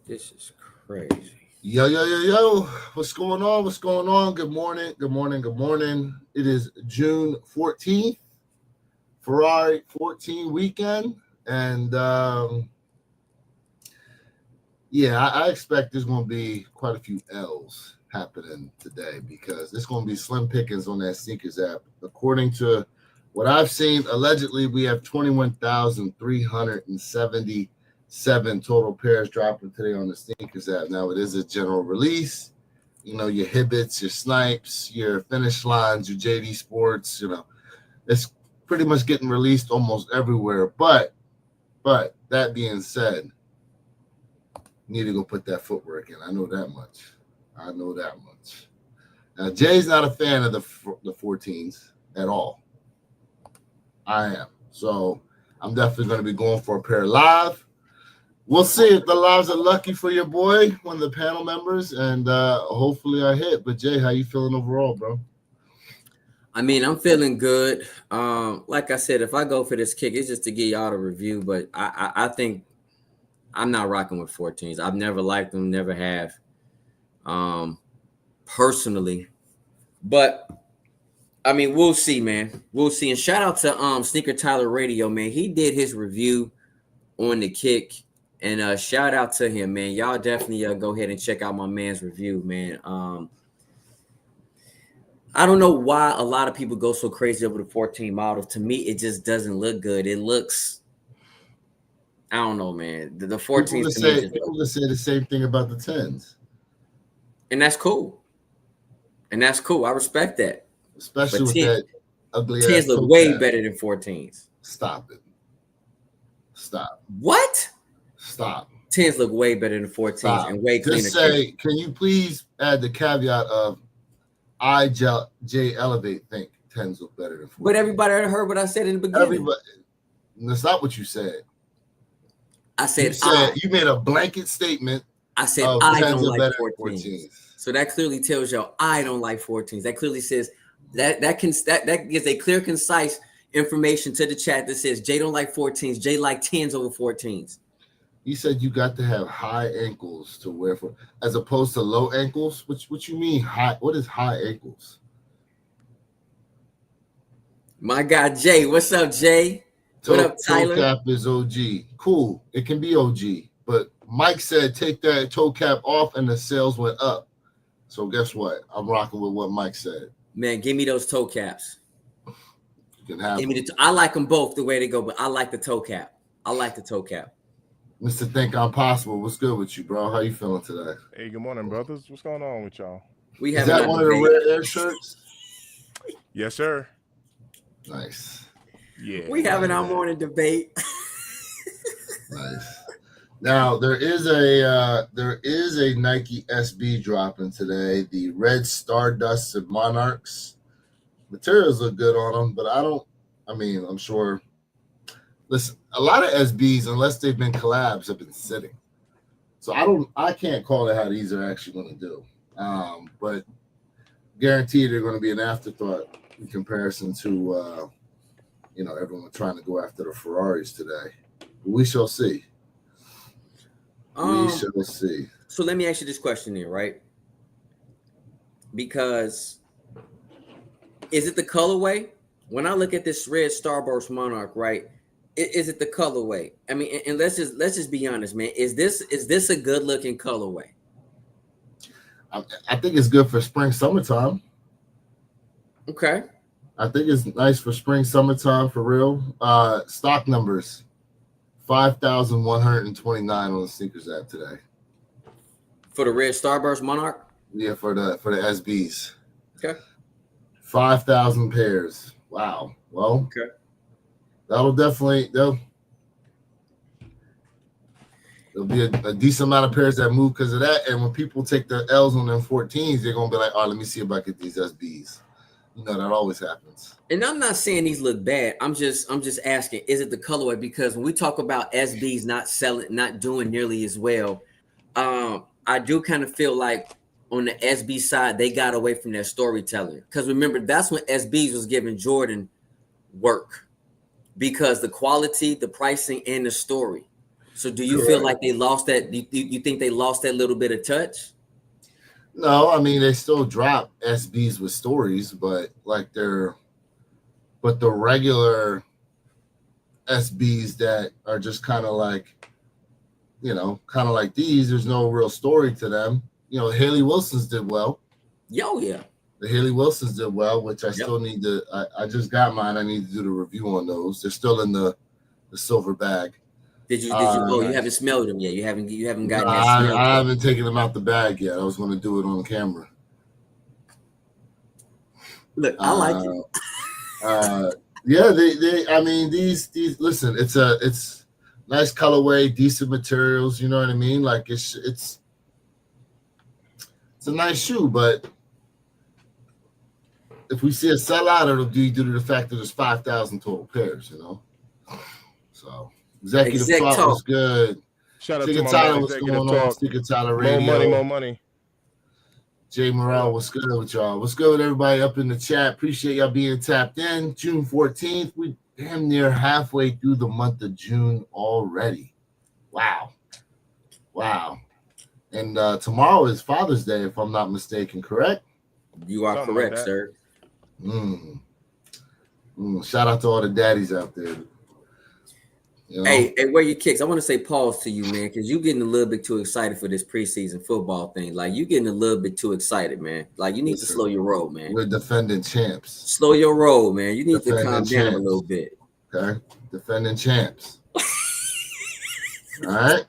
This is crazy. Yo. What's going on? What's going on? Good morning. Good morning. Good morning. It is June 14th, Ferrari 14 weekend. And I expect there's going to be quite a few L's happening today because it's going to be slim pickings on that sneakers app. According to what I've seen, allegedly, we have 21,377 total pairs dropping today on the sneakers app. Now, it is a general release. You know, your Hibbits, your Snipes, your Finish Lines, your JD Sports, it's pretty much getting released almost everywhere. But that being said, need to go put that footwork in. I know that much. Now, Jay's not a fan of the 14s at all. I am. So I'm definitely going to be going for a pair live. We'll see if the lives are lucky for your boy, one of the panel members, and hopefully I hit. But Jay, how you feeling overall, bro? I mean, I'm feeling good. Like I said, if I go for this kick, it's just to get y'all a review. But I think I'm not rocking with 14s. I've never liked them, never have, personally. But I mean, we'll see, man. We'll see. And shout out to Sneaker Tyler Radio, man. He did his review on the kick. And shout out to him, man. Y'all definitely go ahead and check out my man's review, man. I don't know why a lot of people go so crazy over the 14 models. To me, it just doesn't look good. It looks, I don't know, man. The 14s People will say the same thing about the 10s. And that's cool. I respect that. Especially with that ugly 10s look way better than 14s. Stop it. Stop. What? Stop. 10s look way better than 14s and way cleaner. Just say, can you please add the caveat of J Elevate think 10s look better than 14s? But everybody heard what I said in the beginning. That's not what you said. I said you made a blanket statement. I said I don't like 14s. So that clearly tells y'all I don't like 14s. That clearly says that gives a clear, concise information to the chat that says Jay don't like 14s. Jay like 10s over 14s. You said you got to have high ankles to wear as opposed to low ankles. What you mean high? What is high ankles? My guy Jay, what's up, Jay? What up, Tyler? Toe cap is OG. Cool. It can be OG. But Mike said take that toe cap off and the sales went up. So guess what? I'm rocking with what Mike said. Man, give me those toe caps. You can have them. I like them both the way they go, but I like the toe cap. Mr. Think I'm Possible, what's good with you, bro? How you feeling today? Hey, good morning, brothers. What's going on with y'all? Is that one of the Red Air shirts? Yes, sir. Nice. Yeah. We having our morning debate. Nice. Now there is a Nike SB dropping today. The Red Stardust and Monarchs. Materials look good on them, but I'm sure. Listen, a lot of SBs, unless they've been collabs, have been sitting. So I can't call it how these are actually going to do. But guaranteed they're going to be an afterthought in comparison to everyone trying to go after the Ferraris today. We shall see. We shall see. So let me ask you this question here, right? Because is it the colorway? When I look at this Red Starburst Monarch, right? Is it the colorway? I mean, and let's just be honest, man. Is this a good looking colorway? I think it's good for spring, summertime. Okay. I think it's nice for spring, summertime for real. Stock numbers 5,129 on the sneakers app today. For the Red Starburst Monarch? Yeah, for the SBs. Okay. 5,000 pairs. Wow. Well, okay. There'll be a decent amount of pairs that move because of that. And when people take the L's on them 14s, they're gonna be like, "Oh, let me see if I get these SBs." That always happens. And I'm not saying these look bad. I'm just asking, is it the colorway? Because when we talk about SBs not doing nearly as well, I do kind of feel like on the SB side they got away from their storytelling. Because remember, that's when SBs was giving Jordan work. Because the quality, the pricing, and the story. So do you feel like they lost that? You think they lost that little bit of touch? No, I mean they still drop SBs with stories, but the regular SBs that are just kind of like, kind of like these, there's no real story to them. Haley Wilson's did well. Yo, yeah. The Haley Wilsons did well, which I still need to. I just got mine. I need to do the review on those. They're still in the silver bag. Did you? Oh, you haven't smelled them yet. You haven't gotten that smell. I haven't taken them out the bag yet. I was going to do it on camera. Look, I like it. Yeah, they. I mean, these. Listen, it's nice colorway, decent materials. You know what I mean? Like it's a nice shoe, but if we see a sellout, it'll be due to the fact that there's 5,000 total pairs. So executive talk was good. Shout out Tigger to my Tyler, man, what's Executive going on? Talk. Tigger Tyler Radio. More money. Jay Morrell, what's good with y'all? What's good with everybody up in the chat? Appreciate y'all being tapped in. June 14th, we damn near halfway through the month of June already. Wow. And tomorrow is Father's Day, if I'm not mistaken, correct? You are Something correct, like sir. Shout out to all the daddies out there. Hey, where your kicks? I want to say pause to you, man, because you're getting a little bit too excited for this preseason football thing. Like, you're getting a little bit too excited, man. Like, you need to slow your roll, man. We're defending champs. Slow your roll, man. You need to calm down a little bit. Okay? Defending champs. All right?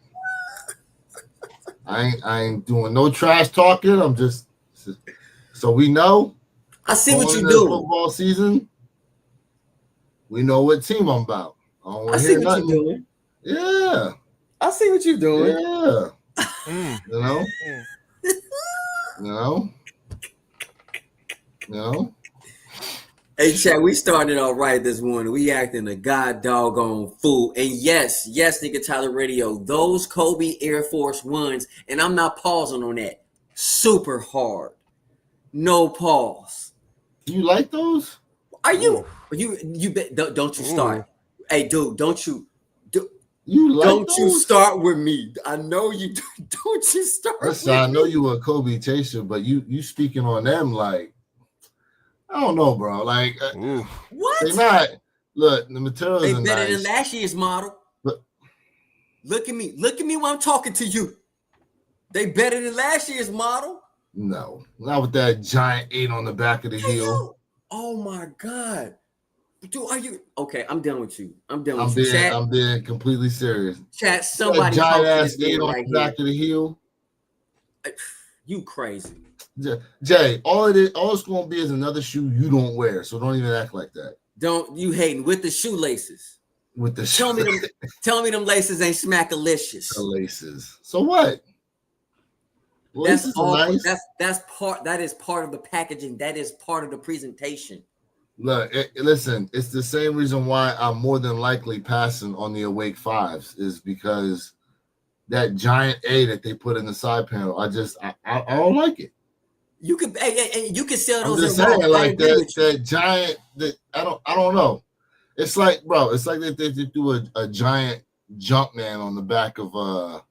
I ain't doing no trash talking. I'm just so we know. I see what you're doing. doing. Football season. We know what team I'm about. I see what you're doing. Yeah. I see what you're doing. Yeah. You know. Hey, Chad, we started all right this morning. We acting a god doggone fool. And yes, Nigga Tyler Radio, those Kobe Air Force Ones, and I'm not pausing on that. Super hard. No pause. Do you like those? Are you don't you start. Hey, dude, don't you start with me. I know you don't you start. Listen, I know you a Kobe chaser, but you speaking on them like, I don't know, bro. Like, what? They not. Look, the materials they are better nice. than last year's model. But, look at me when I'm talking to you. They better than last year's model. No, not with that giant 8 on the back of the heel. Oh my God. Dude, are you okay? I'm done with you. I'm being completely serious. Chat, somebody giant ass 8 on the back of the heel. You crazy. Jay, all it's gonna be is another shoe you don't wear, so don't even act like that. Don't you hating with the shoelaces? Tell me them laces ain't smackalicious. The laces. So what? Laces nice. That is part of the packaging. That is part of the presentation. Look, listen, it's the same reason why I'm more than likely passing on the Awake 5s is because that giant A that they put in the side panel, I don't like it. You could sell those. I'm just saying, like that giant. I don't know. It's like, bro, it's like they do a giant Jumpman on the back of one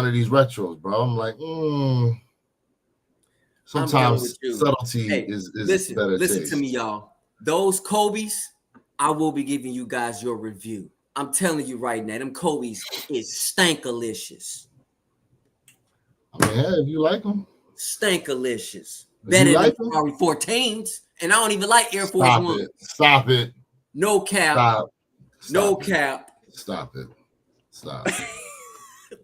of these retros, bro. I'm like, sometimes subtlety is better. Listen to me, y'all. Those Kobe's, I will be giving you guys your review. I'm telling you right now, them Kobe's is stankalicious. I mean, hey, if you like them. Stankalicious. Better than Ferrari 14s. And I don't even like Air Force One. Stop it. No cap. Stop. No cap. Stop it.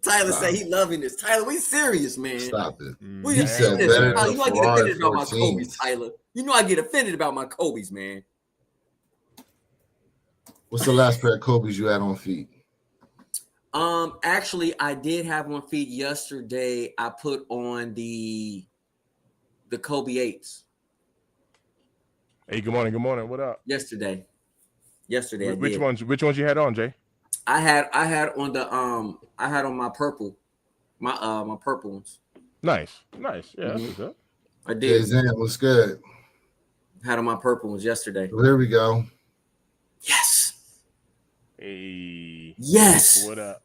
Tyler said he loving this. Tyler, we serious, man. Stop it. You said better than you know I get offended about my Kobe's, Tyler. You know I get offended about my Kobe's, man. What's the last pair of Kobe's you had on feet? Actually, I did have one feed yesterday. I put on the Kobe 8s. Hey, good morning. What up? Yesterday. Which ones you had on, Jay? I had on my purple, my purple ones. Nice. Yeah, that's good. I did. Hey, Zan, what's good? Had on my purple ones yesterday. Well, there we go. Yes. Hey. Yes. What up?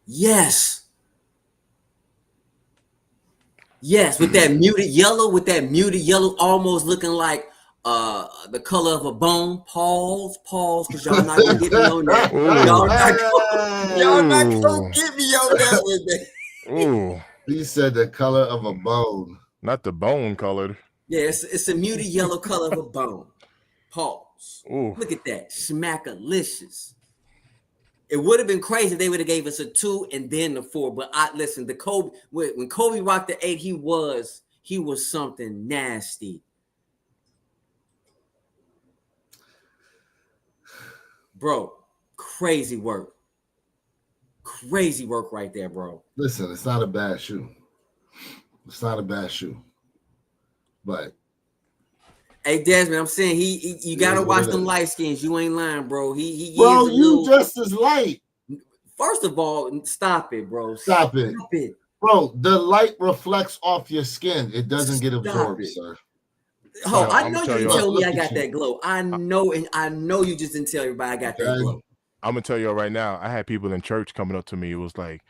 Yes. Yes, with that muted yellow, almost looking like the color of a bone. Pause, because y'all not gonna get me on that. Y'all not gonna get me on that one, man. Ooh. He said the color of a bone. Not the bone colored. Yeah, it's a muted yellow color of a bone. Pause. Ooh. Look at that. Smackalicious. It would have been crazy if they would have gave us a 2 and then the 4. But listen, when Kobe rocked the 8, he was something nasty. Bro, crazy work. Crazy work right there, bro. Listen, it's not a bad shoe. But hey, Desmond, I'm saying you gotta watch them light skins. You ain't lying, bro. He bro, you just as light. First of all, stop it, bro. Stop it. Bro, the light reflects off your skin. It doesn't get absorbed, sir. Oh, I know you didn't tell me I got that glow. I know you just didn't tell everybody I got that glow. I'm gonna tell you right now, I had people in church coming up to me. It was like,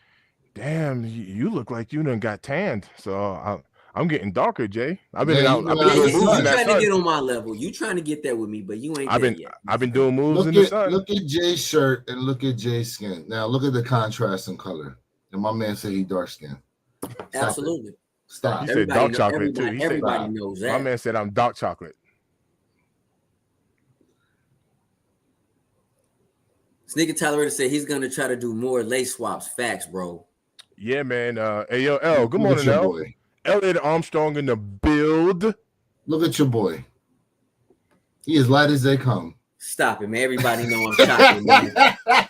damn, you look like you done got tanned. So I'm getting darker, Jay. I've been doing moves in that sun. You trying to get on my level. You trying to get there with me, but you ain't there yet. I've been doing moves in the sun. Look at Jay's shirt and look at Jay's skin. Now look at the contrast in color. And my man said he dark skinned. Absolutely. Stop. He said dark chocolate too. Everybody knows that. My man said I'm dark chocolate. Sneaker Tyler said he's gonna try to do more lace swaps. Facts, bro. Yeah, man. Hey, yo, L. Good morning, L. Elliot Armstrong in the build. Look at your boy. He is light as they come. Stop it, man. Everybody know I'm chocolate, man.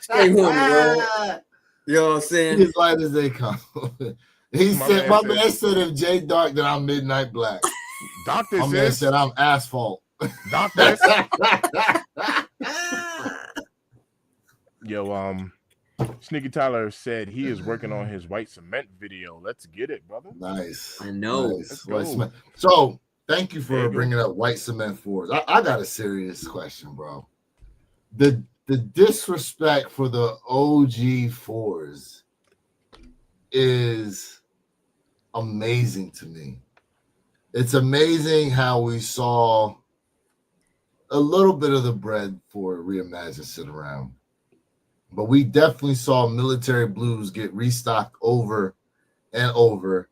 Stay on the road. You know what I'm saying? He is light as they come. My man said if Jay dark, then I'm midnight black. Doctor my man said I'm asphalt. Doctor. Yo, Sneaky Tyler said he is working on his white cement video. Let's get it, brother. Nice. I know. Nice. White cement. So thank you for bringing up white cement fours. I got a serious question, bro. The disrespect for the OG fours is amazing to me. It's amazing how we saw a little bit of the bread for Reimagine sit around. But we definitely saw military blues get restocked over and over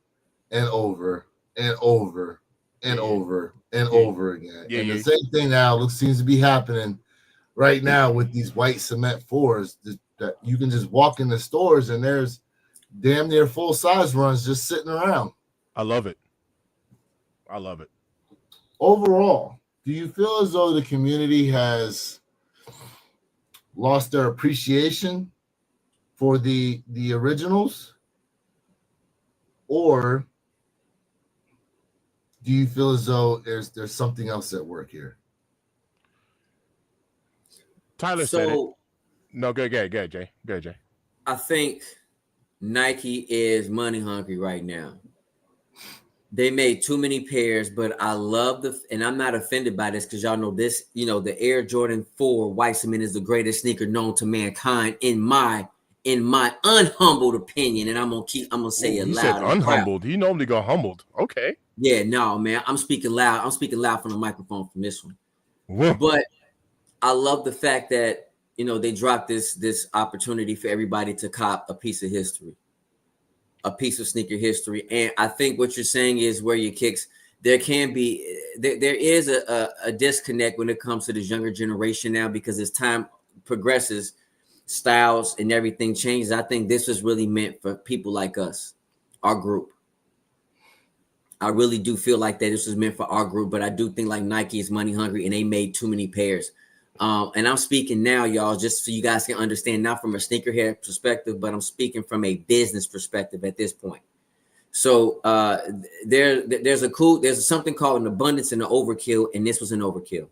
and over and over and over and over again. And the same thing now seems to be happening right now with these white cement fours that you can just walk in the stores and there's damn near full size runs just sitting around. I love it. Overall, do you feel as though the community has lost their appreciation for the originals, or do you feel as though there's something else at work here? Tyler said it. No, go ahead, Jay. Go ahead, Jay. I think Nike is money hungry right now. They made too many pairs, but I love and I'm not offended by this because y'all know this, the Air Jordan 4 white cement is the greatest sneaker known to mankind in my unhumbled opinion. And I'm gonna say it loud. He said unhumbled. He normally go humbled. Okay. Yeah, no, man. I'm speaking loud. I'm speaking loud from the microphone from this one. But I love the fact that they dropped this opportunity for everybody to cop a piece of history. A piece of sneaker history. And I think what you're saying is where your kicks, there is a disconnect when it comes to this younger generation now, because as time progresses, styles and everything changes. I think this was really meant for people like us, our group. I really do feel like that this was meant for our group, but I do think like Nike is money hungry and they made too many pairs. And I'm speaking now, y'all, just so you guys can understand, not from a sneakerhead perspective, but I'm speaking from a business perspective at this point. So there's something called an abundance and an overkill, and this was an overkill.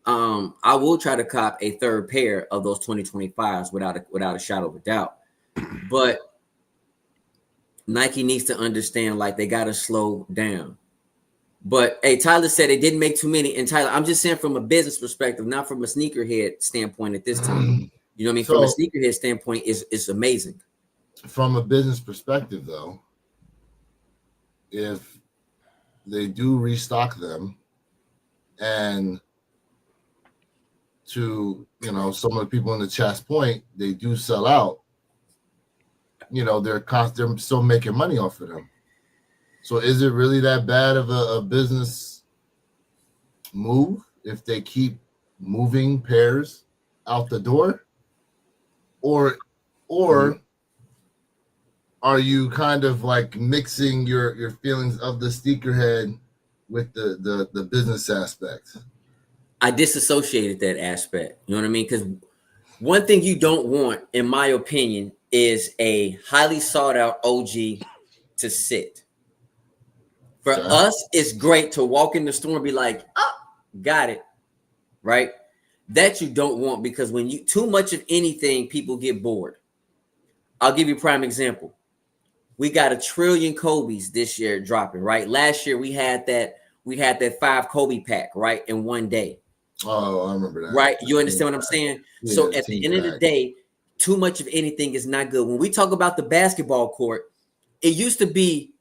I will try to cop a third pair of those 2025s without a shadow of a doubt. But Nike needs to understand, like, they got to slow down. But hey, Tyler said they didn't make too many. And Tyler, I'm just saying from a business perspective, not from a sneakerhead standpoint at this time. You know what I mean? So, From a sneakerhead standpoint, is amazing. From a business perspective, though, if they do restock them, and to some of the people in the chat's point, they do sell out. They're still making money off of them. So is it really that bad of a business move if they keep moving pairs out the door, or are you kind of like mixing your feelings of the sneakerhead with the business aspect? I disassociated that aspect. You know what I mean? Because one thing you don't want, in my opinion, is a highly sought out OG to sit. For us, it's great to walk in the store and be like, oh, got it. Right? That you don't want, because when you too much of anything, people get bored. I'll give you a prime example. We got 1 trillion Kobe's this year dropping, right? Last year we had that 5 Kobe pack, right, in one day. Oh, I remember that. Right? You understand what I'm saying? Yeah, so at the end of the day, too much of anything is not good. When we talk about the basketball court, it used to be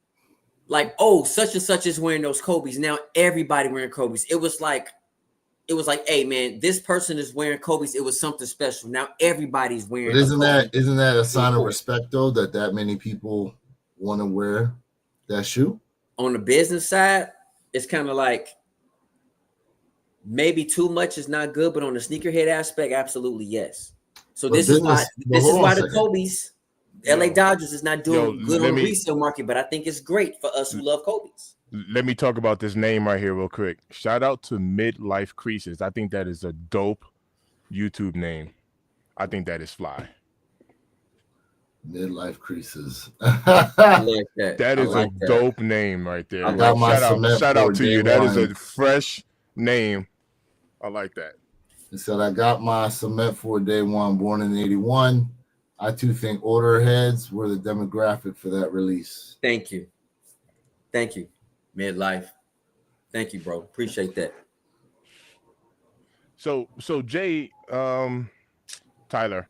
like, oh, such and such is wearing those Kobe's. Now everybody wearing Kobe's. It was like, hey man, this person is wearing Kobe's. It was something special. Now everybody's wearing. But isn't that a sign of respect though, that many people want to wear that shoe? On the business side, it's kind of like maybe too much is not good, but on the sneakerhead aspect, absolutely yes. So this is why the Kobe's, LA Dodgers is not doing good on the resale market, but I think it's great for us who love Kobe's. Let me talk about this name right here real quick. Shout out to Midlife Creases. I think that is a dope YouTube name. I think that is fly. Midlife Creases. I like that. That is a dope name right there. I got my shout out to you. That is a fresh name. I like that. He said, I got my cement for day one, born in 81. I too think older heads were the demographic for that release. Thank you. Midlife. Thank you, bro. Appreciate that. So Jay, Tyler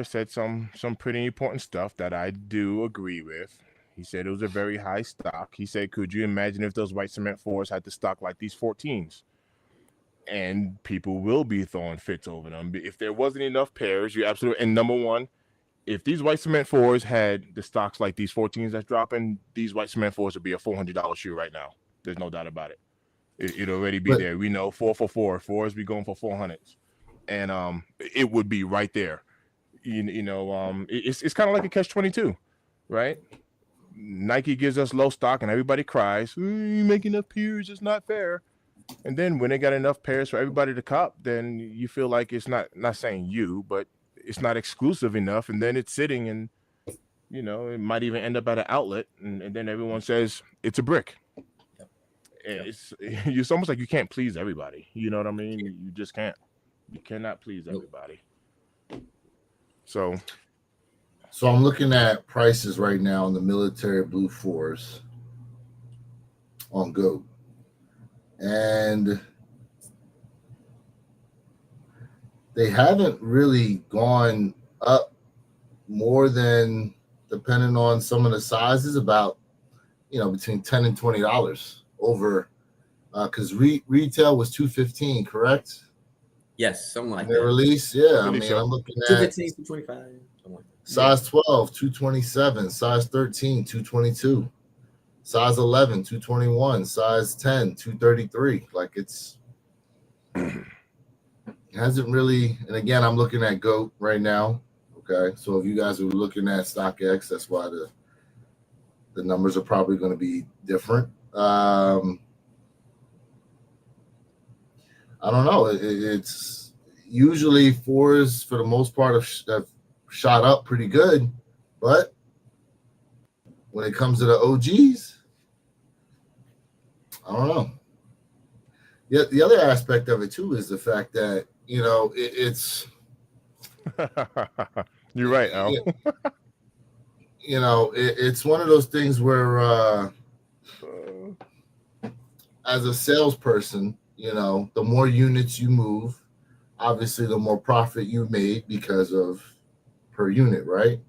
said some pretty important stuff that I do agree with. He said it was a very high stock. He said, could you imagine if those white cement 4s had to stock like these 14s? And people will be throwing fits over them. If there wasn't enough pairs, you absolutely. And number one, if these white cement 4s had the stocks like these 14s that's dropping, these white cement 4s would be a $400 shoe right now. There's no doubt about it. It'd already be there. We know 4 for 4. 4s be going for 400s. And it would be right there. It's kind of like a catch-22, right? Nike gives us low stock and everybody cries, you make enough pairs, it's not fair. And then when they got enough pairs for everybody to cop, then you feel like it's not saying you, but it's not exclusive enough. And then it's sitting and, it might even end up at an outlet. And then everyone says it's a brick. It's almost like you can't please everybody. You know what I mean? You just can't. You cannot please everybody. So I'm looking at prices right now on the military blue 4s on GOAT. And they haven't really gone up more than, depending on some of the sizes, about between $10 and $20 over, because retail was $215, correct? Yes, something like that. The release, yeah. I'm looking at 215, 225, something like that. Size 12, 227, size 13, 222, size 11, 221, size 10, 233. Like it hasn't really, and again, I'm looking at GOAT right now. Okay. So if you guys are looking at StockX, that's why the numbers are probably going to be different. I don't know. It's usually 4s for the most part have shot up pretty good, but when it comes to the OGs, I don't know. The other aspect of it too is the fact that it's. You're right, Al. It's one of those things where, as a salesperson, the more units you move, obviously the more profit you made because of per unit, right?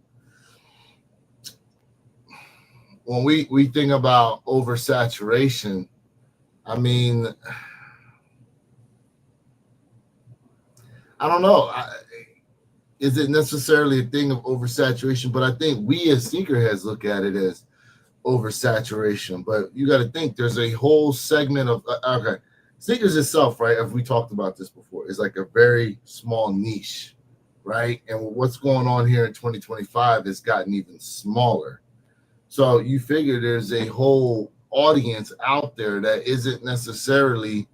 When we think about oversaturation, I mean, I don't know. Is it necessarily a thing of oversaturation? But I think we as sneakerheads look at it as oversaturation. But you got to think there's a whole segment of okay, sneakers itself, right? If we talked about this before, is like a very small niche, right? And what's going on here in 2025 has gotten even smaller. So you figure there's a whole audience out there that isn't necessarily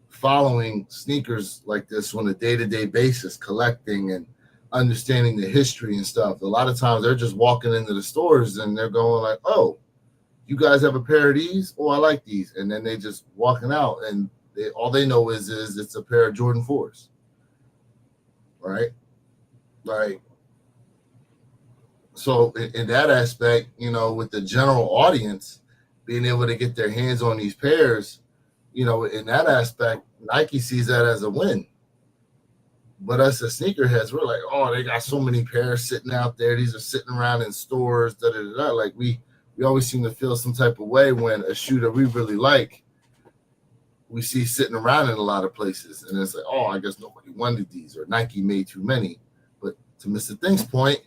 following sneakers like this on a day-to-day basis, collecting and understanding the history and stuff. A lot of times they're just walking into the stores and they're going like, oh, you guys have a pair of these? Oh, I like these. And then they just walking out and all they know is it's a pair of Jordan 4s, right? Like, so in that aspect, you know, with the general audience being able to get their hands on these pairs, you know, in that aspect, Nike sees that as a win. But us as sneakerheads, we're like, oh, they got so many pairs sitting out there. These are sitting around in stores, da da da. Like we always seem to feel some type of way when a shoe that we really like, we see sitting around in a lot of places. And it's like, oh, I guess nobody wanted these or Nike made too many. But to Mr. Thing's point,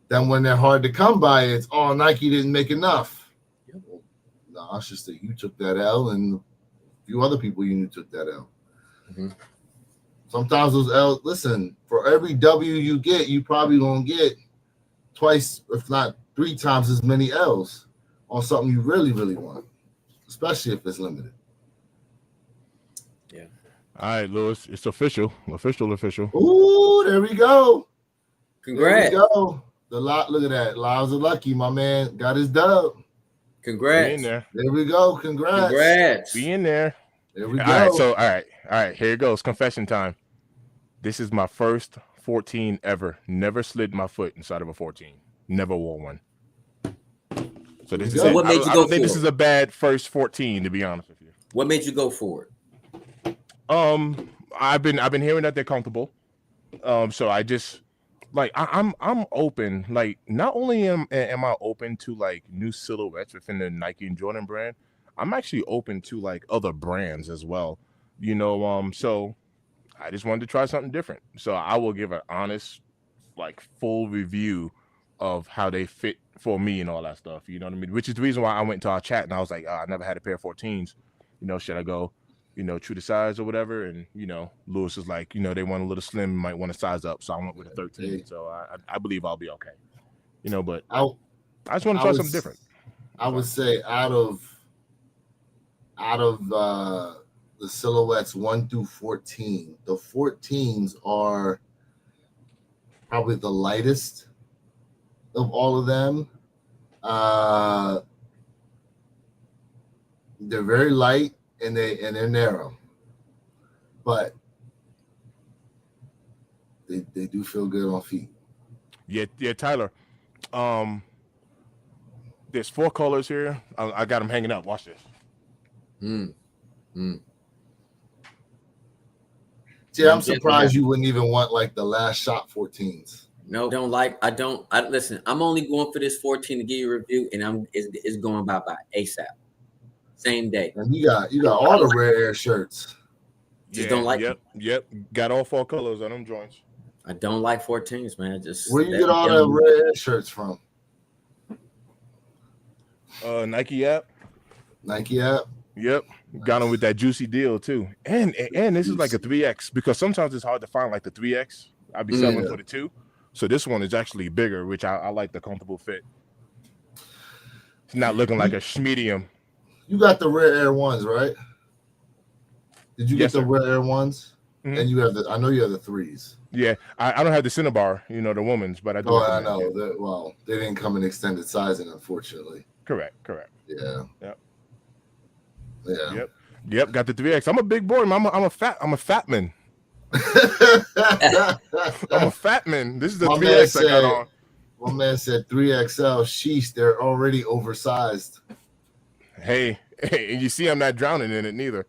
then when they're hard to come by, it's, oh, Nike didn't make enough. Yep. Well, no, I should say you took that L and a few other people you knew took that L. Mm-hmm. Sometimes those L's, listen, for every W you get, you probably gonna get twice, if not 3 times as many L's on something you really, really want, especially if it's limited. Yeah. All right, Lewis, it's official. Ooh, there we go. Congrats. There we go. Look at that. Lyles are lucky, my man. Got his dub. Congrats. Be in there. There we go. Congrats. Be in there. There we go. All right. Here it goes. Confession time. This is my first 14 ever. Never slid my foot inside of a 14. Never wore one. So this is it. What made you go I don't think for this it? is a bad first 14, to be honest with you. What made you go for it? I've been hearing that they're comfortable. So I just like I'm open. Like not only am I open to like new silhouettes within the Nike and Jordan brand, I'm actually open to like other brands as well. You know, so I just wanted to try something different. So I will give an honest, like full review of how they fit for me and all that stuff. You know what I mean? Which is the reason why I went to our chat and I was like, I never had a pair of 14s. You know, should I go, you know, true to size or whatever? And, you know, Lewis was like, you know, they want a little slim, might want to size up. So I went with a 13. So I believe I'll be okay. You know, but I just want to try something different. I would say out of the silhouettes 1 through 14, the 14s are probably the lightest of all of them. They're very light and they're narrow, but they do feel good on feet. Yeah, Tyler. There's 4 colors here. I got them hanging up. Watch this. See, I'm surprised you wouldn't even want like the last shot 14s. No, listen, I'm only going for this 14 to give you a review, and it's going by ASAP. Same day. And you got all the Rare Air shirts. Just don't like Yep. Got all 4 colors on them joints. I don't like 14s, man. Where you get all the Rare Air shirts from? Nike app. Nike app. Yep. Got them with that juicy deal too. And this is like a 3X because sometimes it's hard to find like the 3X. I'd be selling for the 2. So this one is actually bigger, which I like the comfortable fit. It's not looking like a medium. You got the Rare Air ones, right? Did you get the Rare Air ones? Mm-hmm. And you have I know you have the 3s. Yeah, I don't have the Cinnabar, you know, the woman's, but I do. Oh, I know. They didn't come in extended sizing, unfortunately. Correct. Yeah. Yep. Got the 3X. I'm a big boy. I'm a fat man. I'm a fat man. This is the 3X I got on. My man said 3XL. Sheesh, they're already oversized. Hey, and you see I'm not drowning in it neither.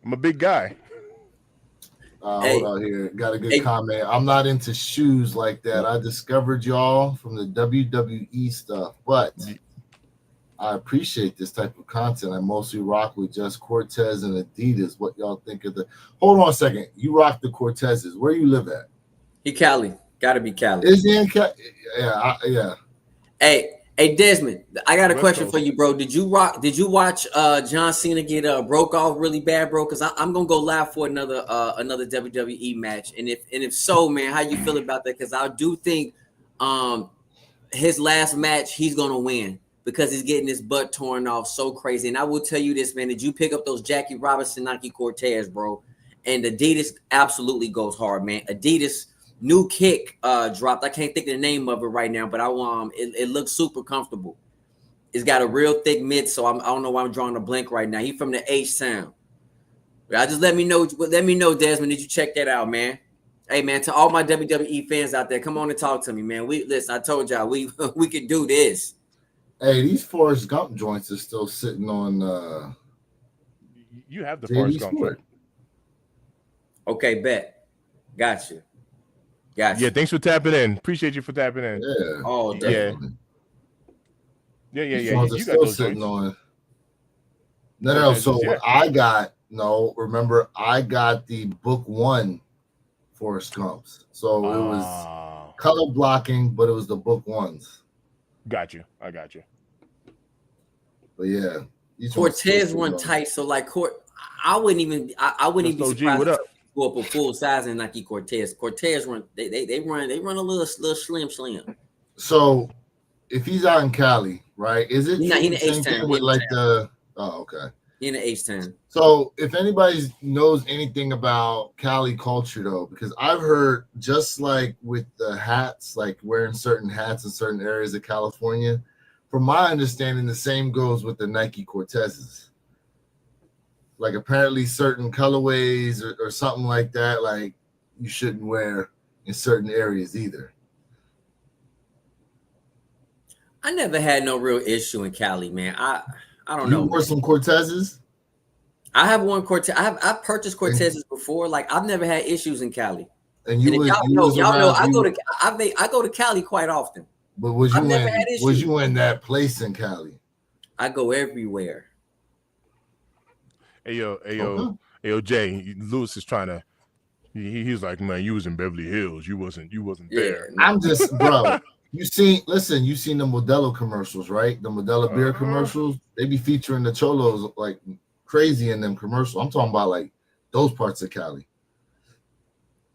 I'm a big guy. Hey, Hold on here. Got a good hey, comment. I'm not into shoes like that. I discovered y'all from the WWE stuff, but I appreciate this type of content. I mostly rock with just Cortez and Adidas. What y'all think of the? Hold on a second. You rock the Cortezes. Where you live at? he Cali. Gotta be Cali. Is he in Cali? Yeah, yeah. Hey, Desmond, I got a West question Coast. for you, bro. Did you watch John Cena get broke off really bad, bro? Because I'm gonna go live for another WWE match, and if so, man, how you feel about that? Because I do think his last match he's gonna win because he's getting his butt torn off so crazy. And I will tell you this, man. Did you pick up those Jackie Robinson Nike Cortez, bro? And Adidas absolutely goes hard, man. Adidas new kick dropped. I can't think of the name of it right now, but it looks super comfortable. It's got a real thick mid, so I don't know why I'm drawing a blank right now. He from the H Sound. I just let me know, Desmond. Did you check that out, man? Hey, man, to all my WWE fans out there, come on and talk to me, man. Listen, I told y'all we can do this. Hey, these Forrest Gump joints are still sitting on. You have the JD Forrest Gump. Sport. Okay, bet. Gotcha. Yeah, thanks for tapping in. Appreciate you for tapping in. Yeah. Oh, definitely. Yeah. These You ones are got still those sitting joints. on. No. So what I got? No, remember I got the book one Forrest Gumps. So it was color blocking, but it was the book ones. Got you. I got you. But yeah, Cortez run tight, so like I wouldn't even be surprised if go up a full size in Nike Cortez. Cortez run they run a little slim. So if he's out in Cali, right? Is it he in the H-Town with like the okay. In the H-Town. So if anybody knows anything about Cali culture though, because I've heard just like with the hats, like wearing certain hats in certain areas of California, from my understanding, the same goes with the Nike Cortezes. Like apparently certain colorways or something like that, like you shouldn't wear in certain areas either. I never had no real issue in Cali, man. I don't know. You wore some Cortezes? I have one Cortez. I've purchased Cortezes before. Like I've never had issues in Cali. And y'all know I go to Cali quite often. But was you in that place in Cali? I go everywhere. Hey yo, Jay, Lewis is trying to. He's like, man, you was in Beverly Hills. You wasn't there. No. I'm just, bro. You've seen the Modelo commercials, right? The Modelo beer commercials. They be featuring the cholos like crazy in them commercials. I'm talking about like those parts of Cali.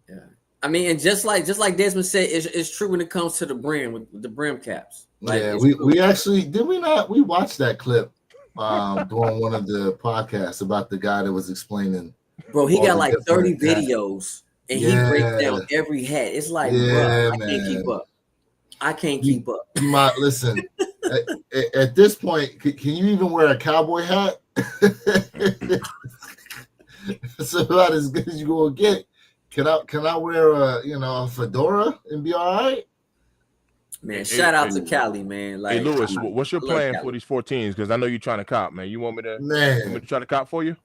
Yeah, I mean, and just like Desmond said, it's true when it comes to the brim with the brim caps. Like, yeah, we actually we watched that clip during one of the podcasts about the guy that was explaining. Bro, he got like 30 videos and he breaks down every hat. It's like, bro, I can't keep up. I can't keep up. You might listen. At this point, can you even wear a cowboy hat? It's about as good as you gonna get. Can I wear a fedora and be all right? Man, shout out to Cali, man. Like, hey, Lewis, what's your plan for these 14s? Because I know you're trying to cop, man. You want me to try to cop for you?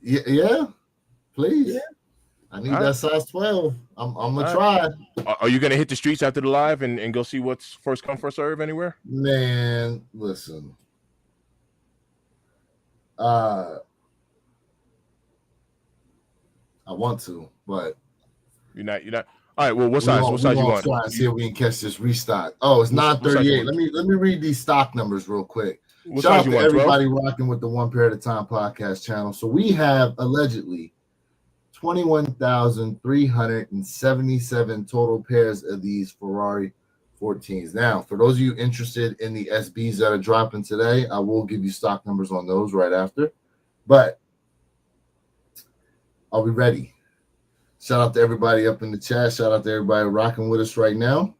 Yeah, please. Yeah. I need that size 12. I'm gonna try. Are you gonna hit the streets after the live and go see what's first come first serve anywhere? Man, listen. I want to, but you're not. All right. Well, what size you want? Try and see if we can catch this restock. Oh, it's 938. Let me read these stock numbers real quick. Shout out to everybody rocking with the One Pair at a Time podcast channel. So we have allegedly 21,377 total pairs of these Ferrari 14s. Now, for those of you interested in the SBs that are dropping today, I will give you stock numbers on those right after. But are we ready? Shout out to everybody up in the chat. Shout out to everybody rocking with us right now.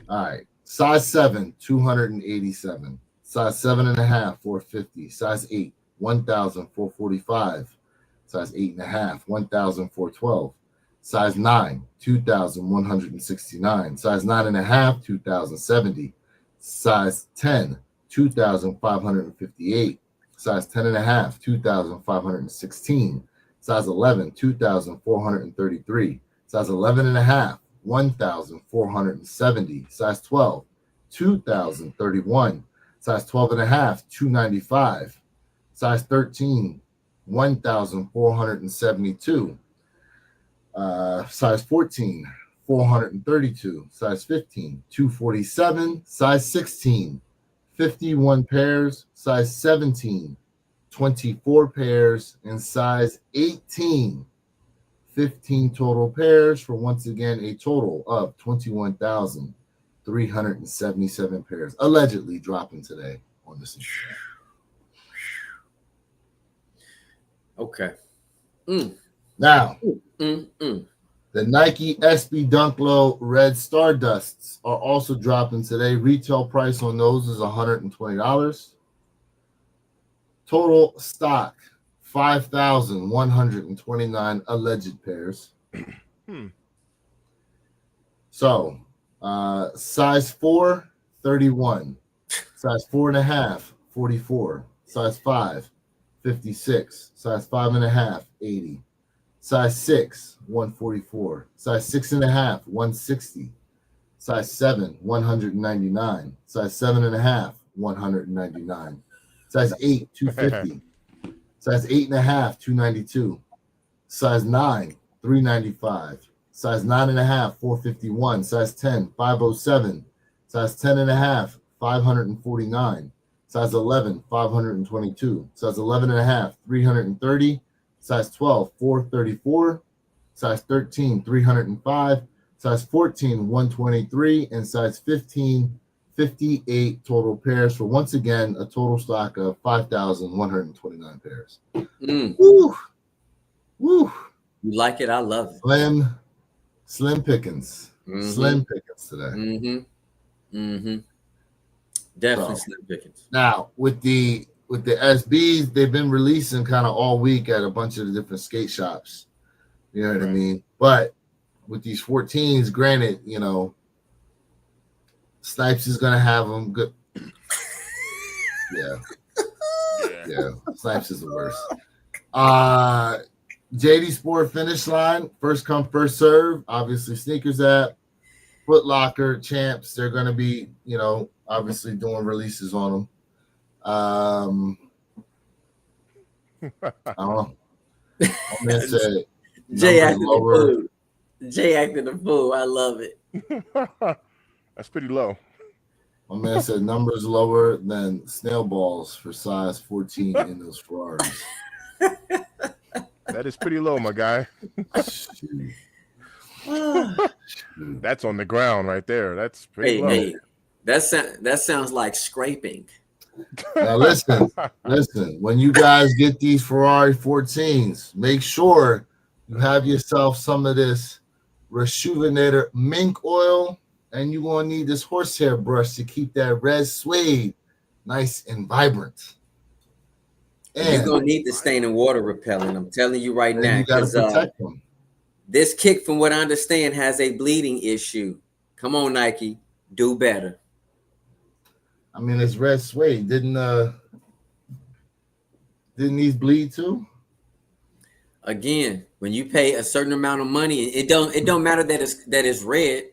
All right. Size 7, 287. Size 7.5, 450. Size 8, 1,445. Size 8.5, 1,412. Size 9, 2,169. Size 9.5, 2,070. Size 10, 2,558. Size 10.5, 2,516. Size 11, 2,433. Size 11 and a half, 1,470. Size 12, 2,031. Size 12 and a half, 295. Size 13, 1,472. Size 14, 432. Size 15, 247. Size 16, 51 pairs. Size 17, 24 pairs. And size 18, 15 total pairs, for once again a total of 21,377 pairs allegedly dropping today on this issue. Okay. Now, The the Nike SB Dunk Low Red Stardusts are also dropping today. Retail price on those is $120. Total stock, 5,129 alleged pairs. So, size 4, 31. Size 4.5, 44. Size 5, 56. Size 5.5, 80. Size 6, 144. Size 6.5, 160. Size 7, 199. Size 7.5, 199. Size 8, 250. Size 8.5, 292. Size 9, 395. Size 9.5, 451. Size 10, 507. Size 10.5, 549. Size 11, 522. Size 11.5, 330. Size 12, 434. Size 13, 305. Size 14, 123. And size 15, 58 total pairs, for once again a total stock of 5,129 pairs. Woo! Woo! You like it? I love it. Slim pickings. Slim pickings today. Definitely slim pickings. Now with the SBs, they've been releasing kind of all week at a bunch of the different skate shops. You know what I mean? But with these 14s, granted, you know, Snipes is gonna have them good. Yeah. Snipes is the worst. JD Sport Finish Line, first come, first serve. Obviously, Sneakers app, Foot Locker, Champs. They're gonna be, you know, obviously doing releases on them. I don't know. I'm gonna say Jay acting a fool. Jay acting a fool. I love it. That's pretty low. My man said numbers lower than snail balls for size 14 in those Ferraris. That is pretty low, my guy. That's on the ground right there. That's pretty low. Hey, that sounds like scraping. Now listen. When you guys get these Ferrari 14s, make sure you have yourself some of this Rejuvenator mink oil, and you're going to need this horsehair brush to keep that red suede nice and vibrant. And you're going to need the stain and water repellent. I'm telling you right now. You got to protect them. This kick, from what I understand, has a bleeding issue. Come on, Nike. Do better. I mean, it's red suede. Didn't these bleed too? Again, when you pay a certain amount of money, it don't matter that it's red.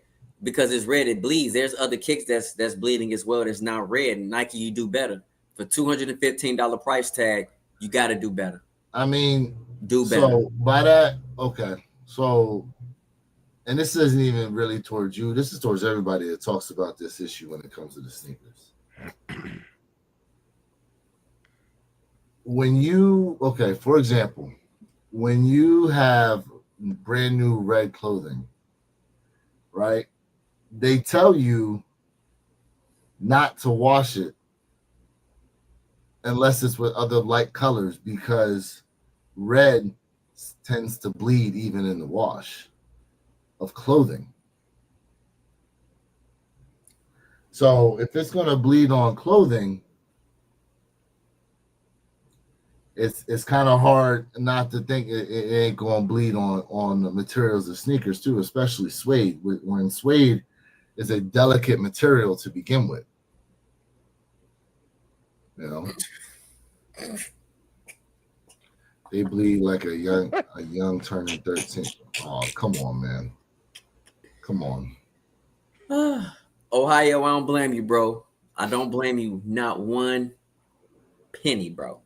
Because it's red, it bleeds. There's other kicks that's bleeding as well that's not red. And Nike, you do better. For $215 price tag, you got to do better. I mean, do better. So by that, okay. So, and this isn't even really towards you. This is towards everybody that talks about this issue when it comes to the sneakers. For example, when you have brand new red clothing, right? They tell you not to wash it unless it's with other light colors, because red tends to bleed even in the wash of clothing. So if it's going to bleed on clothing, it's kind of hard not to think it ain't going to bleed on the materials of sneakers too, especially suede. When suede is a delicate material to begin with. You know, They bleed like a young turning 13. Oh, come on, man. Come on. Ohio, I don't blame you, bro. I don't blame you, not one penny, bro.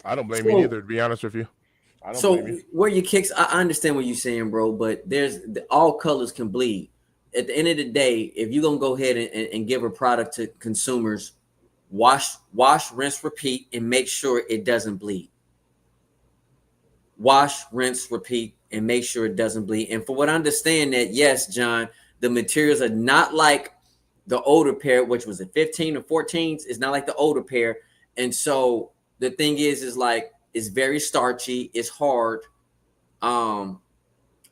I don't blame you either, to be honest with you. I don't blame you. Where your kicks, I understand what you're saying, bro, but all colors can bleed. At the end of the day, if you're gonna go ahead and give a product to consumers, wash, rinse, repeat, and make sure it doesn't bleed. Wash, rinse, repeat, and make sure it doesn't bleed. And for what I understand, that yes, John, the materials are not like the older pair, which was a 15 or 14s. It's not like the older pair, and so the thing is like it's very starchy. It's hard. I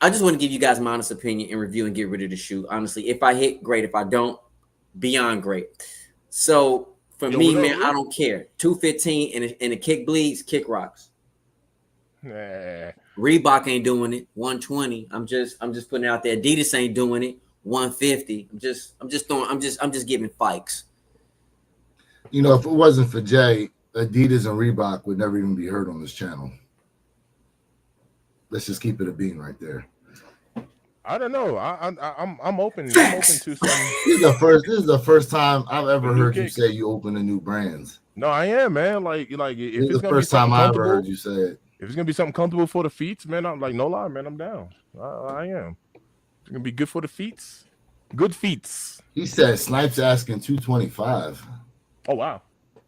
just want to give you guys my honest opinion and review and get rid of the shoe. Honestly, if I hit, great. If I don't, beyond great. So for me, man, I don't care. 215 and a kick bleeds, kick rocks. Nah. Reebok ain't doing it. 120. I'm just putting it out there. Adidas ain't doing it. 150. I'm just giving fikes. You know, if it wasn't for Jay, Adidas and Reebok would never even be heard on this channel. Let's just keep it a bean right there. I don't know. I'm open. I'm open to some. This is the first time I've ever heard you say you open a new brands. No, I am, man. Like if it's the first time I ever heard you say it. If it's gonna be something comfortable for the feet, man, I'm like, no lie, man, I'm down. I am. It's gonna be good for the feet. Good feet. He said Snipes asking 225. Oh wow.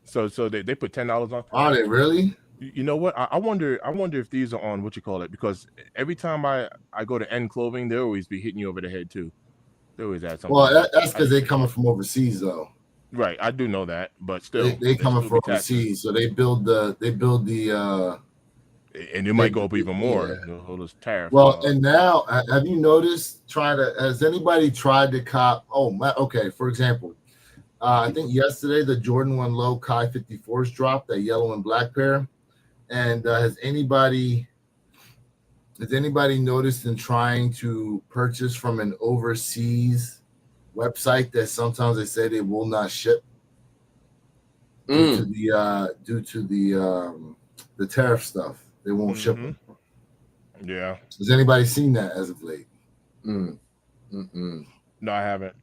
So they put $10 on. Are they really? You know what? I wonder if these are on what you call it, because every time I go to End Clothing, they always be hitting you over the head too. They always add something. Well, that's because they coming from overseas though. Right, I do know that, but still they coming from overseas, so they build the and it might go up even more. Yeah. All those tariffs. Well, and now have you noticed? Has anybody tried to cop? Okay. For example, I think yesterday the Jordan 1 Low Kai 54s dropped, that yellow and black pair. And has anybody noticed in trying to purchase from an overseas website that sometimes they say they will not ship due to the tariff stuff? They won't ship them. Yeah. Has anybody seen that as of late? No, I haven't.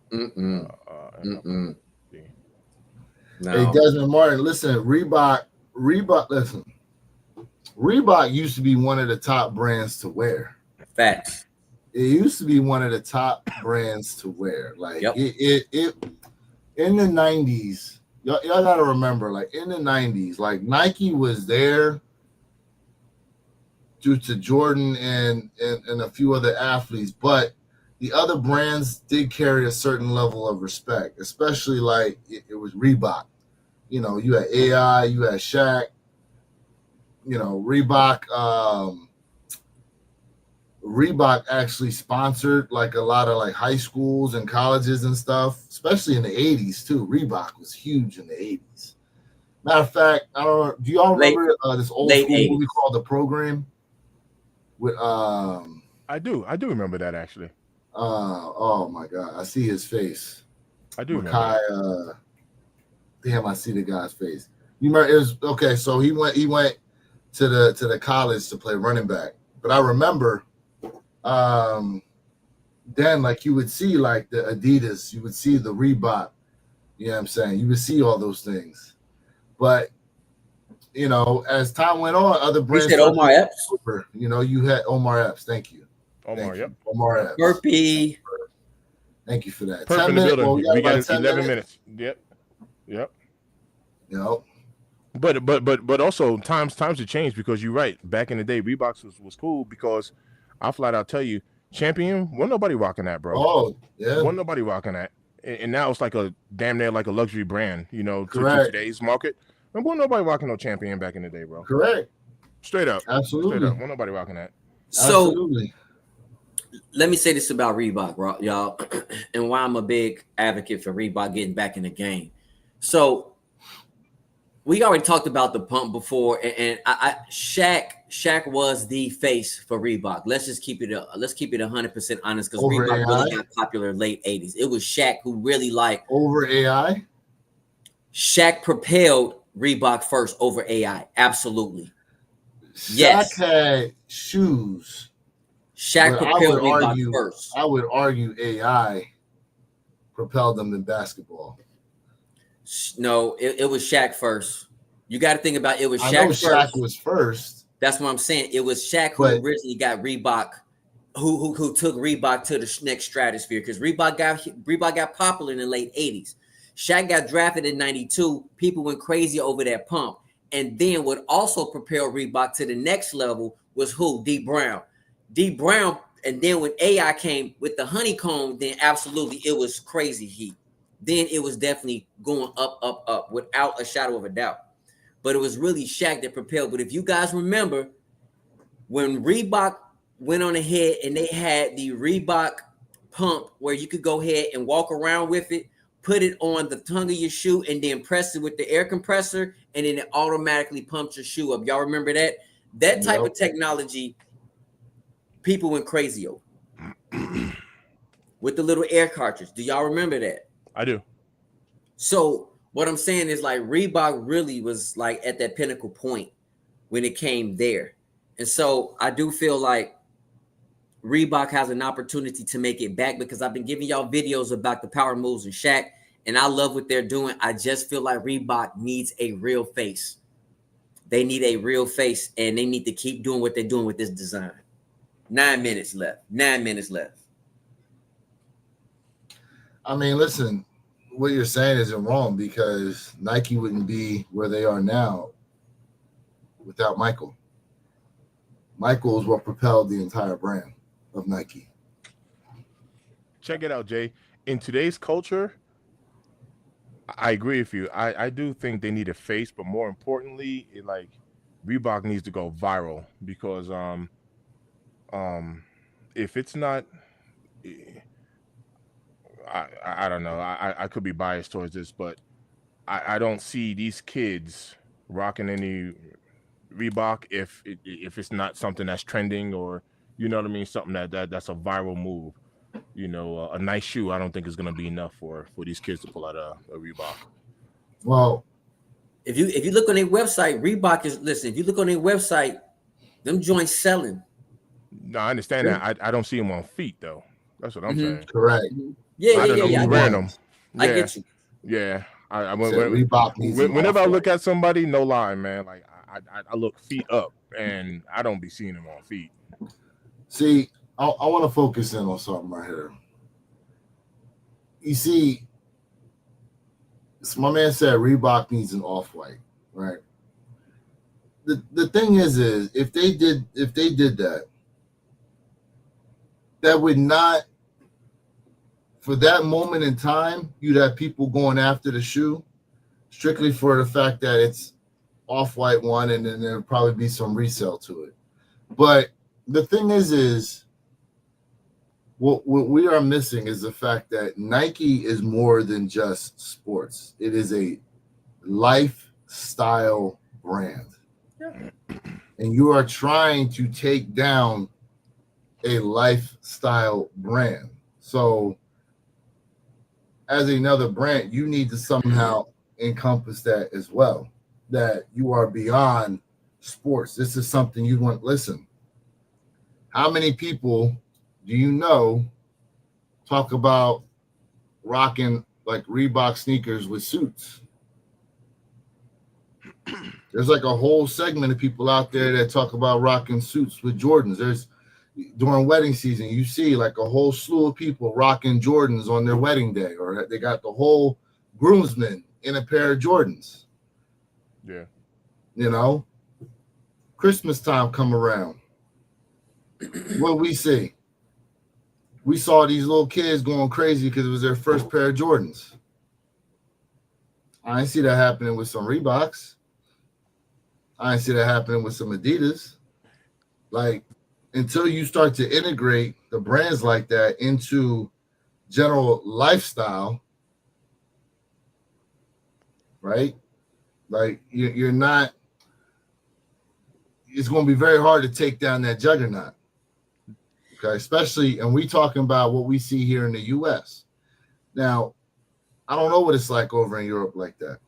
No. Hey, Desmond Martin, listen, Reebok, listen. Reebok used to be one of the top brands to wear. Facts. It used to be one of the top brands to wear. Like it in the 90s, y'all gotta remember, like in the 90s, like Nike was there due to Jordan and a few other athletes, but the other brands did carry a certain level of respect, especially like it was Reebok. You know, you had AI, you had Shaq, you know, Reebok. Reebok actually sponsored like a lot of like high schools and colleges and stuff, especially in the 80s too. Reebok was huge in the 80s. Matter of fact, I don't know, do y'all remember this old school movie called The Program? With I do remember that actually. Oh my God, I see his face. I do remember. Damn, I see the guy's face. You remember it was okay, so he went to the college to play running back. But I remember then like you would see like the Adidas, you would see the Reebok, you know what I'm saying? You would see all those things. But you know, as time went on, other brands. You said Omar Epps. You know, you had OmarEpps. Thank you. Omar, yep. Omar Epps. Burpee. Thank you for that. Perfect 10 minutes. Well, we got 11 minutes. Yep. You know. But also times have changed, because you're right. Back in the day, Reeboks was cool, because I flat out tell you, Champion, wasn't nobody rocking that, bro. Oh, yeah. Wasn't nobody rocking that. And now it's like a damn near like a luxury brand, you know, to today's market. And wasn't nobody rocking no Champion back in the day, bro. Correct. Straight up. Absolutely. Straight up. Wasn't nobody rocking that. So absolutely. Let me say this about Reebok, y'all, and why I'm a big advocate for Reebok getting back in the game. So we already talked about the pump before, and Shaq was the face for Reebok. Let's keep it 100% honest, because Reebok really got popular late 80s. It was Shaq who really like over AI. Shaq propelled Reebok first over AI. Absolutely. Shaq Yes. had shoes. Shaq But propelled Reebok first. I would argue AI propelled them in basketball. No, it was Shaq first. You got to think about it was Shaq I know first. Shaq was first. That's what I'm saying. It was Shaq who originally got Reebok, who took Reebok to the next stratosphere, because Reebok got popular in the late 80s. Shaq got drafted in 92. People went crazy over that pump. And then what also propelled Reebok to the next level was who? D Brown. D Brown, and then when AI came with the honeycomb, then absolutely it was crazy heat. Then it was definitely going up, up, up without a shadow of a doubt. But it was really Shaq that propelled. But if you guys remember, when Reebok went on ahead and they had the Reebok pump where you could go ahead and walk around with it, put it on the tongue of your shoe, and then press it with the air compressor, and then it automatically pumps your shoe up. Y'all remember that? That type of technology, people went crazy over. With the little air cartridge. Do y'all remember that? I do. So what I'm saying is, like, Reebok really was like at that pinnacle point when it came there. And so I do feel like Reebok has an opportunity to make it back, because I've been giving y'all videos about the power moves and Shaq, and I love what they're doing. I just feel like Reebok needs a real face. They need a real face, and they need to keep doing what they're doing with this design. 9 minutes left. 9 minutes left. I mean, listen, what you're saying isn't wrong, because Nike wouldn't be where they are now without Michael. Michael is what propelled the entire brand of Nike. Check it out, Jay. In today's culture, I agree with you. I do think they need a face, but more importantly, Reebok needs to go viral, because if it's not, I don't know. I could be biased towards this, but I don't see these kids rocking any Reebok if it's not something that's trending, or you know what I mean, something that's a viral move. You know, a nice shoe, I don't think is going to be enough for these kids to pull out a Reebok. Well, if you look on their website, Reebok is, listen, if you look on their website, them joints selling. No, I understand that. I don't see them on feet though. That's what I'm saying. Correct. Yeah, I don't know who's wearing them. I get you. Yeah. Reebok needs whenever I look at somebody, no lie, man. Like I look feet up, and I don't be seeing them on feet. See, I want to focus in on something right here. You see, my man said Reebok needs an off-white, right? The thing is if they did that, that would not, for that moment in time, you'd have people going after the shoe strictly for the fact that it's off-white one, and then there'll probably be some resale to it. But the thing is what we are missing is the fact that Nike is more than just sports. It is a lifestyle brand. Yeah. And you are trying to take down a lifestyle brand. So as another brand, you need to somehow encompass that as well, that you are beyond sports. This is something you want. Listen, how many people do you know talk about rocking like Reebok sneakers with suits? There's like a whole segment of people out there that talk about rocking suits with Jordans. There's, during wedding season, you see like a whole slew of people rocking Jordans on their wedding day, or they got the whole groomsmen in a pair of Jordans. Yeah. You know, Christmas time come around. What we see? We saw these little kids going crazy because it was their first pair of Jordans. I didn't see that happening with some Reeboks. I didn't see that happening with some Adidas. Like, until you start to integrate the brands like that into general lifestyle, right? Like, you're not, it's going to be very hard to take down that juggernaut. Okay, especially, and we talking about what we see here in the U.S. Now, I don't know what it's like over in Europe like that.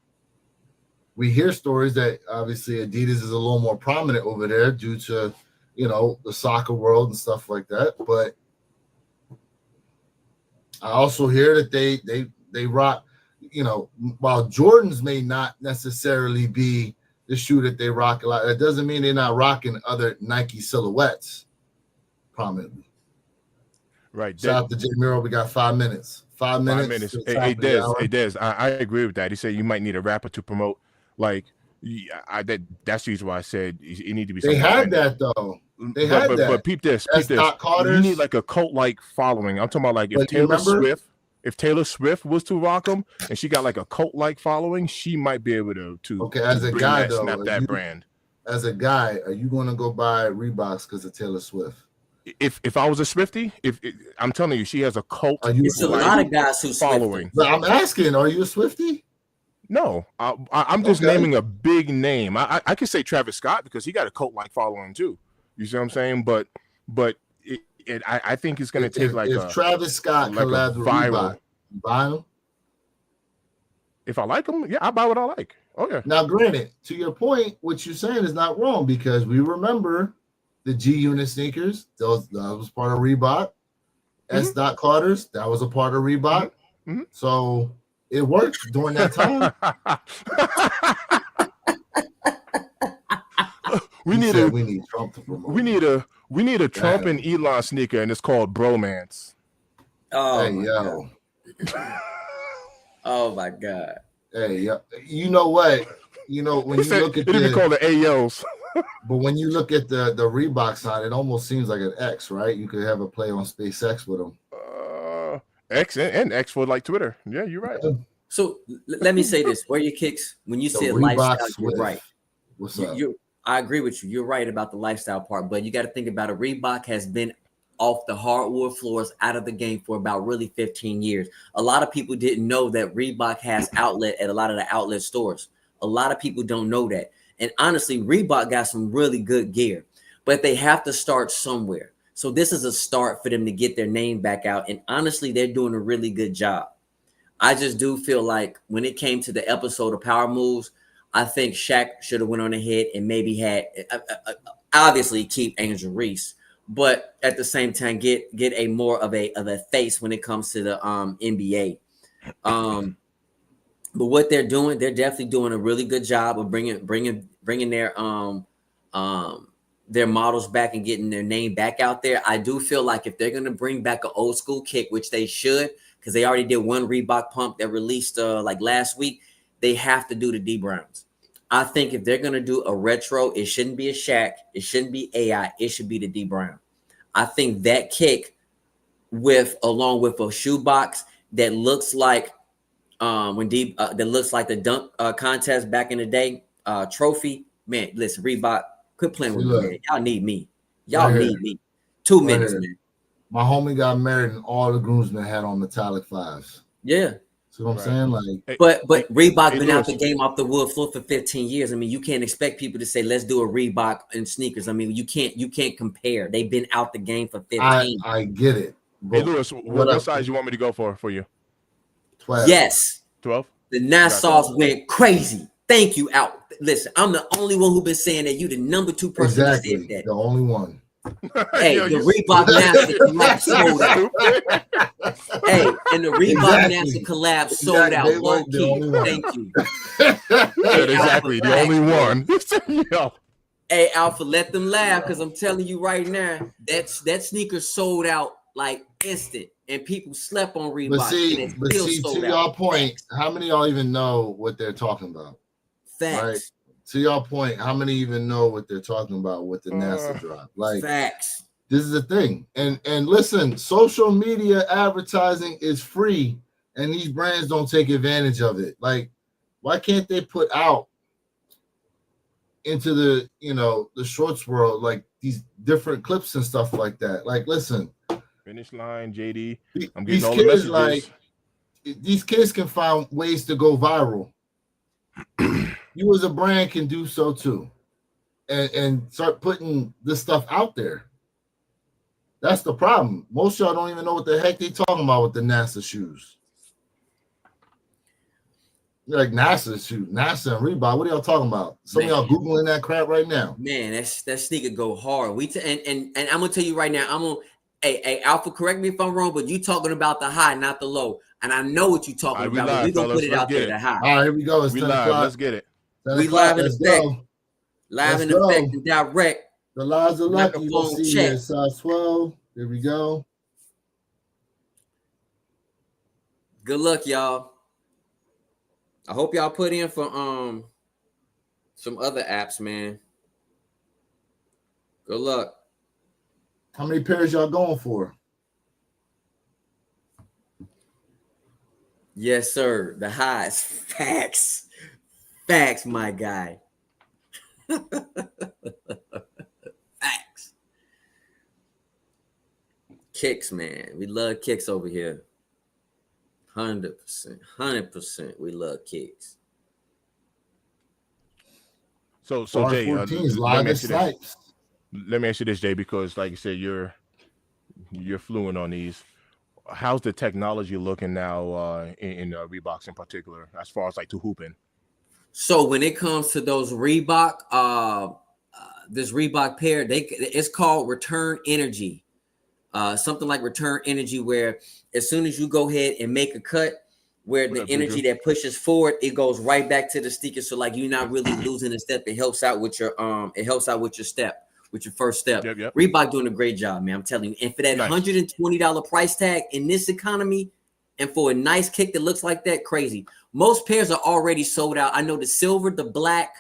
we hear stories that obviously Adidas is a little more prominent over there due to, the soccer world and stuff like that. But I also hear that they rock, while Jordans may not necessarily be the shoe that they rock a lot, that doesn't mean they're not rocking other Nike silhouettes prominently. Right. Shout out to Jay Miro. We got 5 minutes. 5 minutes. Hey, Dez. I agree with that. He said you might need a rapper to promote. Like, that's the reason why I said it need to be. They had that though. They had that. But peep this. You need like a cult-like following. I'm talking about like if Taylor Swift was to rock them and she got like a cult-like following, she might be able to. Okay, as a guy though, snap that brand. As a guy, are you going to go buy Reeboks because of Taylor Swift? If I was a Swiftie, I'm telling you, she has a cult. It's a lot of guys who following. But I'm asking, are you a Swiftie? No, I'm just naming a big name. I could say Travis Scott because he got a cult-like following too. You see what I'm saying? But I think it's going to take if Travis Scott collabs with Reebok, you buy him? If I like him, yeah, I buy what I like. Oh yeah. Now, granted, to your point, what you're saying is not wrong because we remember the G Unit sneakers. That was part of Reebok. S. Dot Carter's, that was a part of Reebok. Mm-hmm. So it worked during that time. we need Trump to promote. We need a Trump and Elon sneaker, and it's called Bromance. Oh, hey, yo. Oh my God. Hey, yo. You know what? When you look at it'd be called the AOs. But when you look at the Reebok sign, it almost seems like an X, right? You could have a play on SpaceX with them. X and X for like Twitter. Yeah, you're right. So let me say this: where your kicks when you said lifestyle, you're right. What's up? I agree with you. You're right about the lifestyle part, but you got to think about it. Reebok has been off the hardwood floors out of the game for about really 15 years. A lot of people didn't know that Reebok has outlet at a lot of the outlet stores. A lot of people don't know that. And honestly, Reebok got some really good gear, but they have to start somewhere. So this is a start for them to get their name back out. And honestly, they're doing a really good job. I just do feel like when it came to the episode of Power Moves, I think Shaq should have went on ahead and maybe had obviously keep Angel Reese, but at the same time get a more of a face when it comes to the NBA. But what they're doing, they're definitely doing a really good job of bringing their models back and getting their name back out there. I do feel like if they're going to bring back an old school kick, which they should, because they already did one Reebok pump that released like last week, they have to do the D Browns. I think if they're going to do a retro, it shouldn't be a Shaq. It shouldn't be AI. It should be the D Brown. I think that kick along with a shoebox that looks like that looks like the dunk contest back in the day trophy. Man, listen, Reebok, quit playing with me, man. Y'all need me. Y'all need me. 2 minutes, man. My homie got married and all the groomsmen had on metallic 5s. Yeah. See what I'm saying? Like, but Reebok been out the game off the wood floor for 15 years. I mean, you can't expect people to say, let's do a Reebok and sneakers. I mean, you can't compare. They've been out the game for 15. I get it. Hey, Lewis, what size you want me to go for you? 12. Yes. 12? The Nassau's went crazy. Thank you, Al. Listen, I'm the only one who been saying that. You the number 2 person that said that. The only one. Hey, the Reebok NASA collab sold out. Hey, and the Reebok NASA collab sold out. Low key. Thank you. Exactly. The only one. Yo. Hey, Alpha, let them laugh because I'm telling you right now, that sneaker sold out like instant. And people slept on Reebok. But see, to y'all point, how many of y'all even know what they're talking about? Facts. Right? To y'all point, how many even know what they're talking about with the NASA drop? Like, facts. This is the thing. And listen, social media advertising is free, and these brands don't take advantage of it. Like, why can't they put out into the the shorts world like these different clips and stuff like that? Like, listen. Finish line, JD. I'm These getting all kids, the messages. These kids can find ways to go viral. You as a brand can do so too, and start putting this stuff out there. That's the problem. Most of y'all don't even know what the heck they talking about with the NASA shoes. You're like NASA shoot, NASA and Reebok. What are y'all talking about? Some of y'all Googling that crap right now. Man, that sneaker go hard. And I'm gonna tell you right now, I'm gonna hey Alpha, correct me if I'm wrong, but you talking about the high, not the low. And I know what you're talking about. Live, we're gonna put it out there, the high. All right, here we go. It's we 10 live. o'clock. Let's get it. We live in effect. Live in effect and direct. The lives are lucky. Microphone Let's see check. here. Size 12. Here we go. Good luck, y'all. I hope y'all put in for some other apps, man. Good luck. How many pairs y'all going for? Yes, sir. The highs. Facts. Facts, my guy. Facts. Kicks, man. We love kicks over here. 100%. We love kicks. So Jay, let me ask you this, Jay, because like you said, you're fluent on these. How's the technology looking now in Reeboks in particular, as far as like to hooping? So when it comes to those Reebok, this Reebok pair, it's called Return Energy. Something like Return Energy, where as soon as you go ahead and make a cut, where the energy that pushes forward, it goes right back to the sneaker. So like you're not really losing a step. It helps out with your step, with your first step. Yep. Reebok doing a great job, man. I'm telling you. And for that $120 price tag in this economy, and for a nice kick that looks like that, crazy. Most pairs are already sold out. I know the silver, the black,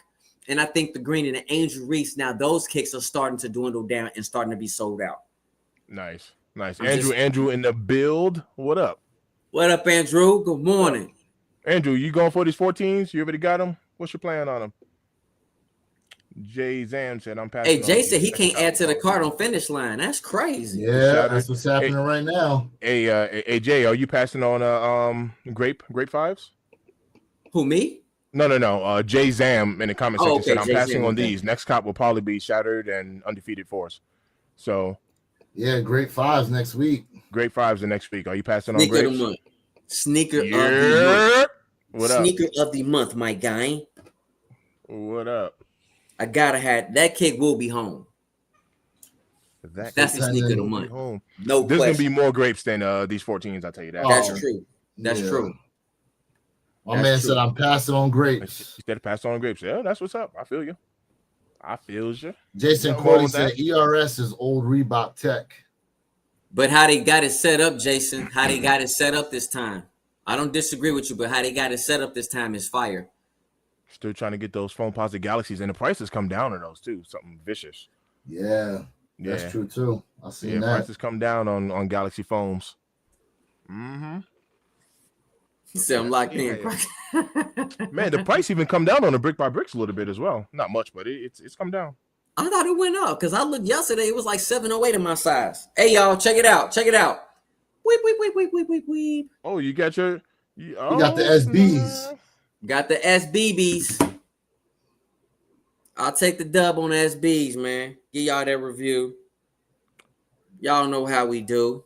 and I think the green and the Angel Reese. Now those kicks are starting to dwindle down and starting to be sold out. Nice. Andrew in the build. What up? What up, Andrew? Good morning. Andrew, you going for these 14s? You already got them? What's your plan on them? Jay Zam said, I'm passing. Hey, Jay said he can't add to the cart on finish line. That's crazy. Yeah, that's what's happening right now. Hey, Jay, are you passing on grape fives? Who, me? No. Jay Zam in the comment section said, I'm Jay passing Zam, on these. Next cop will probably be Shattered and Undefeated Force. So yeah, great fives next week. Great fives the next week. Are you passing on Sneaker grapes? of the month. Sneaker of the month. What up? Sneaker of the month, my guy. What up? I gotta have that kick will be home. That's the sneaker of the month. Home. No There's question. gonna be more grapes than these 14s, I'll tell you that. That's true. That's true. My man said I'm passing on grapes. Instead of passing on grapes. Yeah, that's what's up. I feel you. Jason Corley said ERS is old Reebok tech. But how they got it set up, Jason, how they got it set up this time. I don't disagree with you, but how they got it set up this time is fire. Still trying to get those foam positive Galaxies, and the prices come down on those too. Something vicious. Yeah, that's true too. I seen that. Prices come down on Galaxy foams. Mm-hmm. He said I'm locked in. Man, the price even come down on the brick by bricks a little bit as well. Not much, but it's come down. I thought it went up because I looked yesterday. It was like 708 in my size. Hey, y'all, check it out. Weep. Oh, you got your... You got the SBs. Got the SBBs. I'll take the dub on the SBs, man. Give y'all that review. Y'all know how we do.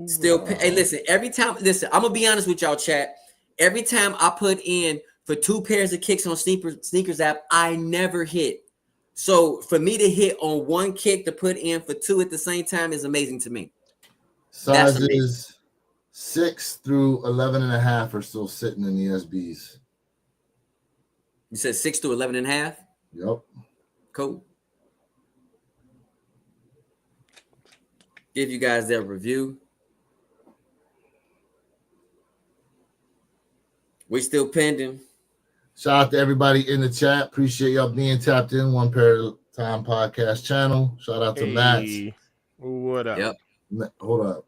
Still, hey, listen, I'm going to be honest with y'all, chat. Every time I put in for 2 pairs of kicks on sneakers app, I never hit. So for me to hit on 1 kick to put in for 2 at the same time is amazing to me. Sizes 6 through 11.5 are still sitting in the SBs. You said 6 through 11.5? Yep. Cool. Give you guys that review. We still pending. Shout out to everybody in the chat. Appreciate y'all being tapped in. One Pair at a Time podcast channel. Shout out to Matt. What up? Yep. Hold up.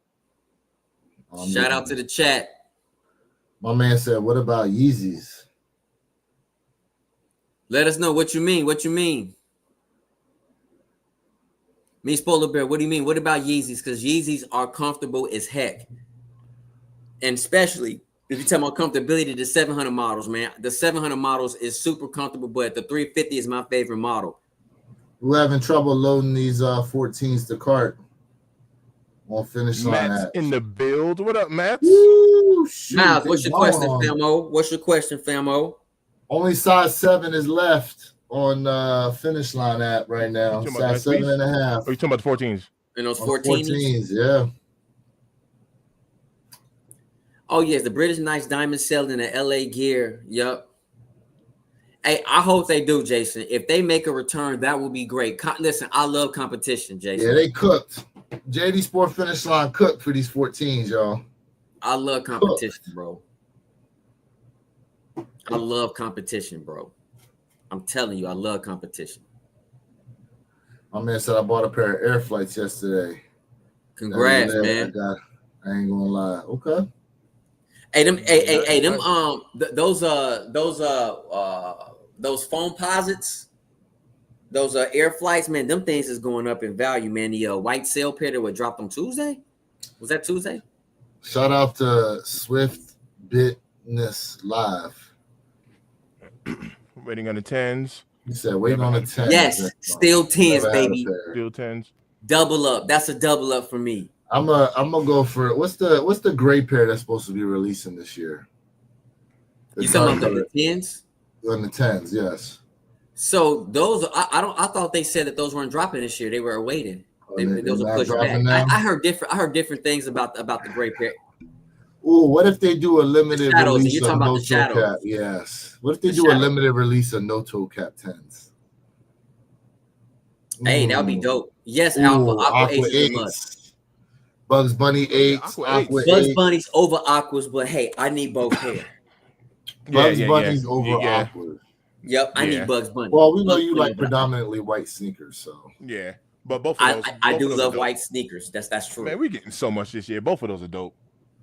Shout out to the chat. My man said, what about Yeezys? Let us know what you mean. Me, Spoiler Bear, what do you mean? What about Yeezys? Because Yeezys are comfortable as heck. And especially if you're talking about comfortability, the 700 models, man. The 700 models is super comfortable, but the 350 is my favorite model. We're having trouble loading these 14s to cart. Won't finish line Matt's apps. in the build. What up, Matt? Woo! Ooh, shoot, Miles, they what's your question, gone. Famo? What's your question, Famo? Only size 7 is left on Finish Line app right now. You talking about Size the SBs? 7.5. Or you talking about the 14s? And those On the 14s? yeah. Oh, yes, the British Knights Diamond selling the LA gear. Yup. Hey, I hope they do, Jason. If they make a return, that would be great. Listen, I love competition, Jason. Yeah, they cooked. JD Sport Finish Line cooked for these 14s, y'all. I love competition, bro. I love competition, bro. I'm telling you, I love competition. My man said I bought a pair of air flights yesterday. Congrats, man. I ain't gonna lie. Okay. Hey, those foam posits, those air flights, man, them things is going up in value, man. The white sail pair that would drop on Tuesday. Was that Tuesday? Shout out to Swift Bitness Live. Waiting on the 10s. He said waiting on the 10s. Yes, still 10s, baby. Still 10s. Double up. That's a double up for me. I'm gonna go for what's the gray pair that's supposed to be releasing this year? You talking about the 10s? On the 10s, yes. So those, I thought they said that those weren't dropping this year. They were awaiting. Those are pushed back. I heard different things about the gray pair. Ooh, what if they do a limited release you're talking of about no the shadows. toe cap? Yes. What if they do a limited release of no toe cap 10s? Hey, that would be dope. Yes, Alpha Aqua 8 is a must. Bugs Bunny 8s. Aqua Bugs Bunny's over Aquas, but hey, I need both pair. Bugs Bunny's over Aquas. Yep, I need Bugs Bunny. Well, we know you like predominantly white sneakers, so yeah. But both of those, I do love white sneakers. That's true. Man, we getting so much this year. Both of those are dope.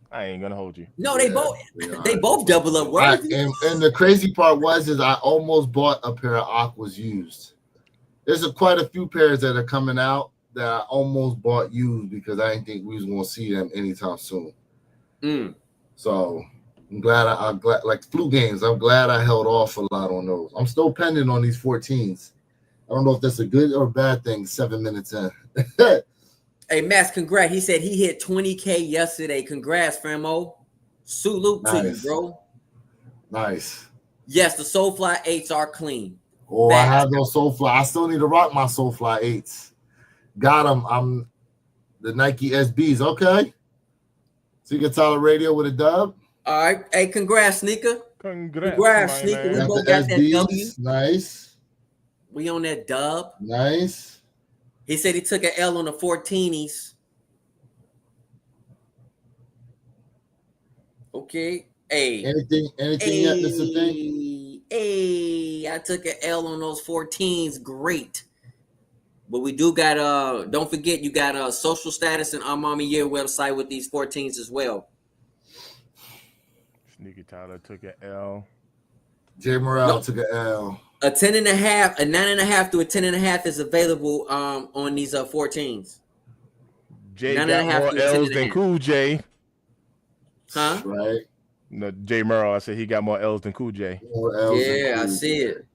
I ain't gonna hold you. No, they both double up. And the crazy part is I almost bought a pair of Aquas used. There's quite a few pairs that are coming out that I almost bought used because I didn't think we was gonna see them anytime soon. So I'm glad like flu games. I'm glad I held off a lot on those. I'm still pending on these 14s. I don't know if that's a good or bad thing. 7 minutes in. Hey, Max, congrats. He said he hit 20K yesterday. Congrats, Famo. Salute to you, bro. Nice. Yes, the Soulfly 8s are clean. Oh, I have those Soulfly. I still need to rock my Soulfly 8s. Got them. I'm the Nike SBs. Okay. Secret Tyler Radio with a dub. All right. Hey, congrats, Sneaker. Congrats, Sneaker. We both got that W. Nice. We on that dub. Nice. He said he took an L on the 14s. Okay. Hey. Anything yet? That's a thing. Hey, I took an L on those 14s. Great. But we do got don't forget you got social status and our Mommy Year website with these 14s as well. Sneaky Tyler took an L. Jay Morrell took an L. A 10.5, a 9.5 to a 10.5 is available on these 14s. Jay got more L's than Cool J. Huh? Right. No, Jay Merrill. I said he got more L's than Cool J. Yeah, I see it.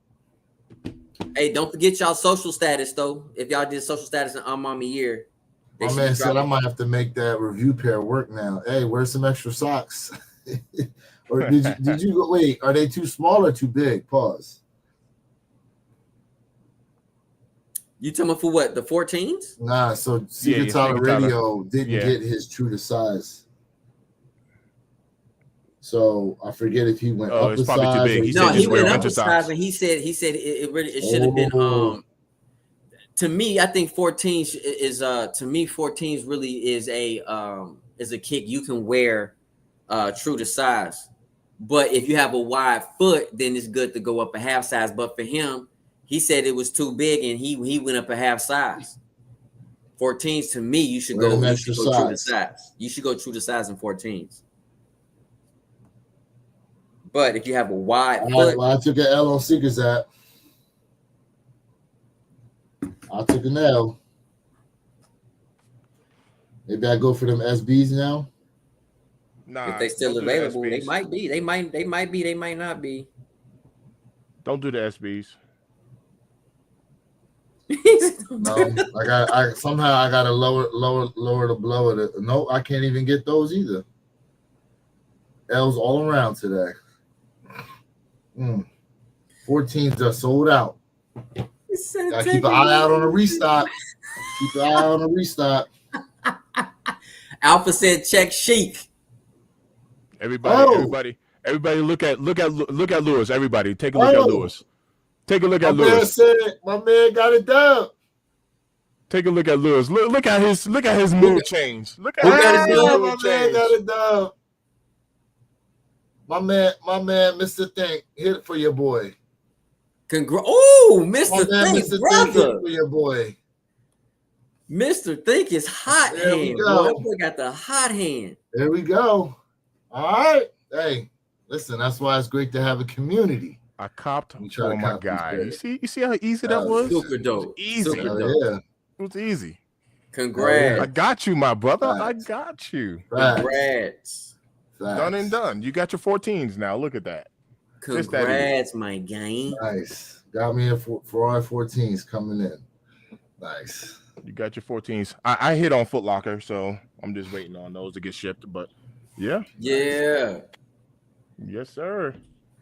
Hey, don't forget y'all social status though. If y'all did social status in Mommy Year, my man said I might have to make that review pair work now. Hey, where's some extra socks? Or did you go? Wait, are they too small or too big? Pause. You talking about for what? The 14s? Nah, so Secret Tyler Radio didn't get his true to size. So I forget if he went up it's a probably size. too big. He went up a size, and he said it should have been. To me, I think 14s is to me 14s really is a kick you can wear true to size. But if you have a wide foot, then it's good to go up a half size. But for him, he said it was too big, and he went up a half size. 14s to me, you should go true to size. You should go true to size in 14s. But if you have a wide foot, I took an L on Seekers app. I took an L. Maybe I go for them SBs now. Nah, if they still available, they might be. They might be. They might not be. Don't do the SBs. No, I somehow I gotta lower the blower. No, I can't even get those either. L's all around today. 14s are sold out. Gotta keep an eye out on a restock. Keep an eye out on a restock. Alpha said check Sheik. Everybody, look at Lewis. Everybody, take a look at Lewis. Take a look at Lewis. My man got it done. Take a look at Lewis. Look at his mood change. Look at my his man mood change. got it done. My man, Mr. Think, hit it for your boy. Oh, Mr. Think, Mr. brother. Think, hit it for your boy. Mr. Think is hot There we hand. go. Boy, that boy got the hot hand. There we go. All right. Hey, listen, that's why it's great to have a community. I copped We try for to my cop guy. these You see how easy that was? Super dope. Easy. Super Oh, dope. yeah. It was easy. Congrats. I got you, my brother. I Facts. got you. Congrats. Done and done. You got your 14s now. Look at that. It's that Congrats, my gang. Nice. Got me a Ferrari 14s coming in. Nice. You got your 14s. I hit on Foot Locker, so I'm just waiting on those to get shipped. But yeah. Yeah. Yes, sir.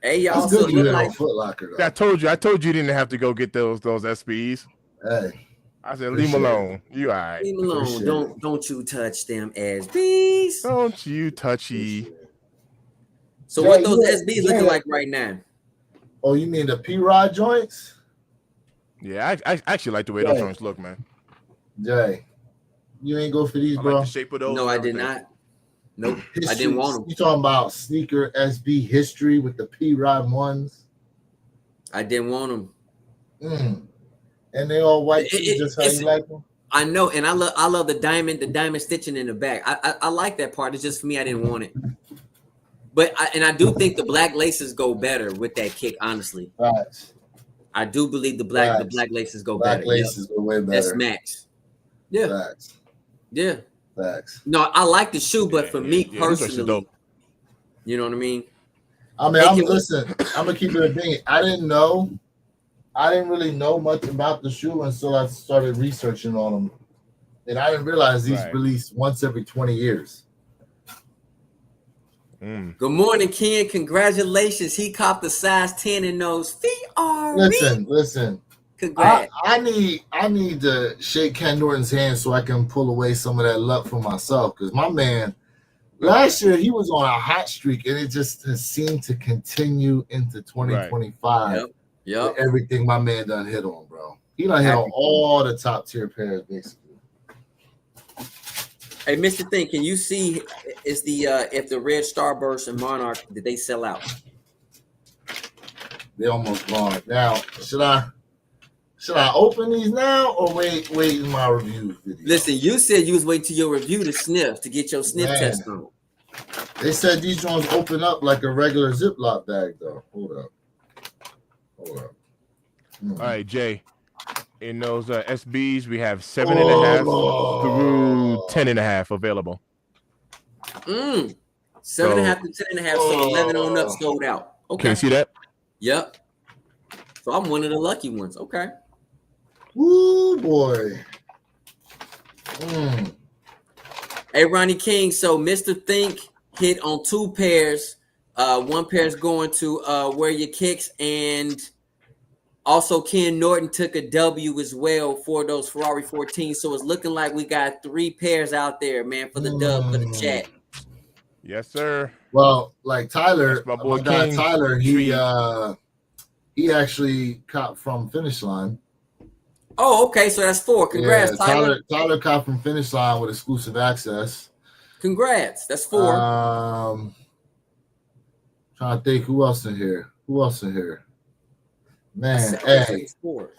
Hey, y'all. That's So good you look hit like on Foot Locker, though. I told you didn't have to go get those SBs. Hey. I said, leave them alone. You all right. leave 'em alone. Appreciate Don't you touch them SBs. Don't you touchy. So Jay, what those yeah, SBs Jay. looking like right now? Oh, you mean the P-Rod joints? Yeah, I actually like the way those joints look, man. Jay, you ain't go for these, I bro? like the shape of those. No, and I did everything. not. Nope. I History- didn't want them. You talking about sneaker SB history with the P-Rod ones? I didn't want them. And they all white, It- just how it's- you like them? I know, and I love the diamond stitching in the back. I like that part. It's just for me, I didn't want it. But I do think the black laces go better with that kick. Honestly, Facts. I do believe the black Facts. laces go Black better. laces go way better. That's max. Yeah, Facts. yeah. Facts. No, I like the shoe, but for me these joints are personally, dope. you know what I mean. I mean, I'm gonna keep it a thing. I didn't really know much about the shoe until I started researching on them, and I didn't realize these Right. release once every 20 years. Good morning, Ken. Congratulations. He copped the size 10 in those feet. Listen. Congrats. I need to shake Ken Norton's hand so I can pull away some of that luck for myself, because my man last year he was on a hot streak and it just has seemed to continue into 2025. Yep. With everything my man done hit on, bro. He done hit on all the top tier pairs basically. Hey, Mr. Think, can you see is the if the red Starburst and Monarch did they sell out? They almost gone. Now, should I open these now or wait in my review video? Listen, you said you was waiting till your review to sniff to get your sniff Man. test on. They said these ones open up like a regular Ziploc bag though. Hold up. All right, Jay. In those SBs, we have 7.5 through 10.5 available. 7.5 to 10.5, so 11 on up sold out. Okay. Can you see that? Yep. So I'm one of the lucky ones. Okay. Woo boy. Hey, Ronnie King. So Mr. Think hit on 2 pairs. One pair is going to Wear Your Kicks, and also Ken Norton took a W as well for those Ferrari 14. So it's looking like we got 3 pairs out there, man, for the dub for the chat. Yes, sir. Well, like Tyler, That's my boy guy King. Tyler, he actually copped from Finish Line. Oh, okay. So that's 4. Congrats, Tyler. Tyler copped from Finish Line with exclusive access. Congrats. That's 4. Trying to think who else in here. Man, That's hey. 4.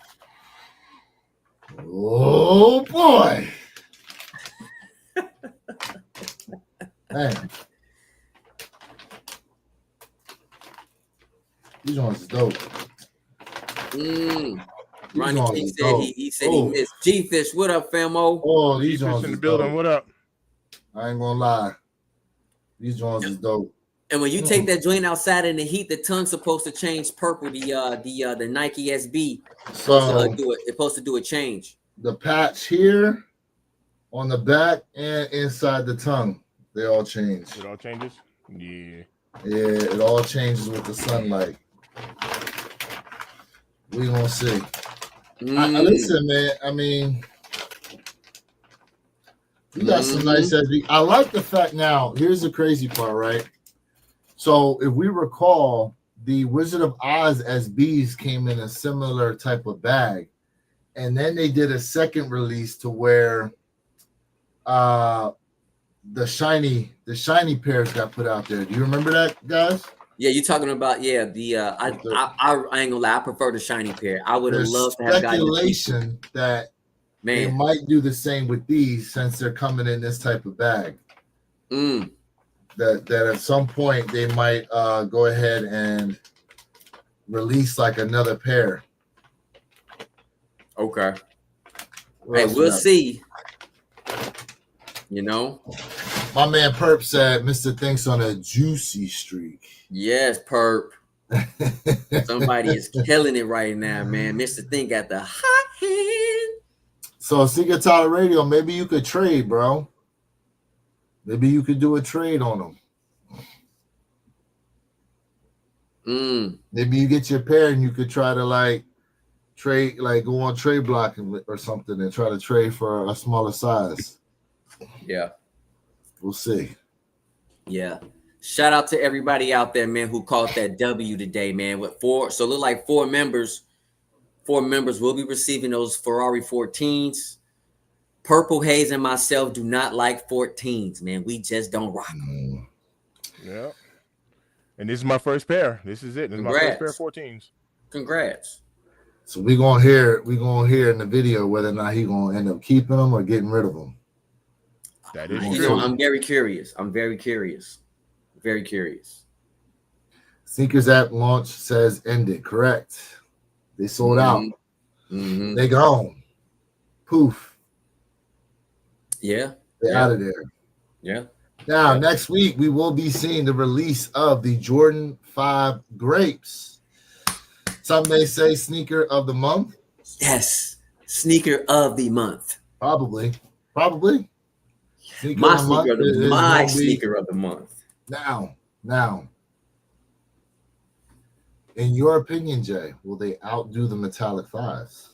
Oh boy. Man. These ones is dope. Ronnie King said he missed G-Fish. What up, famo? Oh, these ones in the is building. dope. What up? I ain't gonna lie. These ones is dope. And when you take that joint outside in the heat, the tongue's supposed to change purple. The Nike SB So it's supposed to do a change. the patch here on the back and inside the tongue, they all change. It all changes? Yeah. Yeah, it all changes with the sunlight. We gonna see. Listen, man. I mean, you got some nice SB. I like the fact now. Here's the crazy part, right? So if we recall, the Wizard of Oz SBs came in a similar type of bag, and then they did a second release to where the shiny pairs got put out there. Do you remember that, guys? Yeah, you're talking about the I ain't gonna lie, I prefer the shiny pair. I would have loved to have gotten speculation that they might do the same with these since they're coming in this type of bag. That at some point they might go ahead and release like another pair. Okay. Hey, we'll see. You know, my man Perp said Mr. Thinks on a juicy streak. Yes, Perp. Somebody is killing it right now, man. Mr. Think got the hot hand. So, Secret Tyler Radio, maybe you could trade, bro. Maybe you could do a trade on them. Maybe you get your pair and you could try to like trade, like go on trade block or something and try to trade for a smaller size. Yeah. We'll see. Yeah. Shout out to everybody out there, man, who caught that W today, man. With look like four members will be receiving those Ferrari 14s. Purple Haze and myself do not like 14s, man. We just don't rock them. Yeah. And this is my first pair. This is it. This is my first pair of 14s. Congrats. So we're gonna hear in the video whether or not he's gonna end up keeping them or getting rid of them. That is true. Know, I'm very curious. Very curious. Sneakers app launch says ended. Correct. They sold out. They gone. Poof. Yeah. They're out of there. Yeah. Now, next week, we will be seeing the release of the Jordan 5 Grapes. Some may say sneaker of the month. Yes. Sneaker of the month. Probably. My sneaker of the month. Now. In your opinion, Jay, will they outdo the Metallic 5s?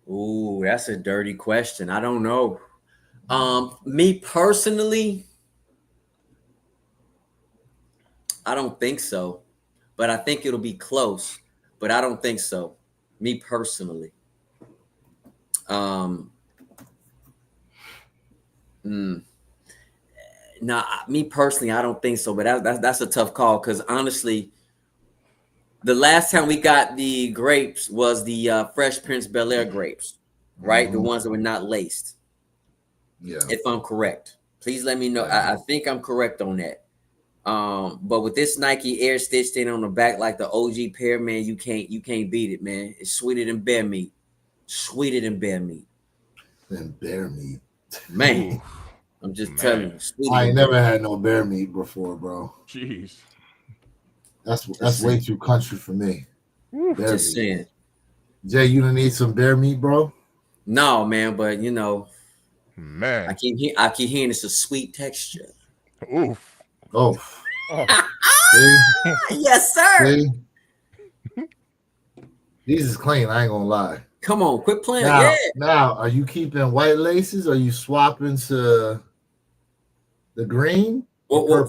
Ooh, that's a dirty question. I don't know. Me personally, I don't think so. But I think it'll be close. But I don't think so. Me personally. Nah, me personally, I don't think so. But that's a tough call because honestly, the last time we got the grapes was the Fresh Prince Bel-Air grapes, right? The ones that were not laced. Yeah. If I'm correct, please let me know. I think I'm correct on that. But with this Nike Air Stitch thing on the back, like the OG pair, man, you can't beat it, man. It's sweeter than bear meat. Man. I'm just telling you. I ain't never had no bear meat before, bro. Jeez. That's way too country for me. Just saying. Jay, you don't need some bear meat, bro? No, man, but you know, man, I keep hearing it's a sweet texture. Oof. Oh. Yes, sir. See? These is clean, I ain't gonna lie. Come on, quit playing. Now, are you keeping white laces? Or are you swapping to the green? Well,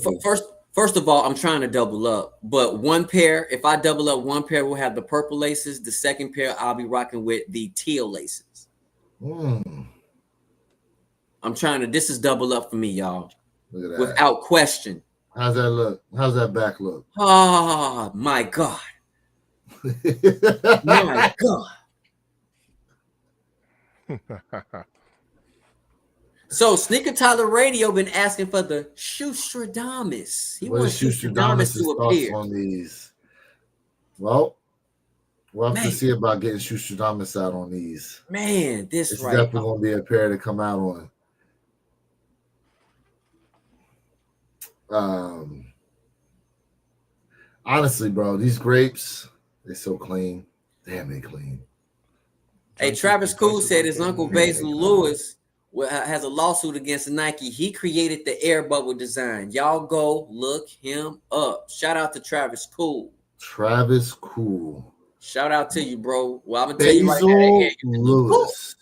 first of all, I'm trying to double up. But one pair, if I double up, one pair will have the purple laces. The second pair, I'll be rocking with the teal laces. I'm trying to. This is double up for me, y'all. Look at that. Without question. How's that look? How's that back look? Oh my God. My God. So Sneaker Tyler Radio been asking for the Shoestradamus. He wants Shoestradamus to appear on these. Well, we'll have to see about getting Shoestradamus out on these. Man, it's definitely gonna be a pair to come out on. Honestly, bro, these grapes, they're so clean. Damn, they clean. Hey, Travis Cool said his uncle Basil Lewis has a lawsuit against Nike. He created the air bubble design. Y'all go look him up. Shout out to Travis Cool. Travis Cool. Shout out to you, bro. Well, I'm gonna tell you right now, Basil Lewis.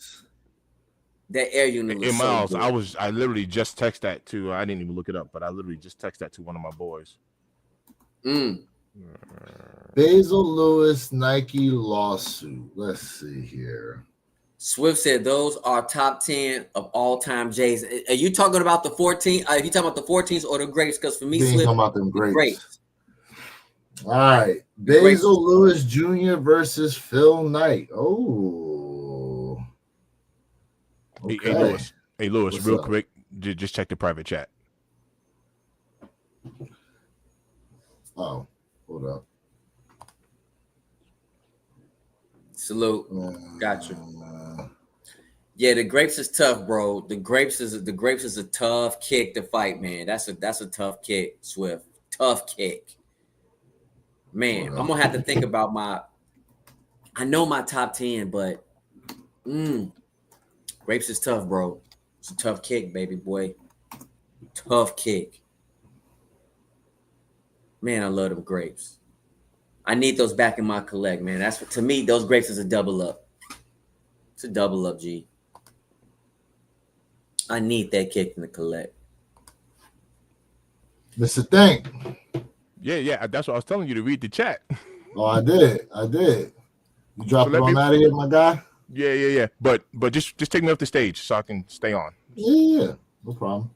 that air unit looks Hey, Miles, so good. I literally just text that to. I didn't even look it up, but I literally just text that to one of my boys. Basil Lewis Nike lawsuit. Let's see here. Swift said those are top 10 of all time J's. Are you talking about the 14? Are you talking about the 14s or the grapes? Because for me, We ain't Swift, talking about them grapes. grapes. All right. Basil Lewis Jr. versus Phil Knight. Oh. Okay. Hey, Lewis, What's real up? quick, just check the private chat. Oh, hold up. Salute. Got you. Yeah, the grapes is tough, bro. The grapes is a tough kick to fight, man. That's a tough kick, Swift. Tough kick. Man, I'm gonna have to think about I know my top 10, but grapes is tough, bro. It's a tough kick, baby boy. Tough kick. Man, I love them grapes. I need those back in my collect, man. That's to me, those grapes is a double up. It's a double up, G. I need that kick in the collect. Mr. Think. Yeah, that's what I was telling you to read the chat. Oh, I did. You dropped it on out of here, my guy? Yeah. But just take me off the stage so I can stay on. Yeah, no problem.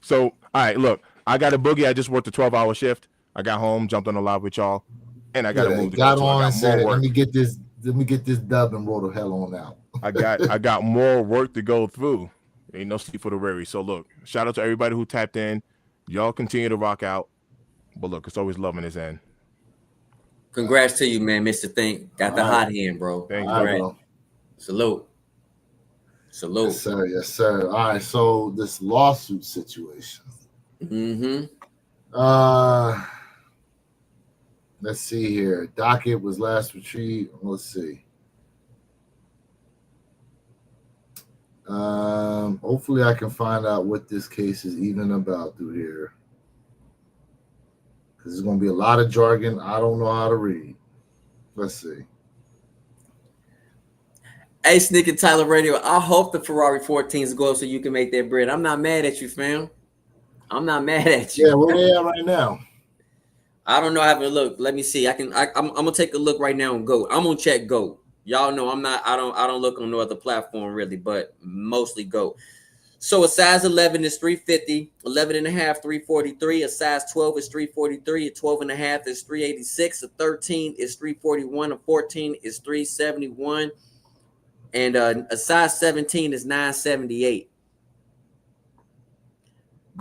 So, all right, look, I got a boogie. I just worked a 12-hour shift. I got home, jumped on the live with y'all, and I got to move. Got on and said, "Let me get this dub and roll the hell on out." I got more work to go through. Ain't no sleep for the weary. So look, shout out to everybody who tapped in. Y'all continue to rock out. But look, it's always love in this end. Congrats to you, man, Mr. Think. Got the hot hand, bro. Thanks, bro. Salute. Yes, sir. All right, so this lawsuit situation. Let's see here. Docket was last retrieved. Let's see. Hopefully I can find out what this case is even about through here. Because there's going to be a lot of jargon I don't know how to read. Let's see. Hey, Snick and Tyler Radio, I hope the Ferrari 14s go up so you can make that bread. I'm not mad at you, fam. I'm not mad at you. Yeah, where they at right now? I don't know. Having a look. Let me see. I'm gonna take a look right now and go. I'm gonna check Go. Y'all know I don't look on no other platform really, but mostly Go. So a size 11 is 350, 11 and a half, 343, a size 12 is 343, a 12 and a half is 386, a 13 is 341, a 14 is 371, and a size 17 is 978.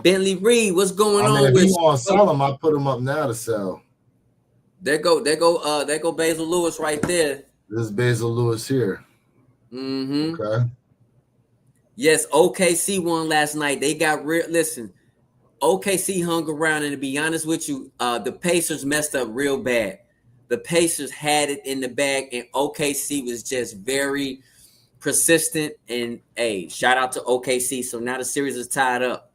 Bentley Reed, what's going on? If you want to sell them, I put them up now to sell. There go Basil Lewis right there. This is Basil Lewis here. Okay. Yes, OKC won last night. They got real. Listen, OKC hung around, and to be honest with you, the Pacers messed up real bad. The Pacers had it in the bag, and OKC was just very persistent. And hey, shout out to OKC. So now the series is tied up.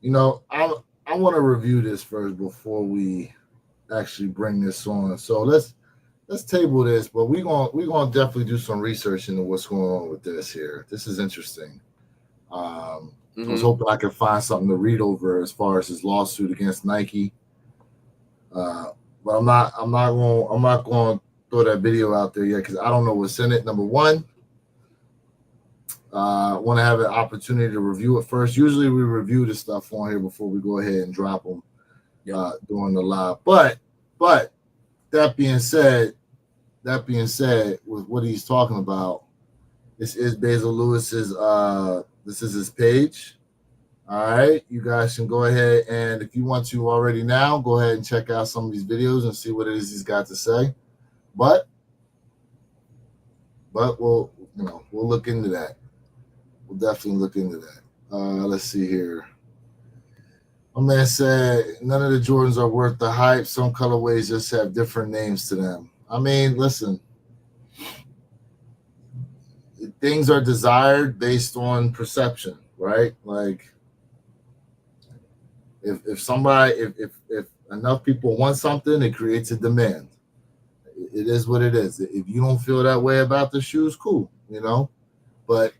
You know, I want to review this first before we actually bring this on. So let's table this, but we're gonna definitely do some research into what's going on with this here. This is interesting. I was hoping I could find something to read over as far as his lawsuit against Nike. But I'm not going to throw that video out there yet because I don't know what's in it. Number one, I want to have an opportunity to review it first. Usually we review the stuff on here before we go ahead and drop them during the live. But that being said, with what he's talking about, this is Basil Lewis's. This is his page. All right, you guys can go ahead and if you want to already now, go ahead and check out some of these videos and see what it is he's got to say. But we'll look into that. We'll definitely look into that. Let's see here. My man said none of the Jordans are worth the hype. Some colorways just have different names to them. I mean, listen, things are desired based on perception, right? Like if somebody if enough people want something, it creates a demand. It is what it is. If you don't feel that way about the shoes, cool, you know. But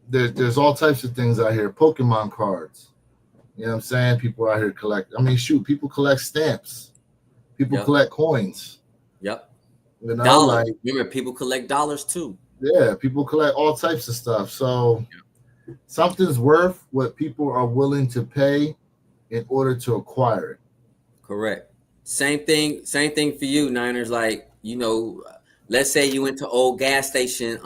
there's all types of things out here. Pokemon cards, you know what I'm saying? People out here collect. I mean, shoot, people collect stamps. People Yep. collect coins. Yep. You know, Dollars. like Remember, people collect dollars too. yeah, people collect all types of stuff. So something's worth what people are willing to pay in order to acquire it. Correct. Same thing for you, Niners. Like, you know, let's say you went to old gas station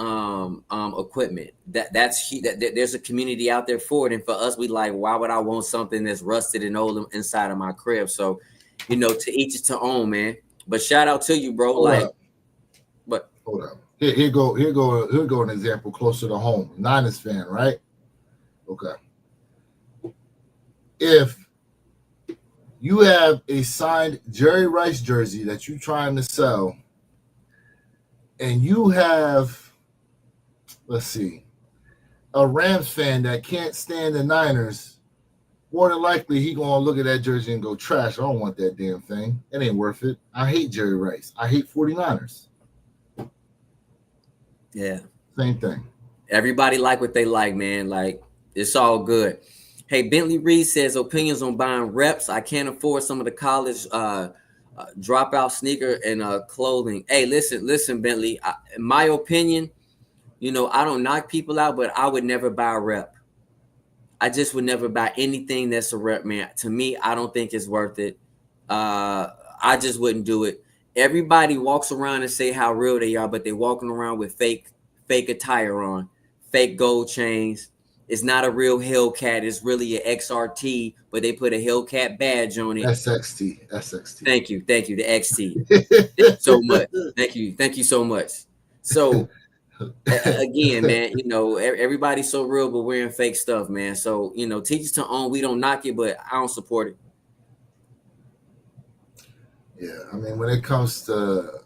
equipment. There's a community out there for it. And for us, we like, why would I want something that's rusted and old inside of my crib? So, you know, to each its own, man. But shout out to you, bro. Hold like, up. but Hold up. Here go an example closer to home. Niners fan, right? Okay. If you have a signed Jerry Rice jersey that you're trying to sell, and you have, let's see, a Rams fan that can't stand the Niners, more than likely he gonna look at that jersey and go, trash, I don't want that damn thing. It ain't worth it. I hate Jerry Rice. I hate 49ers. yeah. Same thing. Everybody like what they like, man. Like, it's all good. Hey, Bentley Reed says opinions on buying reps. I can't afford some of the college dropout sneaker and clothing. Hey, listen, Bentley. In my opinion, you know, I don't knock people out, but I would never buy a rep. I just would never buy anything that's a rep, man. To me, I don't think it's worth it. I just wouldn't do it. Everybody walks around and say how real they are, but they're walking around with fake attire on, fake gold chains. It's not a real Hellcat. It's really an XRT, but they put a Hellcat badge on it. SXT. Thank you. The XT. Thank you so much. Thank you so much. So again, man, you know, everybody's so real, but wearing fake stuff, man. So, you know, teachers to own, we don't knock it, but I don't support it. Yeah, I mean, when it comes to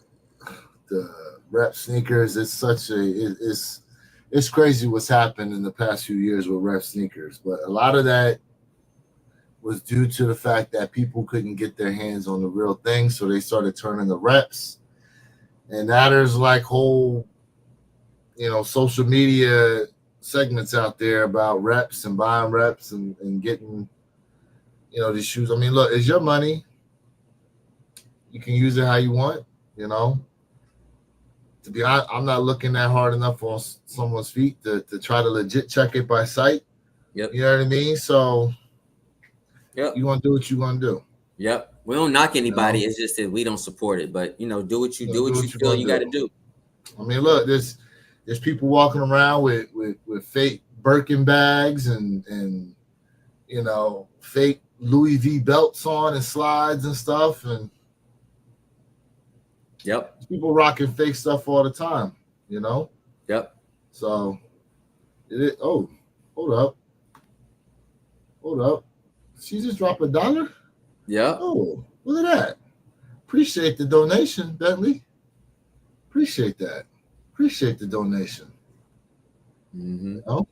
the rep sneakers, it's it's crazy what's happened in the past few years with rep sneakers. But a lot of that was due to the fact that people couldn't get their hands on the real thing, so they started turning the reps. And now there's like whole, you know, social media segments out there about reps and buying reps and getting, you know, these shoes. I mean, look, it's your money. You can use it how you want, you know. To be honest, I'm not looking that hard enough on someone's feet to try to legit check it by sight. Yep. You know what I mean? So yep. You want to do what you want to do. Yep. We don't knock anybody. It's just that we don't support it. But, you know, do what you feel you got to do. I mean, look, there's people walking around with fake Birkin bags and you know, fake Louis V belts on and slides and stuff, and yep, people rocking fake stuff all the time, you know. Yep. So hold up, she just dropped $1. Yeah. Oh, look at that. Appreciate the donation, Bentley. Appreciate that. Appreciate the donation. Mm-hmm. You know?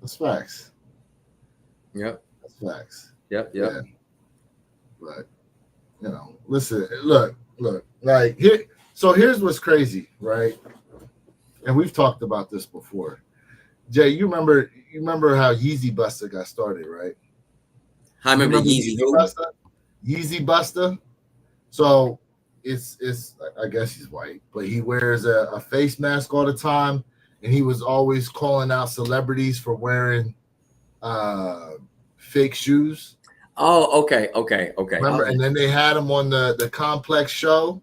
That's facts. Yep. That's facts. Yep. Yeah. But, you know, listen, look, like here. So here's what's crazy, right? And we've talked about this before. Jay, you remember how Yeezy Buster got started, right? I remember Yeezy Buster? Yeezy Buster. So it's I guess he's white, but he wears a face mask all the time, and he was always calling out celebrities for wearing fake shoes. Oh, okay. Remember, and then they had him on the Complex show.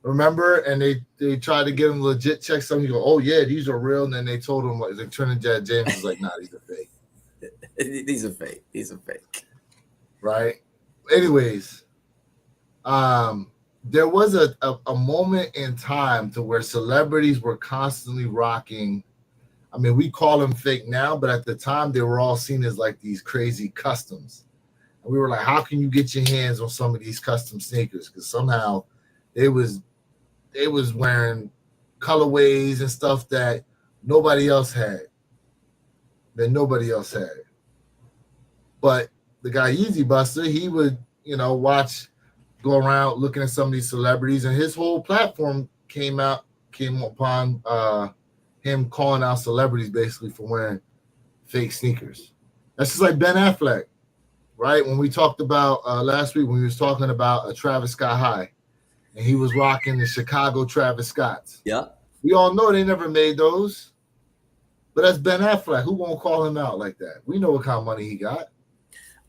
Remember, and they tried to get him legit check something. He go, oh yeah, these are real. And then they told him like Trinidad James was like, nah, these are fake. These are fake. Right. Anyways, there was a moment in time to where celebrities were constantly rocking. I mean, we call them fake now, but at the time they were all seen as like these crazy customs. And we were like, how can you get your hands on some of these custom sneakers? Because somehow they was wearing colorways and stuff that nobody else had. But the guy Yeezy Buster, he would, go around looking at some of these celebrities, and his whole platform came upon him calling out celebrities basically for wearing fake sneakers. That's just like Ben Affleck, right? When we talked about last week, when we was talking about a Travis Scott high, and he was rocking the Chicago Travis Scotts. Yeah. We all know they never made those, but that's Ben Affleck. Who won't call him out like that? We know what kind of money he got.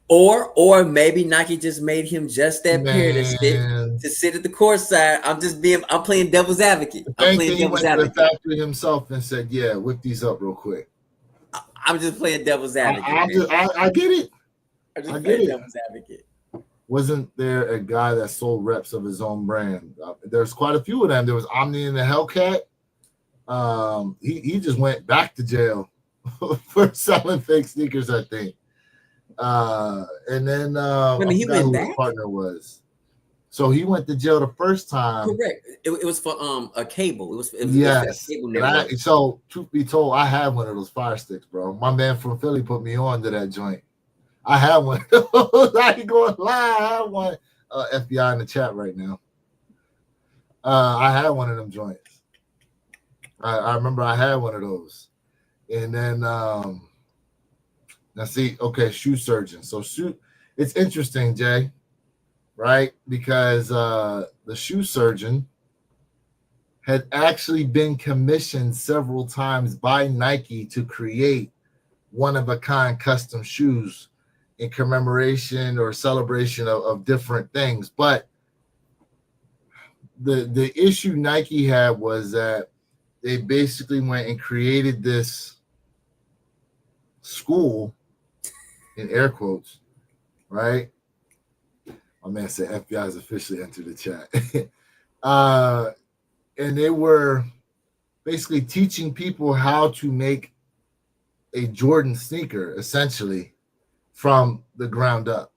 Or maybe Nike just made him just that pair to sit at the court side. I'm playing devil's advocate. I'm playing devil's advocate. He went to the factory himself and said, "Yeah, whip these up real quick." I'm just playing devil's advocate. I get it. I'm just playing devil's advocate. Wasn't there a guy that sold reps of his own brand? There's quite a few of them. There was Omni and the Hellcat. He just went back to jail for selling fake sneakers, I think. And then he went back. His partner was. So he went to jail the first time. Correct. It was for a cable. It was yes. Cable so truth be told, I had one of those fire sticks, bro. My man from Philly put me on to that joint. I had one. I ain't going to lie. I had one. FBI in the chat right now. I had one of them joints. I remember I had one of those. And then now see, okay, shoe surgeon. So it's interesting, Jay, right? Because the shoe surgeon had actually been commissioned several times by Nike to create one-of-a-kind custom shoes in commemoration or celebration of different things. But the issue Nike had was that they basically went and created this school, in air quotes, right? My man said FBI has officially entered the chat. And they were basically teaching people how to make a Jordan sneaker, essentially, from the ground up.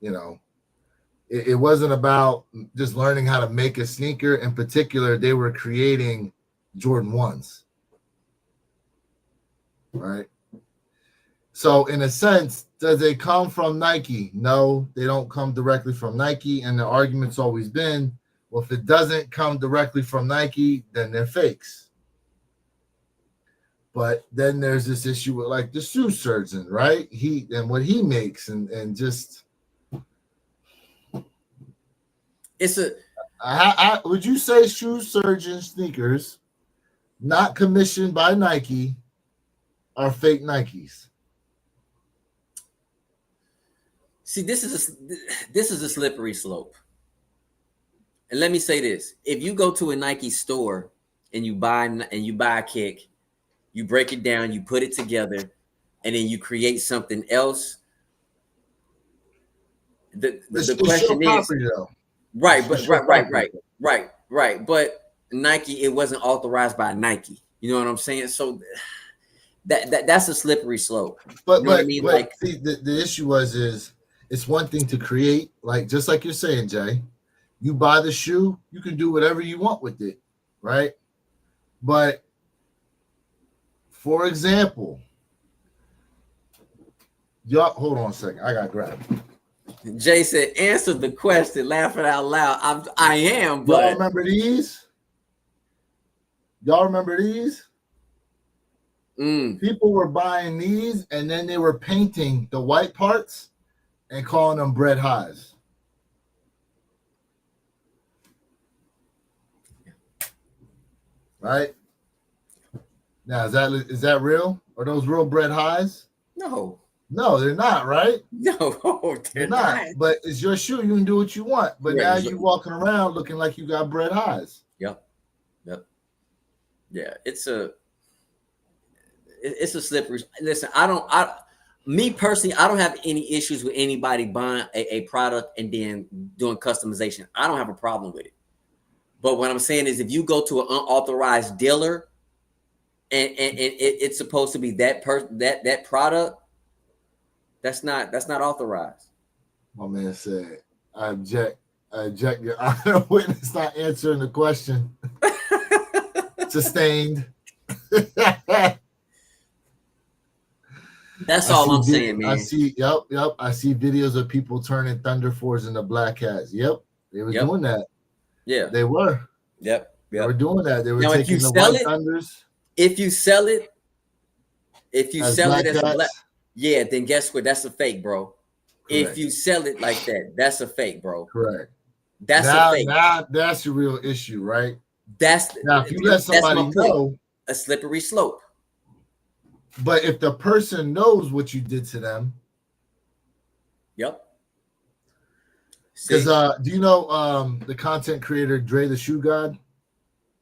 It wasn't about just learning how to make a sneaker. In particular, they were creating Jordan 1s, right? So in a sense, does it come from Nike? No, they don't come directly from Nike. And the argument's always been, well, if it doesn't come directly from Nike, then they're fakes. But then there's this issue with like the shoe surgeon, right? And what he makes and just would you say shoe surgeon sneakers not commissioned by Nike are fake Nikes? See, this is a slippery slope. And let me say this: if you go to a Nike store and you buy a kick, you break it down, you put it together, and then you create something else. The question is, right. But Nike, it wasn't authorized by Nike. You know what I'm saying? So that's a slippery slope. But you know what I mean? Like, see, the issue is it's one thing to create, like just like you're saying, Jay. You buy the shoe, you can do whatever you want with it, right? But for example, y'all hold on a second. I got grabbed. Jay said, answer the question, laughing out loud. I am, but y'all remember these? Y'all remember these? People were buying these and then they were painting the white parts and calling them bread highs. Right? Now, is that real? Are those real bread highs? No, they're not, right? No, they're not. But it's your shoe. You can do what you want. But now you're walking around looking like you got bread highs. Yep. Yeah, it's a slippery. Listen, me personally, I don't have any issues with anybody buying a product and then doing customization. I don't have a problem with it. But what I'm saying is, if you go to an unauthorized dealer and it's supposed to be that product, that's not authorized. My man said, I object your honor, witness not answering the question. Sustained. That's all I'm saying, man. I see. Yep. I see videos of people turning Thunder 4s into Black Cats. Yep, they were doing that. Yeah, they were. Yep. They were doing that. They were now, taking the White Thunders. If you sell it as a black, yeah, then guess what? That's a fake, bro. Correct. If you sell it like that, that's a fake, bro. Correct. That's a fake. Now that's a real issue, right? Now if you let somebody know, a slippery slope. But if the person knows what you did to them, yep. Because do you know the content creator Dre the Shoe God?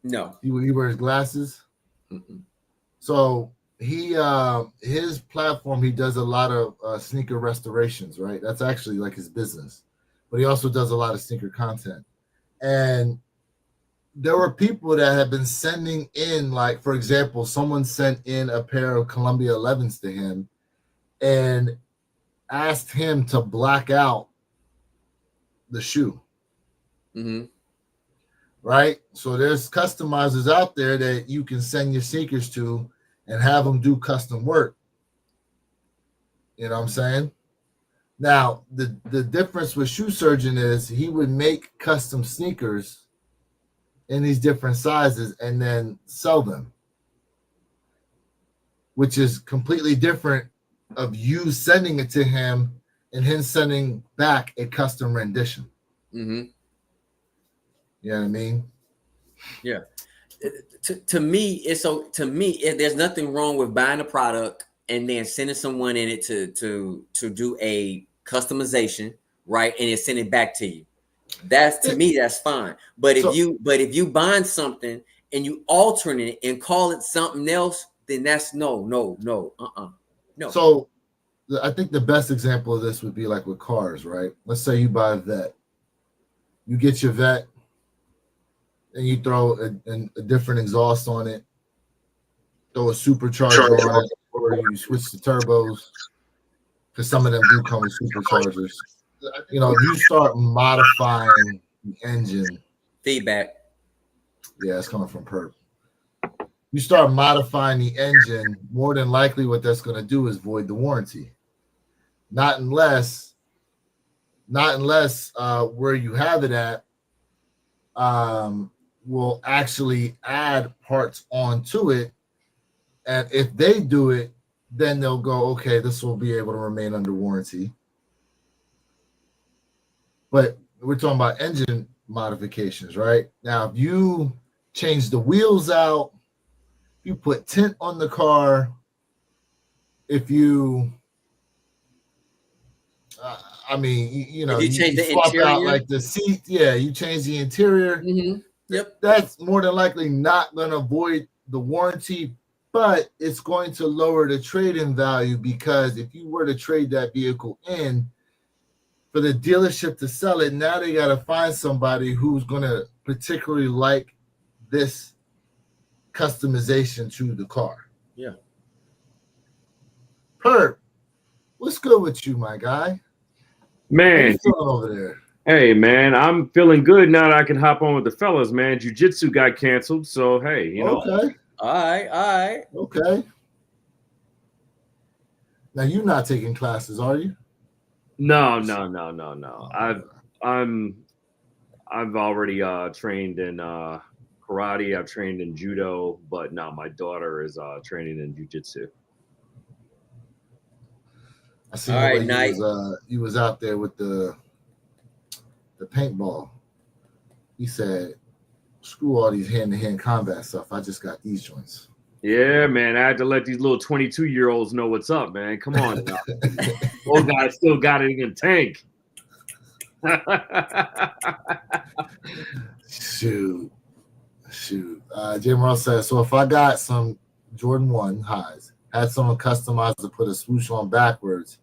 No. He wears glasses. Mm-mm. So he his platform, he does a lot of sneaker restorations, right? That's actually like his business. But he also does a lot of sneaker content. And there were people that have been sending in, like, for example, someone sent in a pair of Columbia 11s to him and asked him to black out the shoe. Mm-hmm. Right? So there's customizers out there that you can send your sneakers to and have them do custom work. You know what I'm saying? Now, the difference with Shoe Surgeon is he would make custom sneakers in these different sizes and then sell them, which is completely different of you sending it to him and him sending back a custom rendition. Mm-hmm. You know what I mean? Yeah. To me, there's nothing wrong with buying a product and then sending someone in it to do a customization, right? And then send it back to you. To me, that's fine. But if you buying something and you altering it and call it something else, then that's no. So I think the best example of this would be like with cars, right? Let's say you buy a Vet. You get your Vet and you throw a different exhaust on it, throw a supercharger on it, or you switch the turbos, because some of them do come with superchargers. You know, if you start modifying the engine. Feedback. Yeah, it's coming from Perp. You start modifying the engine, more than likely what that's going to do is void the warranty. Not unless where you have it at will actually add parts onto it. And if they do it, then they'll go, okay, this will be able to remain under warranty. But we're talking about engine modifications, right? Now, if you change the wheels out, you put tint on the car, if you, you change the swap interior out like the seat, you change the interior. Mm-hmm. Yep. That's more than likely not going to void the warranty, but it's going to lower the trade-in value, because if you were to trade that vehicle in, for the dealership to sell it, now they got to find somebody who's going to particularly like this customization to the car. Yeah. Perp, what's good with you, my guy? Man, how you feeling over there? Hey, man, I'm feeling good now that I can hop on with the fellas, man. Jiu-jitsu got canceled, so hey, you know. Okay. All right. Okay. Now you're not taking classes, are you? No. I've already trained in karate. I've trained in judo, but no, my daughter is training in jiu-jitsu. I see. All right, he was out there with the paintball. He said, "Screw all these hand-to-hand combat stuff. I just got these joints." Yeah, man. I had to let these little 22-year-olds know what's up, man. Come on. Those guys still got it in the tank. Shoot. Jay Morrell says, so if I got some Jordan 1 highs, had someone customized to put a swoosh on backwards,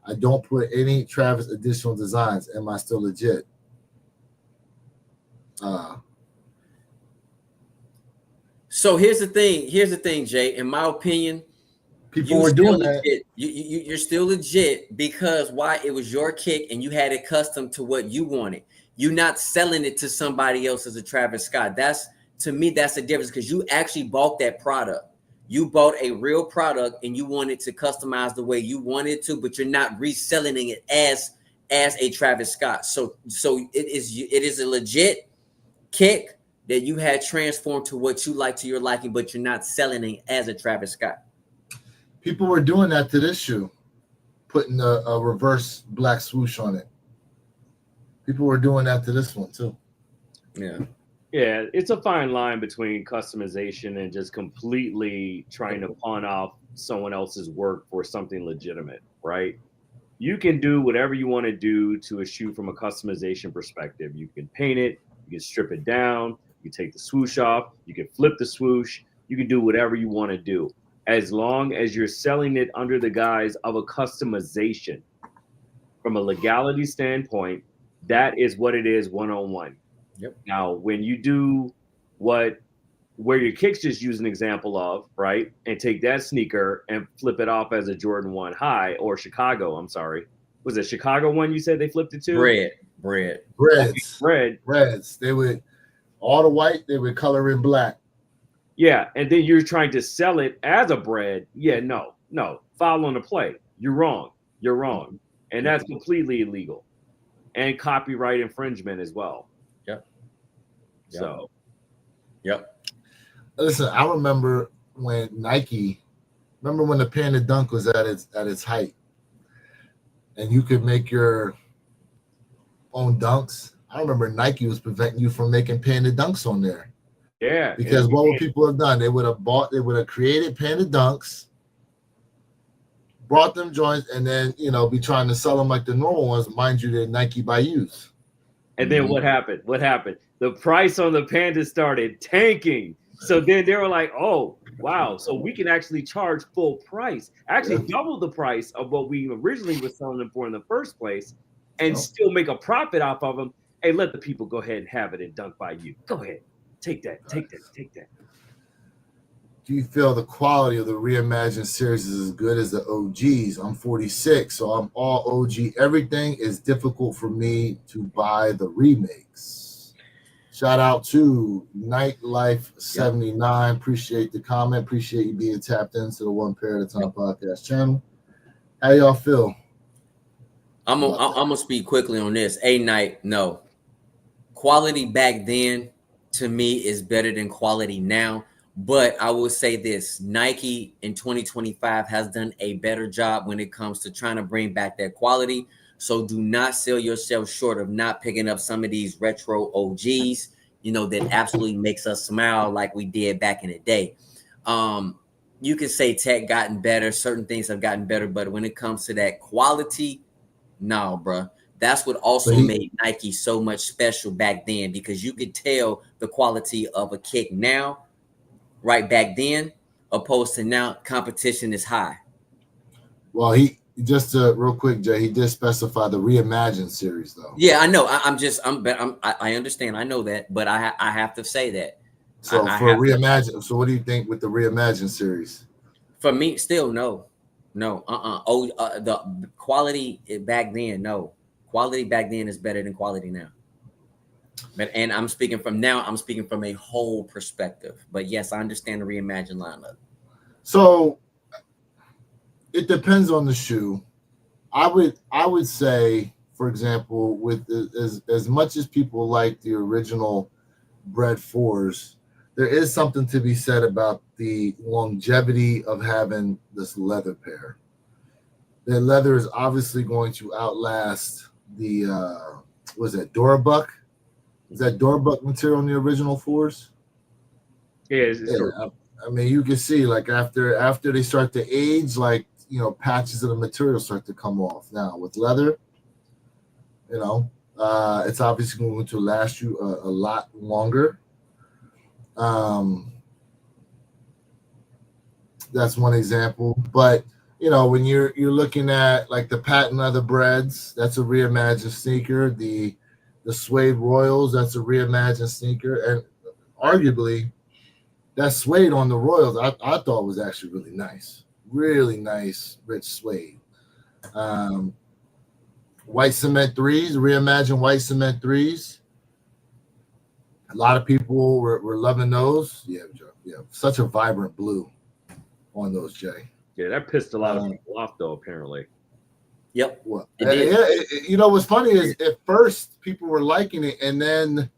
I don't put any Travis additional designs, am I still legit? So here's the thing, Jay. In my opinion, people were doing that. You're still legit, because why? It was your kick and you had it custom to what you wanted. You're not selling it to somebody else as a Travis Scott. to me, that's the difference because you actually bought that product. You bought a real product and you wanted to customize the way you wanted to, but you're not reselling it as a Travis Scott. So it is a legit kick that you had transformed to what you like to your liking, but you're not selling it as a Travis Scott. People were doing that to this shoe, putting a reverse black swoosh on it. People were doing that to this one too. Yeah. Yeah, it's a fine line between customization and just completely trying to pawn off someone else's work for something legitimate, right? You can do whatever you want to do to a shoe from a customization perspective. You can paint it, you can strip it down, you can take the swoosh off, you can flip the swoosh, you can do whatever you want to do. As long as you're selling it under the guise of a customization. From a legality standpoint, that is what it is one-on-one. Yep. Now, when you do where your kicks just use an example of, right, and take that sneaker and flip it off as a Jordan 1 high or Chicago, I'm sorry. Was it Chicago one you said they flipped it to? Bread. Reds. They would, all the white, they would color in black. Yeah, and then you're trying to sell it as a bread. Yeah, no. Foul on the play. You're wrong. And that's completely illegal. And copyright infringement as well. So, Listen, I remember when the Panda Dunk was at its height, and you could make your own dunks. I remember Nike was preventing you from making Panda Dunks on there. Yeah. Because what would people have done? They would have created Panda Dunks, brought them joints, and then be trying to sell them like the normal ones. Mind you, they're Nike by use. And then what happened? The price on the Panda started tanking. So then they were like, oh, wow. So we can actually charge full price, actually double the price of what we originally were selling them for in the first place and still make a profit off of them. Hey, let the people go ahead and have it and dunk by you. Go ahead. Take that. Do you feel the quality of the reimagined series is as good as the OGs? I'm 46, so I'm all OG. Everything is difficult for me to buy the remakes. Shout out to Nightlife79. Appreciate the comment. Appreciate you being tapped into the One Pair at a Time podcast channel. How y'all feel? I'm gonna speak quickly on this. Night, no. Quality back then to me is better than quality now. But I will say this, Nike in 2025 has done a better job when it comes to trying to bring back that quality. So do not sell yourself short of not picking up some of these retro OGs, that absolutely makes us smile like we did back in the day. You can say tech gotten better, certain things have gotten better, but when it comes to that quality, no, bro. That's what also made Nike so much special back then, because you could tell the quality of a kick now, right back then, opposed to now. Competition is high. Well, real quick, Jay, he did specify the reimagined series, though. Yeah, I know. I understand. I know that, but I have to say that. So so what do you think with the reimagined series? For me, still no. The quality back then, no. Quality back then is better than quality now. And I'm speaking from a whole perspective. But yes, I understand the reimagined lineup. So it depends on the shoe. I would say, for example, with as much as people like the original Bred 4s, there is something to be said about the longevity of having this leather pair. The leather is obviously going to outlast the Durabuck? Is that Durabuck material in the original 4s? Yeah. I mean, you can see like after they start to age, like patches of the material start to come off. Now with leather, it's obviously going to last you a lot longer. That's one example, but when you're looking at like the patent leather Breds, that's a reimagined sneaker. The suede Royals, that's a reimagined sneaker, and arguably that suede on the Royals I thought was actually really nice, rich suede. White cement 3s, reimagined white cement 3s. A lot of people were loving those. Yeah, Joe. Yeah, such a vibrant blue on those, Jay. Yeah, that pissed a lot of people off, though. Apparently. Yep. Well, It did. you know what's funny is at first people were liking it, and then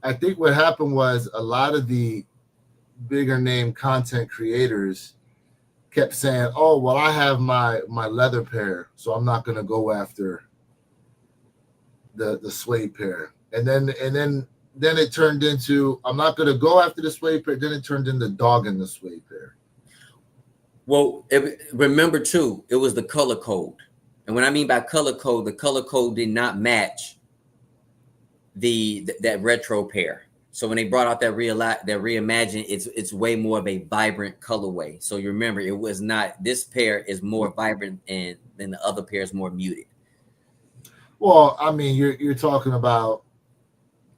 I think what happened was a lot of the bigger name content creators kept saying, "Oh, well, I have my leather pair, so I'm not going to go after the suede pair." And then it turned into, "I'm not going to go after the suede pair." Then it turned into dogging the suede pair. Well, remember too, it was the color code, and when I mean by color code, the color code did not match that retro pair. So when they brought out that reimagine, it's way more of a vibrant colorway. So you remember, it was not, this pair is more vibrant and then the other pair is more muted. Well, I mean, you're talking about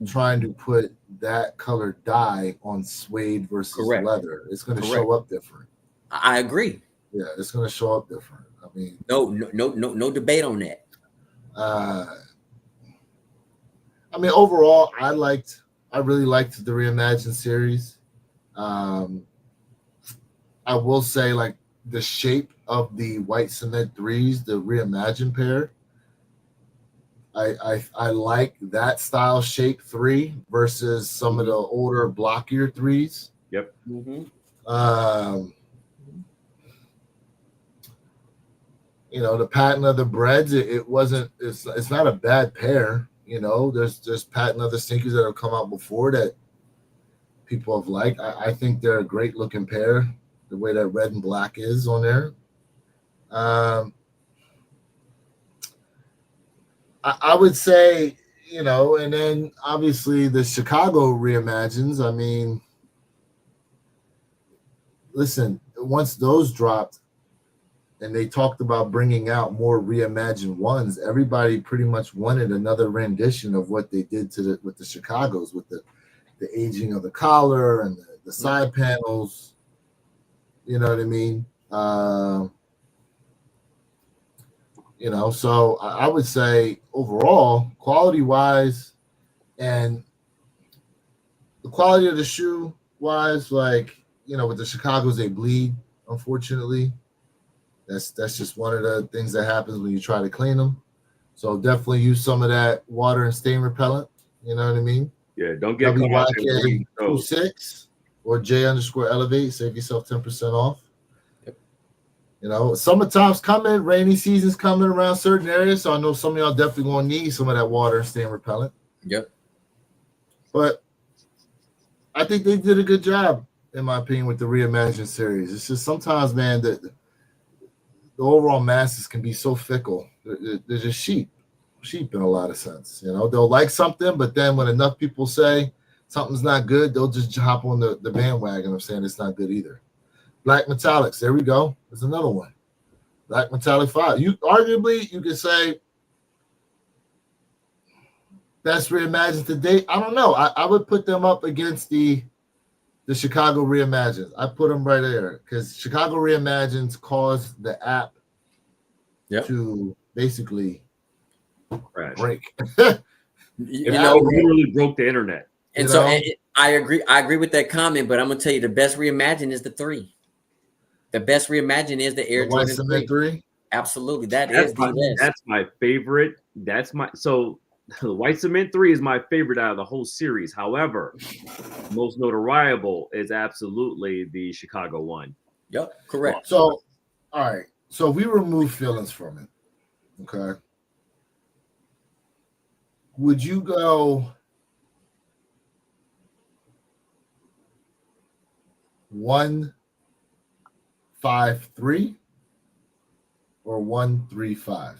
trying to put that color dye on suede versus Correct. leather. It's going to Correct. show up different. I agree. Yeah, it's going to show up different. I mean, no debate on that. I mean, overall, I really liked the Reimagine series. I will say, like, the shape of the white cement threes, the Reimagine pair, I like that style shape three versus some of the older blockier threes. Yep. You know, the patent of the breads, it's not a bad pair. You know, there's patent other sneakers that have come out before that people have liked. I think they're a great looking pair, the way that red and black is on there. I would say, you know, and then obviously the Chicago reimagines. I mean, listen, once those dropped and they talked about bringing out more reimagined ones, everybody pretty much wanted another rendition of what they did with the Chicagos, with the aging of the collar and the side panels. You know what I mean? You know, so I would say overall, quality-wise and the quality of the shoe wise, like, you know, with the Chicagos, they bleed, unfortunately. That's just one of the things that happens when you try to clean them. So definitely use some of that water and stain repellent. You know what I mean? Yeah, don't get caught out there with those. WYK26 or J_Elevate. Save yourself 10% off. Yep. You know, summertime's coming, rainy season's coming around certain areas. So I know some of y'all definitely gonna need some of that water and stain repellent. Yep. But I think they did a good job, in my opinion, with the Reimagine series. It's just sometimes, man, that the overall masses can be so fickle. They're just sheep in a lot of sense. You know, they'll like something, but then when enough people say something's not good, they'll just hop on the bandwagon of saying it's not good either. Black Metallics, there we go. There's another one. Black Metallic 5. You could say best reimagined to date. I don't know. I would put them up against the Chicago Reimagines. I put them right there because Chicago Reimagines caused the app to basically break. You know, literally broke the internet. And so I agree with that comment, but I'm gonna tell you the best reimagine is the 3. The best reimagine is the Air Jordan 3. Absolutely, that's my favorite. So the White Cement 3 is my favorite out of the whole series. However, most notoriable is absolutely the Chicago 1. Yep, correct. So, all right. So we remove feelings from it. Okay. Would you go 1-5-3 or 1-3-5?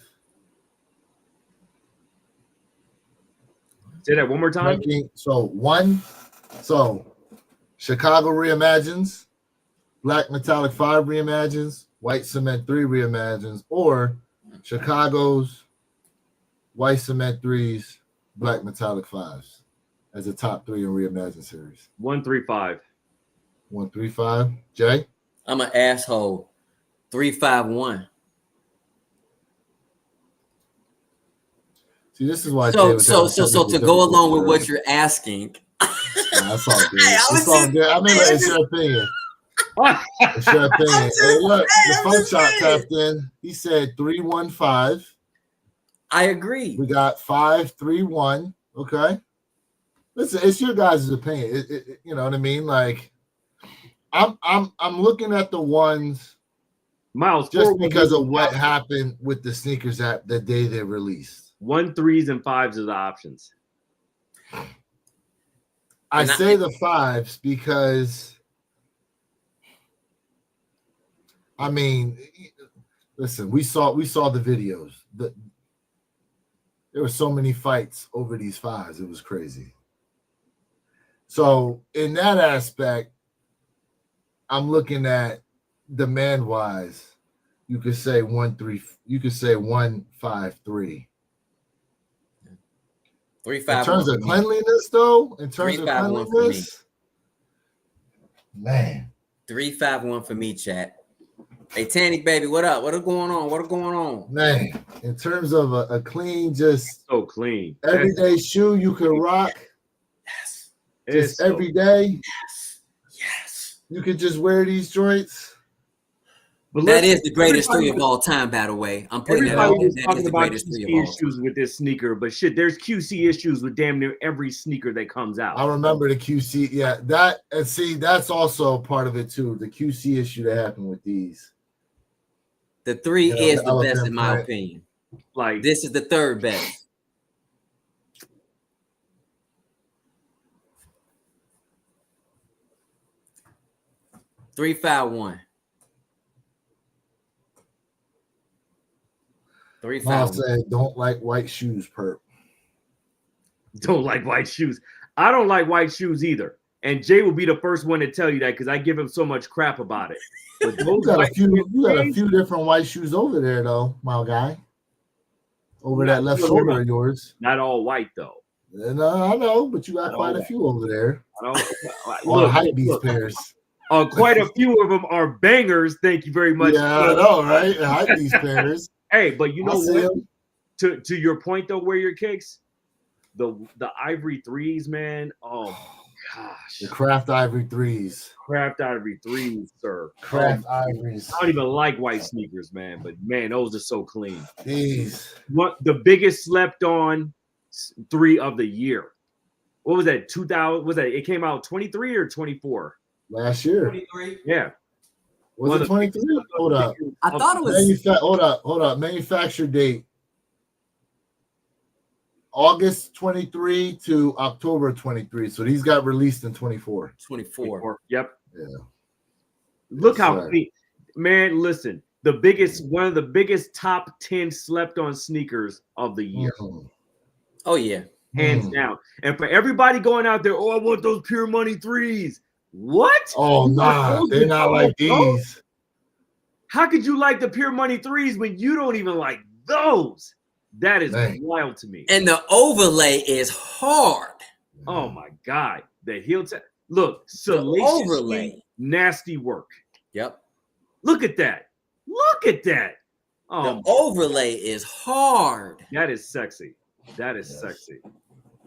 Say that one more time. So Chicago Reimagines, Black Metallic 5 Reimagines, White Cement 3 Reimagines, or Chicago's White Cement 3s, Black Metallic 5s as a top 3 in Reimagine series. 1-3-5. 1-3-5. Jay? I'm an asshole. 3-5-1. See, this is why. So to go along with what you're asking, That's all good. Hey, I was It's all just- good. I mean, it's your opinion. It's your opinion. Hey, look, the I'm phone just shot saying. tapped in. He said 315. I agree. We got 531. Okay. Listen, it's your guys' opinion. You know what I mean? Like, I'm looking at the ones Miles, just 4 because of was what the happened with the sneakers app the day they released. 1, 3s, and 5s are the options. I And say the 5s because, I mean, listen, we saw the videos. There were so many fights over these 5s. It was crazy. So in that aspect, I'm looking at demand wise. You could say 1, 3. You could say 1, 5, 3. 3, In 5, terms 1 of for me. cleanliness, though, in terms 3, of 5, 1 for me. cleanliness, man. 3, 5, 1 for me, chat. Hey, Tanny, baby, what up? What is going on? What is going on? Man, in terms of a clean, just So clean. everyday shoe you could rock, Yes. just so- every day, Yes. you could just wear these joints. But That listen, is the greatest everybody- 3 of all time, by the way. I'm putting that out Everybody there. was That is talking the about greatest 3 of QC all time. issues with this sneaker, but shit, there's QC issues with damn near every sneaker that comes out. I remember the QC. Yeah, that and see, that's also part of it too. The QC issue that happened with these. The 3 You know, is the the best, elephant in my print. opinion. Like, This is the 3rd best. Three, 5, 1. 3, 5, Miles 1. said, "Don't like white shoes, perp." don't like white shoes. I don't like white shoes either. And Jay will be the first one to tell you that because I give him so much crap about it. But You those got a white few. You got a shoes, few different white shoes over there, though, my guy. Over Yeah, that left no, no, shoulder no. of yours. not all white though. And I know, but you got Not quite all a white. few over there. I don't, Or look, hype beast look, pairs. quite a few of them are bangers. Thank you very much. Yeah, I know, right? Hype beast pairs. Hey, but you I know see what? 'em. To your point though, wear your kicks. The ivory 3s, man. Oh gosh, The Craft Ivory threes. craft ivory 3s, sir. Craft Ivories. I don't even like white sneakers, man. But man, those are so clean. These. What the biggest slept on 3 of the year? What was that? 2000? Was that? It came out 23 or 24? Last year. 23. Yeah. Was One it of the 23? Hold up. I thought it was. Hold up. Manufacture date. August 23 to October 23. So these got released in 24. 24. Yep. Yeah. Look Yes, how sir. clean. Man, listen. One of the biggest top 10 slept on sneakers of the year, Mhm. Oh, yeah. hands Mm. down. And for everybody going out there, oh, I want those Pure Money 3s. What? Oh, You want nah. those They're with not all like those? these. How could you like the Pure Money 3s when you don't even like those? That is Man. wild to me. And the overlay is hard. Oh my God. The heel tap. Look, The salaciously overlay. nasty work. Yep. Look at that. Look at that. Oh, The overlay is hard. that is sexy. That is Yes. sexy.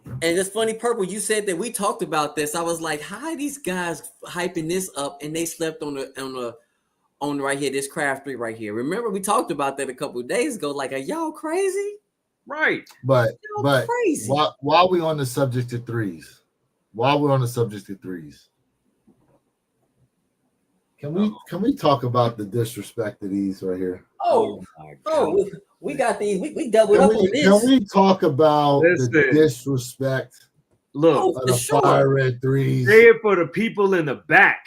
And it's funny, Purple, you said that we talked about this. I was like, how are these guys hyping this up and they slept on right here, this Craft 3 right here. Remember, we talked about that a couple of days ago. Like, are y'all crazy? Right. But Y'all crazy. while we on the subject of threes, can we talk about the disrespect of these right here? Oh, my oh, God. we got these. We doubled up on Can this. we talk about the Listen. disrespect Look, Oh, of for the sure. fire red threes? say it for the people in the back.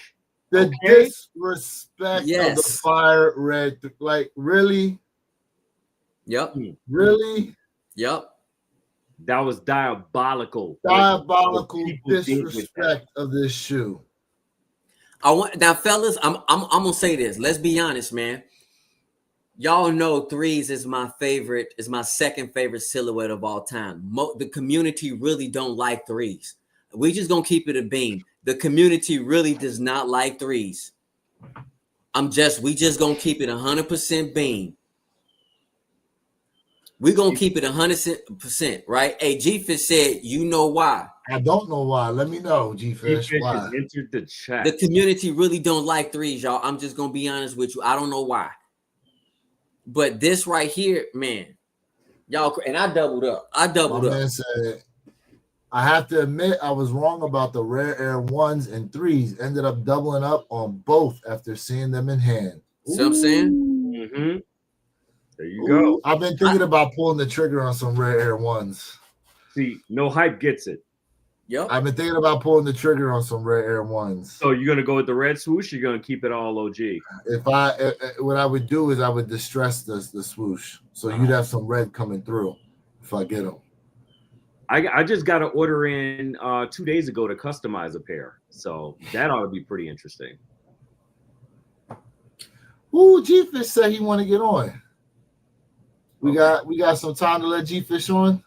The Okay. disrespect of the Yes. fire red, like really, Yep. Yep. That was diabolical. diabolical people did with disrespect of this shoe. I want now, fellas. I'm gonna say this. Let's be honest, man. Y'all know threes is my favorite. Is my second favorite silhouette of all time. The community really don't like threes. We just gonna keep it a beam. The community really does not like threes. We just gonna keep it 100% beam. We gonna keep it 100%, right? Hey, G-Fit said, you know why? I don't know why. Let me know, G-Fish. G-Fish has Why? entered the chat. The community really don't like threes, y'all. I'm just gonna be honest with you. I don't know why. But this right here, man, y'all, and I doubled up. My man said, I have to admit I was wrong about the rare air 1s and 3s. Ended up doubling up on both after seeing them in hand. See what I'm saying? Mm-hmm. There you go. I've been thinking about pulling the trigger on some rare air 1s. See, no hype gets it. Yep. I've been thinking about pulling the trigger on some rare air 1s. So you're gonna go with the red swoosh? You're gonna keep it all OG? What I would do is I would distress the swoosh, so you'd have some red coming through if I get them. I just got an order in 2 days ago to customize a pair, so that ought to be pretty interesting. Ooh, G-Fish said he want to get on. We got some time to let G-Fish on.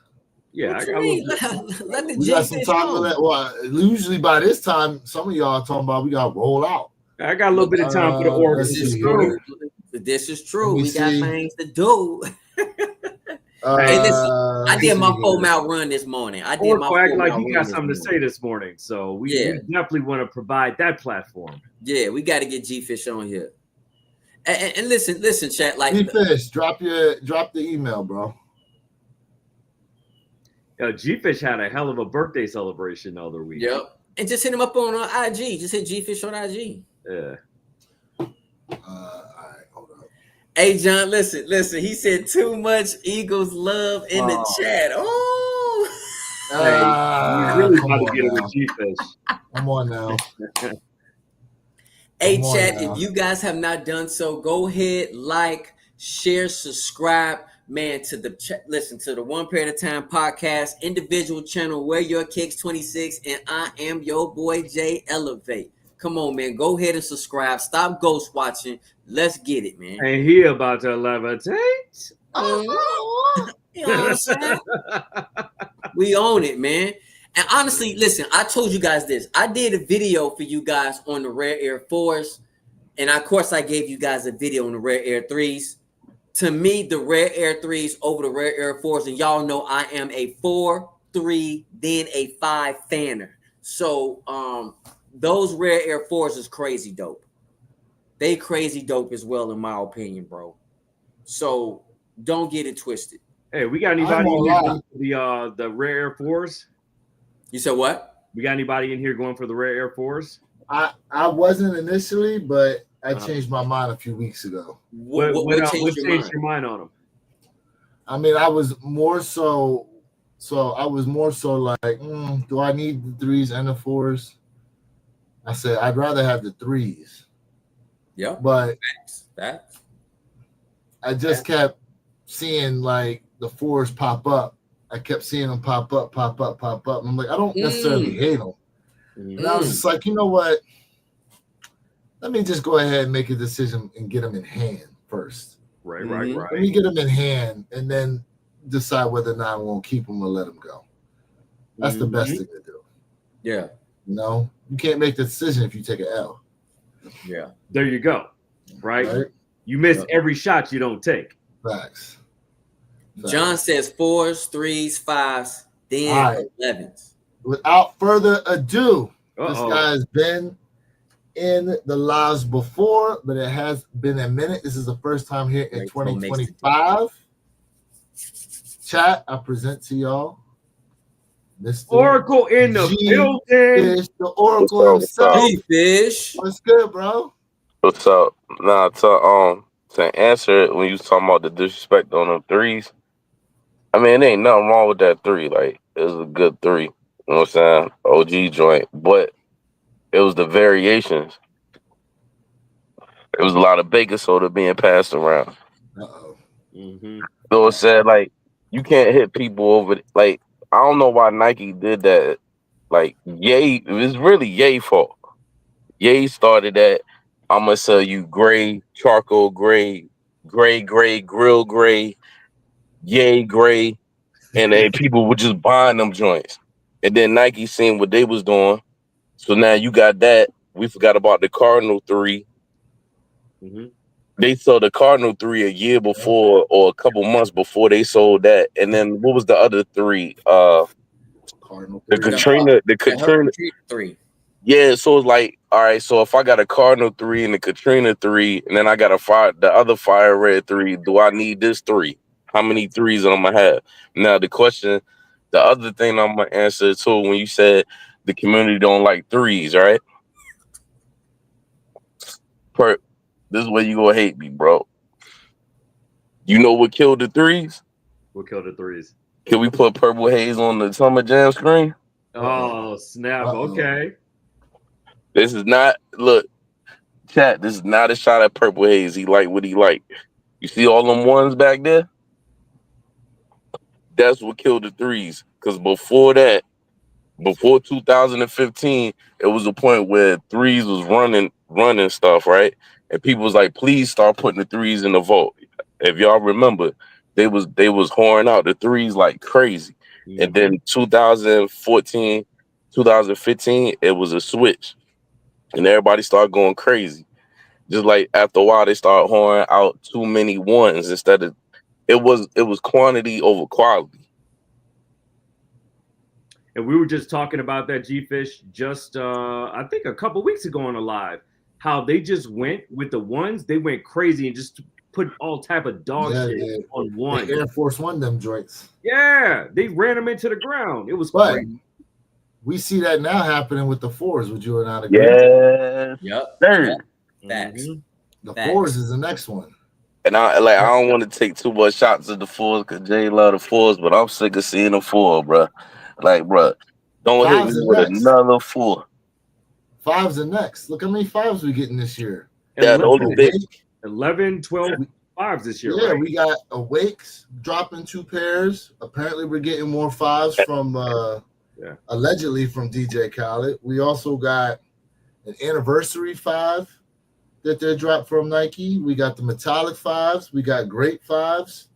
Yeah, What I you got mean? a little bit. Let the We got some G-Fish time to on. let. Well, usually by this time, some of y'all are talking about we got to roll out. I got a little bit of time for the order. This let's is see true. here. This is true. Let me We got see. things to do. Hey, listen, I did my 4-mile run this morning. I did my Oracle act 4-mile like run he got this something to morning. say this morning, so we Yeah. definitely want to provide that platform. Yeah, we got to get G-Fish on here. And listen, chat. Like, G-Fish, drop the email, bro. G-Fish had a hell of a birthday celebration the other week. yep. And just hit him up on IG. Just hit G-Fish on IG. Yeah. All right, hold up. Hey, John, listen. He said too much Eagles love in the chat. Oh. Hey, you really come got to on get it now. with G-Fish. Come on now. Hey, Come on chat, now. if you guys have not done so, go ahead, like, share, subscribe, man, to the listen to the One Pair at a Time podcast, individual channel, Wear Your Kicks 26, and I am your boy Jay Elevate. Come on, man, go ahead and subscribe. Stop ghost watching. Let's get it, man. And he about to levitate. You know what I'm saying? We own it, man. And honestly, listen, I told you guys this. I did a video for you guys on the Rare Air 4s. And of course, I gave you guys a video on the Rare Air 3s. To me, the Rare Air 3s over the Rare Air 4s. And y'all know I am a 4, 3, then a 5 fanner. So those Rare Air 4s is crazy dope. They crazy dope as well, in my opinion, bro. So don't get it twisted. Hey, we got anybody in here for the Rare Air 4s? You said what? We got anybody in here going for the Rare Air 4s? I wasn't initially, but I changed my mind a few weeks ago. What changed your mind on them? I mean, I was more so like, do I need the 3s and the 4s? I said I'd rather have the 3s. Yeah, but facts. I just kept seeing like the 4s pop up. I kept seeing them pop up. And I'm like, I don't necessarily hate them. And I was just like, you know what? Let me just go ahead and make a decision and get them in hand first. Right. Let me get them in hand and then decide whether or not I won't keep them or let them go. That's the best thing to do. Yeah. You know, you can't make the decision if you take an L. Yeah. There you go. Right? You miss every shot you don't take. Facts. John says 4s, 3s, 5s, then 11s. Without further ado, this guy has been in the lives before, but it has been a minute. This is the first time here in 2025. Chat, I present to y'all Mr. Oracle in the building. The Oracle himself. G-Fish. What's good, bro? What's up? Nah, to answer it when you was talking about the disrespect on them 3s, I mean, it ain't nothing wrong with that 3. Like, it was a good 3. You know what I'm saying? OG joint. But it was the variations. It was a lot of baking soda being passed around. So it said, like, you can't hit people over. Like, I don't know why Nike did that. Like, Ye, it was really Ye's fault. Ye started that. I'm going to sell you gray, charcoal gray, grill gray, Ye gray. And then people were just buying them joints. And then Nike seen what they was doing. So now you got that. We forgot about the Cardinal 3. They sold the Cardinal 3 a year before or a couple months before they sold that. And then what was the other 3? Cardinal The 3. Katrina, the Yeah, Katrina. 3. Yeah, so it's like, all right, so if I got a Cardinal 3 and a Katrina 3, and then I got the other Fire Red 3, do I need this 3? How many 3s am I have? Now the question, the other thing I'm gonna answer too, when you said the community don't like 3s, right? This is where you gonna hate me, bro. You know what killed the 3s? We'll kill the 3s. Can we put Purple Haze on the Summer Jam screen? Oh, snap. Uh-oh. Okay. This is not, look, chat, this is not a shot at Purple Haze. He like what he like. You see all them ones back there? That's what killed the 3s. Because before that, before 2015, it was a point where 3s was running stuff, right? And people was like, please start putting the 3s in the vote. If y'all remember, they was whoring out the 3s like crazy. And then 2014, 2015, it was a switch. And everybody started going crazy. Just like after a while, they started whoring out too many ones instead of it was quantity over quality. And we were just talking about that, G-Fish, just I think a couple weeks ago on a live, how they just went with the ones, they went crazy and just put all type of dog shit on one. The Air Force One, them joints. Yeah, they ran them into the ground. It was But crazy. we see that now happening with the 4s. Would you or not agree? Yeah. Yep. Third. Facts. The Facts. 4s is the next one. And I don't want to take too much shots at the 4s because Jay love the 4s, but I'm sick of seeing the 4, bro. Like, bro, don't hit me with another 4. 5's the next. Look how many 5s we getting this year. Yeah, the only thing. 11, 12 5s this year, Yeah, right? we got Awakes dropping 2 pairs. Apparently, we're getting more 5s from allegedly from DJ Khaled. We also got an anniversary 5 that they dropped from Nike. We got the metallic 5s. We got great 5s.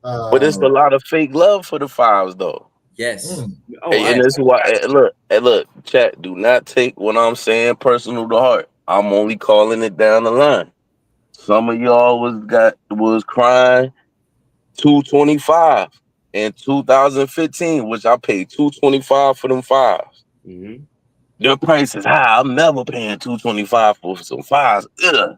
But it's a lot of fake love for the 5s, though. Yes. And this is why, look, chat, do not take what I'm saying personal to heart. I'm only calling it down the line. Some of y'all was crying $225 in 2015, which I paid $225 for them 5s. Their price is high. I'm never paying $225 for some 5s. Ugh.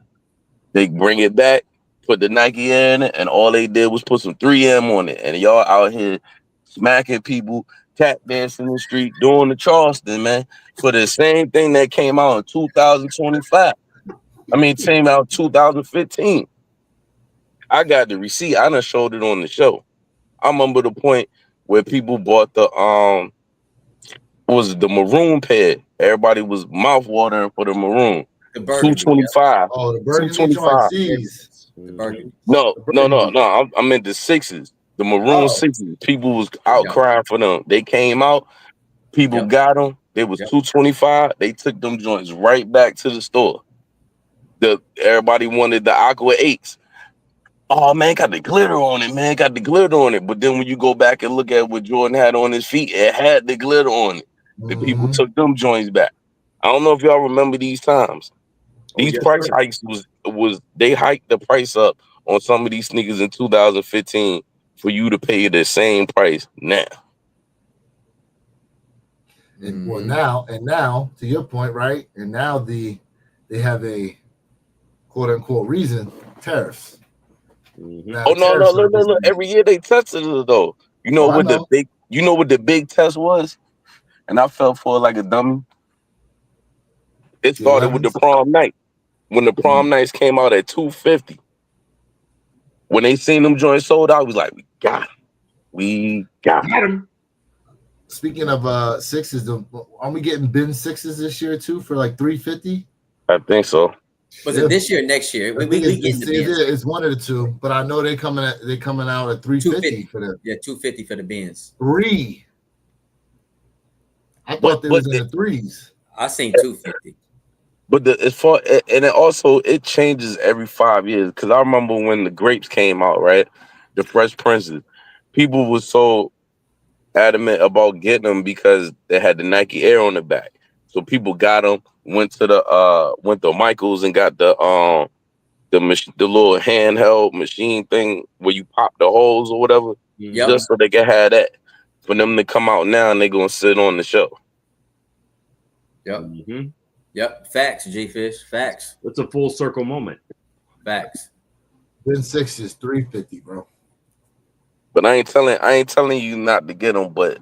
They bring it back, put the Nike in it, and all they did was put some 3M on it. And y'all out here smacking people, tap dancing in the street, doing the Charleston, man, for the same thing that came out in 2025. I mean, it came out 2015. I got the receipt. I done showed it on the show. I remember the point where people bought the was the maroon pair. Everybody was mouth watering for the maroon. The burgundy. 225. Oh, the burgundy 225. C's. The burgundy. No. I meant the 6s. The maroon 6s. People was out crying for them. They came out. People got them. They was 225. They took them joints right back to the store. Everybody wanted the Aqua 8s. Oh man, got the glitter on it, man. Got the glitter on it. But then when you go back and look at what Jordan had on his feet, it had the glitter on it. The people took them joints back. I don't know if y'all remember these times. These price hikes was they hiked the price up on some of these sneakers in 2015 for you to pay the same price now. And now to your point, right? And now they have a quote unquote reason, tariffs. Now, Oh no, look. Every year they tested it though. You know what the big test was? And I fell for it like a dummy. It started with the prom night. When the prom nights came out at $250. When they seen them joints sold out, I was like, we got him. Speaking of 6s, aren't we getting bin 6s this year too for like $350? I think so. Was it this year or next year? It's one of the two, but I know they're coming out at $350 for them. Yeah, $250 for the bins. 3. I thought they was in the 3s. I seen $250. But it changes every 5 years. Because I remember when the grapes came out, right? The Fresh Princes, people were so adamant about getting them because they had the Nike Air on the back. So people got them, went to Michael's and got the little handheld machine thing where you pop the holes or whatever, just so they can have that. for them to come out now and they're gonna sit on the show. Yep. Mm-hmm. Yep. Facts, G-Fish. Facts. It's a full circle moment. Facts. Ben 6 is 350, bro. But I ain't telling you not to get them, but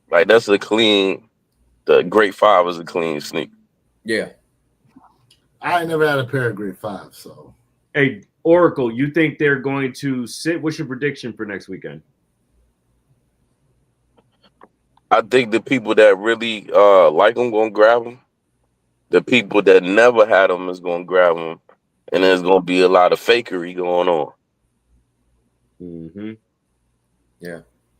like that's a clean. The Great 5 is a clean sneak. Yeah. I ain't never had a pair of grade 5, so. Hey, Oracle, you think they're going to sit? What's your prediction for next weekend? I think the people that really like them gonna grab them. The people that never had them is gonna grab them, and there's gonna be a lot of fakery going on. Mm-hmm. Yeah.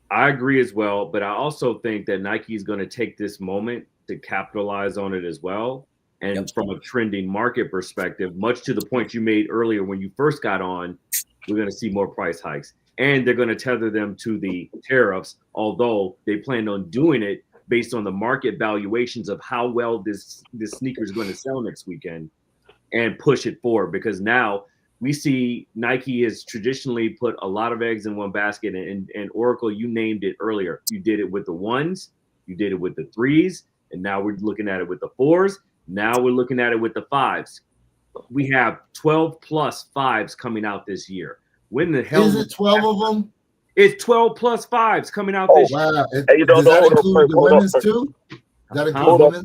I agree as well, but I also think that Nike is going to take this moment to capitalize on it as well. And Yep. from a trending market perspective, much to the point you made earlier when you first got on, we're going to see more price hikes. And they're going to tether them to the tariffs, although they plan on doing it based on the market valuations of how well this sneaker is going to sell next weekend and push it forward. Because now we see Nike has traditionally put a lot of eggs in one basket, and Oracle, you named it earlier. You did it with the 1s, you did it with the 3s, and now we're looking at it with the 4s. Now we're looking at it with the 5s. We have 12 plus 5s coming out this year. When the hell Is it 12 of them? It's 12 plus 5s coming out Oh, this year. Wow. Hey, you don't Does know, that hold on, include the hold on, women's Perp. too? That include Hold on,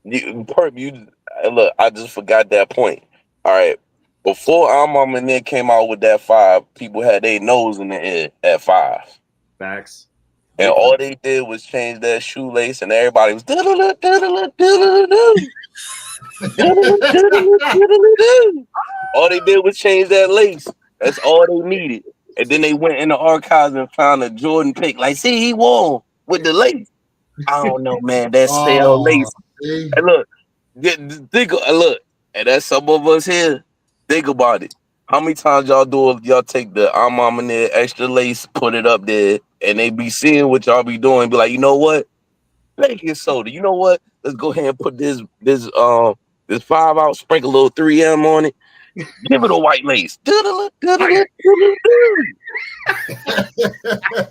women's? Look, I just forgot that point. All right. Before our mom and then came out with that 5, people had their nose in the air at 5. Facts. And all they did was change that shoelace, and everybody was doodle-doo, doodle-doo, doodle-doo, doodle-doo, doodle-doo, doodle-doo. All they did was change that lace. That's all they needed. And then they went in the archives and found a Jordan pick. Like, see, he won with the lace. I don't know, man. That stale lace. See? And look, look, and that's some of us here. Think about it. How many times y'all take the mom and their extra lace, put it up there, and they be seeing what y'all be doing, be like, you know what? Make it soda. You know what? Let's go ahead and put this 5 out, sprinkle a little 3M on it. Give it a white lace. Doodle-doo, doodle-doo, doodle-doo.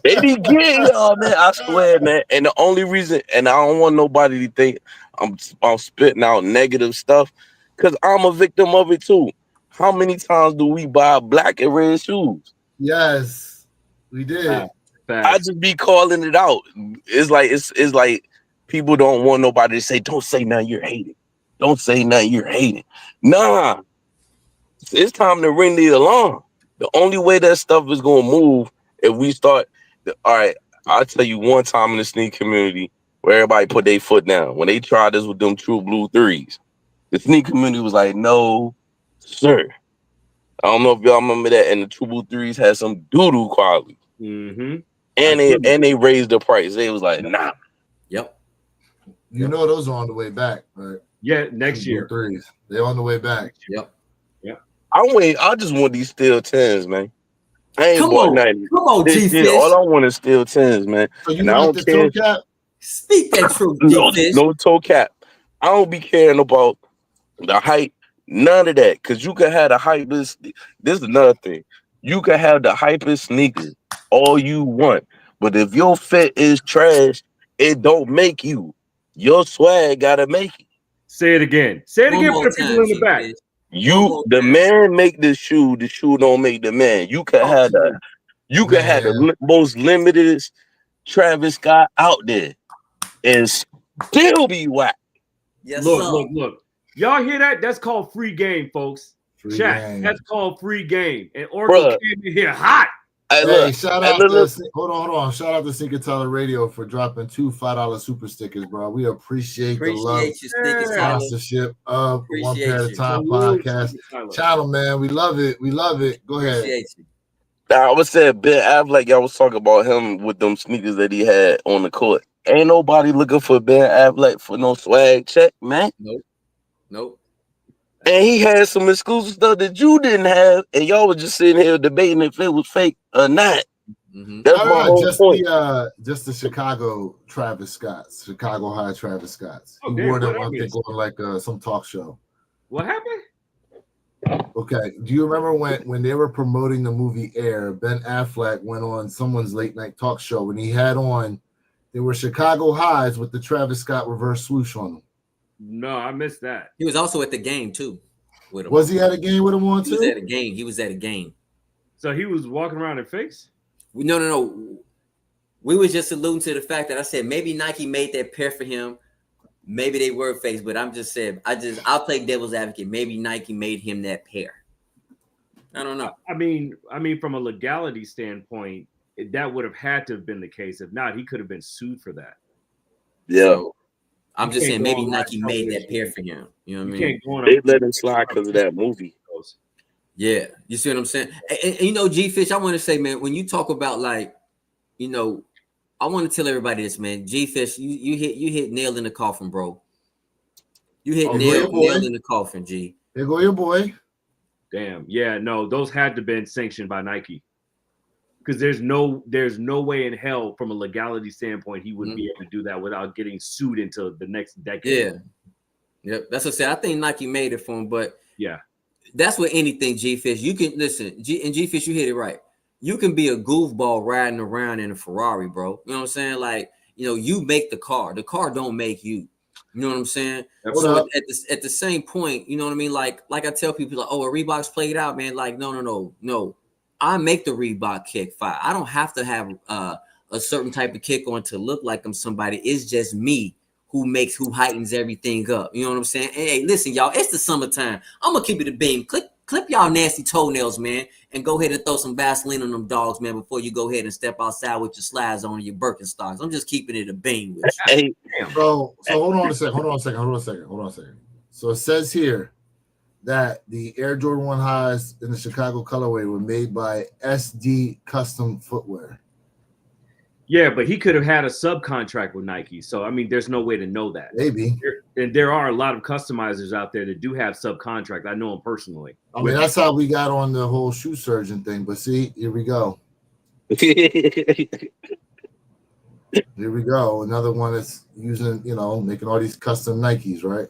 They be getting y'all, man. I swear, man. And the only reason, and I don't want nobody to think I'm spitting out negative stuff, because I'm a victim of it too. How many times do we buy black and red shoes? Yes, we did. I Facts. just be calling it out. It's like people don't want nobody to say, don't say nothing, you're hating. Don't say nothing, you're hating. Nah. It's time to ring the alarm. The only way that stuff is gonna move if we start. All right, I'll tell you one time in the sneak community where everybody put their foot down when they tried this with them True Blue 3s. The sneak community was like, "No, sir." I don't know if y'all remember that. And the True Blue 3s had some doo-doo quality, Mm-hmm. and they raised the price. They was like, "Nah." Yep. You know those are on the way back, right? Yeah, next year. 3s. They're on the way back. Yep. I just want these steel 10s, man. I ain't Come bought on. nothing. Come on, This G-Fish. year, all I want is steel 10s, man. So you And I want don't the care. toe cap? Speak that truth, No, G-Fish. no toe cap. I don't be caring about the height, none of that. Cause you can have the hypest. This is another thing. You can have the hypest sneakers all you want, but if your fit is trash, it don't make you. Your swag gotta make it. Say it again. Say it One again more for the people time, in the back. G-Fish. You, the man, make the shoe don't make the man. You can have the most limited Travis Scott out there and still be whack. Yes, Look, sir. look. Y'all hear that? That's called free game, folks. Free Chat. game. That's called free game. And Oracle Bruh. came in here hot. Hey, Hey, look, shout hey, out look, to hold on. Shout out to Sinker Tyler Radio for dropping 2 $5 super stickers, bro. We appreciate the love, Appreciate you, Sticky Yeah. Tyler. sponsorship of the One Appreciate Pair at a you. Time Salute, podcast. Tyler. Channel, man, we love it. We love it. Go ahead. Appreciate you. I was saying Ben Affleck, y'all was talking about him with them sneakers that he had on the court. Ain't nobody looking for Ben Affleck for no swag check, man. Nope. And he had some exclusive stuff that you didn't have, and y'all was just sitting here debating if it was fake or not. Mm-hmm. That's my whole point. Just the Chicago Travis Scotts, Chicago High Travis Scotts. He Okay, wore them, what I I think, missed? on like some talk show. What happened? Okay. Okay. Do you remember when they were promoting the movie Air? Ben Affleck went on someone's late night talk show and he had on. They were Chicago highs with the Travis Scott reverse swoosh on them. No, I missed that. He was also at the game too. With him. Was he at a game with him on He too? was at a game. He was at a game. So he was walking around in fakes? No. We was just alluding to the fact that I said maybe Nike made that pair for him. Maybe they were fakes, but I'm just saying I'll play devil's advocate. Maybe Nike made him that pair. I don't know. I mean, from a legality standpoint, that would have had to have been the case. If not, he could have been sued for that. Yeah, So, I'm You just can't saying go maybe on Nike live made that television. pair for him. You know what I You mean? can't go on. they let him slide because of that movie. Yeah, you see what I'm saying? And you know, G Fish, I want to say, man, when you talk about like, you know, I want to tell everybody this, man. G Fish, you hit nail in the coffin, bro. You hit nail in the coffin, G. There go your boy. Damn. Yeah, no, those had to have been sanctioned by Nike. Because there's no way in hell from a legality standpoint he would be able to do that without getting sued into the next decade. Yeah. That's what I said. I think Nike made it for him, but yeah, that's with anything, G Fish. You can listen, G Fish, you hit it right. You can be a goofball riding around in a Ferrari, bro. You know what I'm saying? Like, you know, you make the car. The car don't make you. You know what I'm saying? So at the same point, you know what I mean? Like I tell people, like, oh, a Reebok's played out, man. Like, no. I make the Reebok kick fire. I don't have to have a certain type of kick on to look like I'm somebody. It's just me who heightens everything up. You know what I'm saying? Hey, listen, y'all, it's the summertime. I'm gonna keep it a beam. Clip y'all nasty toenails, man, and go ahead and throw some Vaseline on them dogs, man, before you go ahead and step outside with your slides on and your Birkenstocks. I'm just keeping it a beam with you. Hey, So hold on a second. So it says here that the Air Jordan 1 highs in the Chicago colorway were made by SD Custom Footwear. Yeah, but he could have had a subcontract with Nike. So, I mean, there's no way to know that. Maybe. And there are a lot of customizers out there that do have subcontract. I know them personally. I mean, that's how we got on the whole shoe surgeon thing. But see, here we go. Here we go. Another one that's using, making all these custom Nikes, right?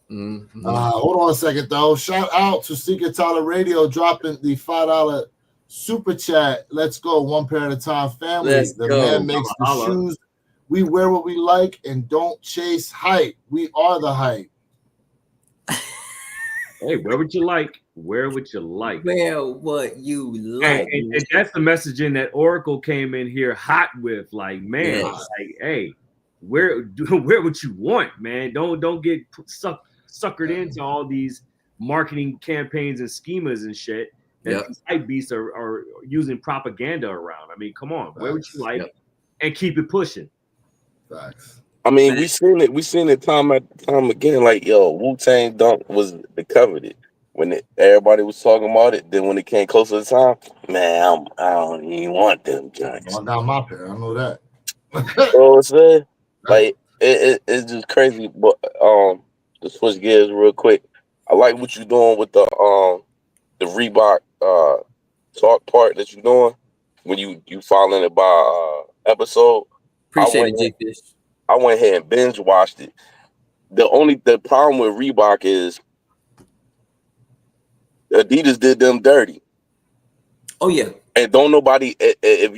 Hold on a second, though. Shout out to Secret Tyler Radio dropping the $5 super chat. Let's go. One pair at a time, family. Let's the go. man makes the shoes. We wear what we like and don't chase hype. We are the hype. Hey, wear what you like. Wear what you like. Wear what you like. And that's the messaging that Oracle came in here hot with. Like, man, like, hey, wear what you want, man. Don't get suckered into all these marketing campaigns and schemas and shit that these hype beasts are using propaganda around. I mean, come on, wear what you like and keep it pushing. Facts. I mean, we seen it time again. Like, yo, Wu-Tang Dunk was the coveted when everybody was talking about it. Then when it came closer to time, man, I don't even want them joints. I got my pair. I know that. You know what I'm saying? Like, it's just crazy. But to switch gears real quick, I like what you're doing with the Reebok talk part that you're doing when you following it by episode. Appreciate it, J-Fish. I went ahead and binge watched it. The problem with Reebok is Adidas did them dirty. Oh yeah. And don't nobody if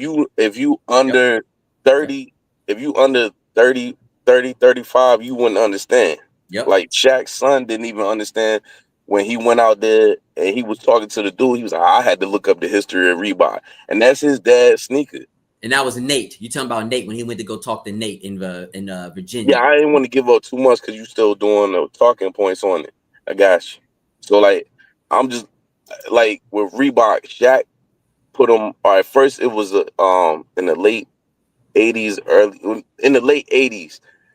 you under 30, if you under 30, 35, you wouldn't understand. Yep. Like Shaq's son didn't even understand when he went out there and he was talking to the dude. He was like, I had to look up the history of Reebok. And that's his dad's sneaker. And that was Nate. You talking about Nate when he went to go talk to Nate in Virginia. Yeah, I didn't want to give up too much because you still doing the talking points on it. I got you. So like, I'm just like with Reebok, Shaq put them. All right, first it was in the late 80s.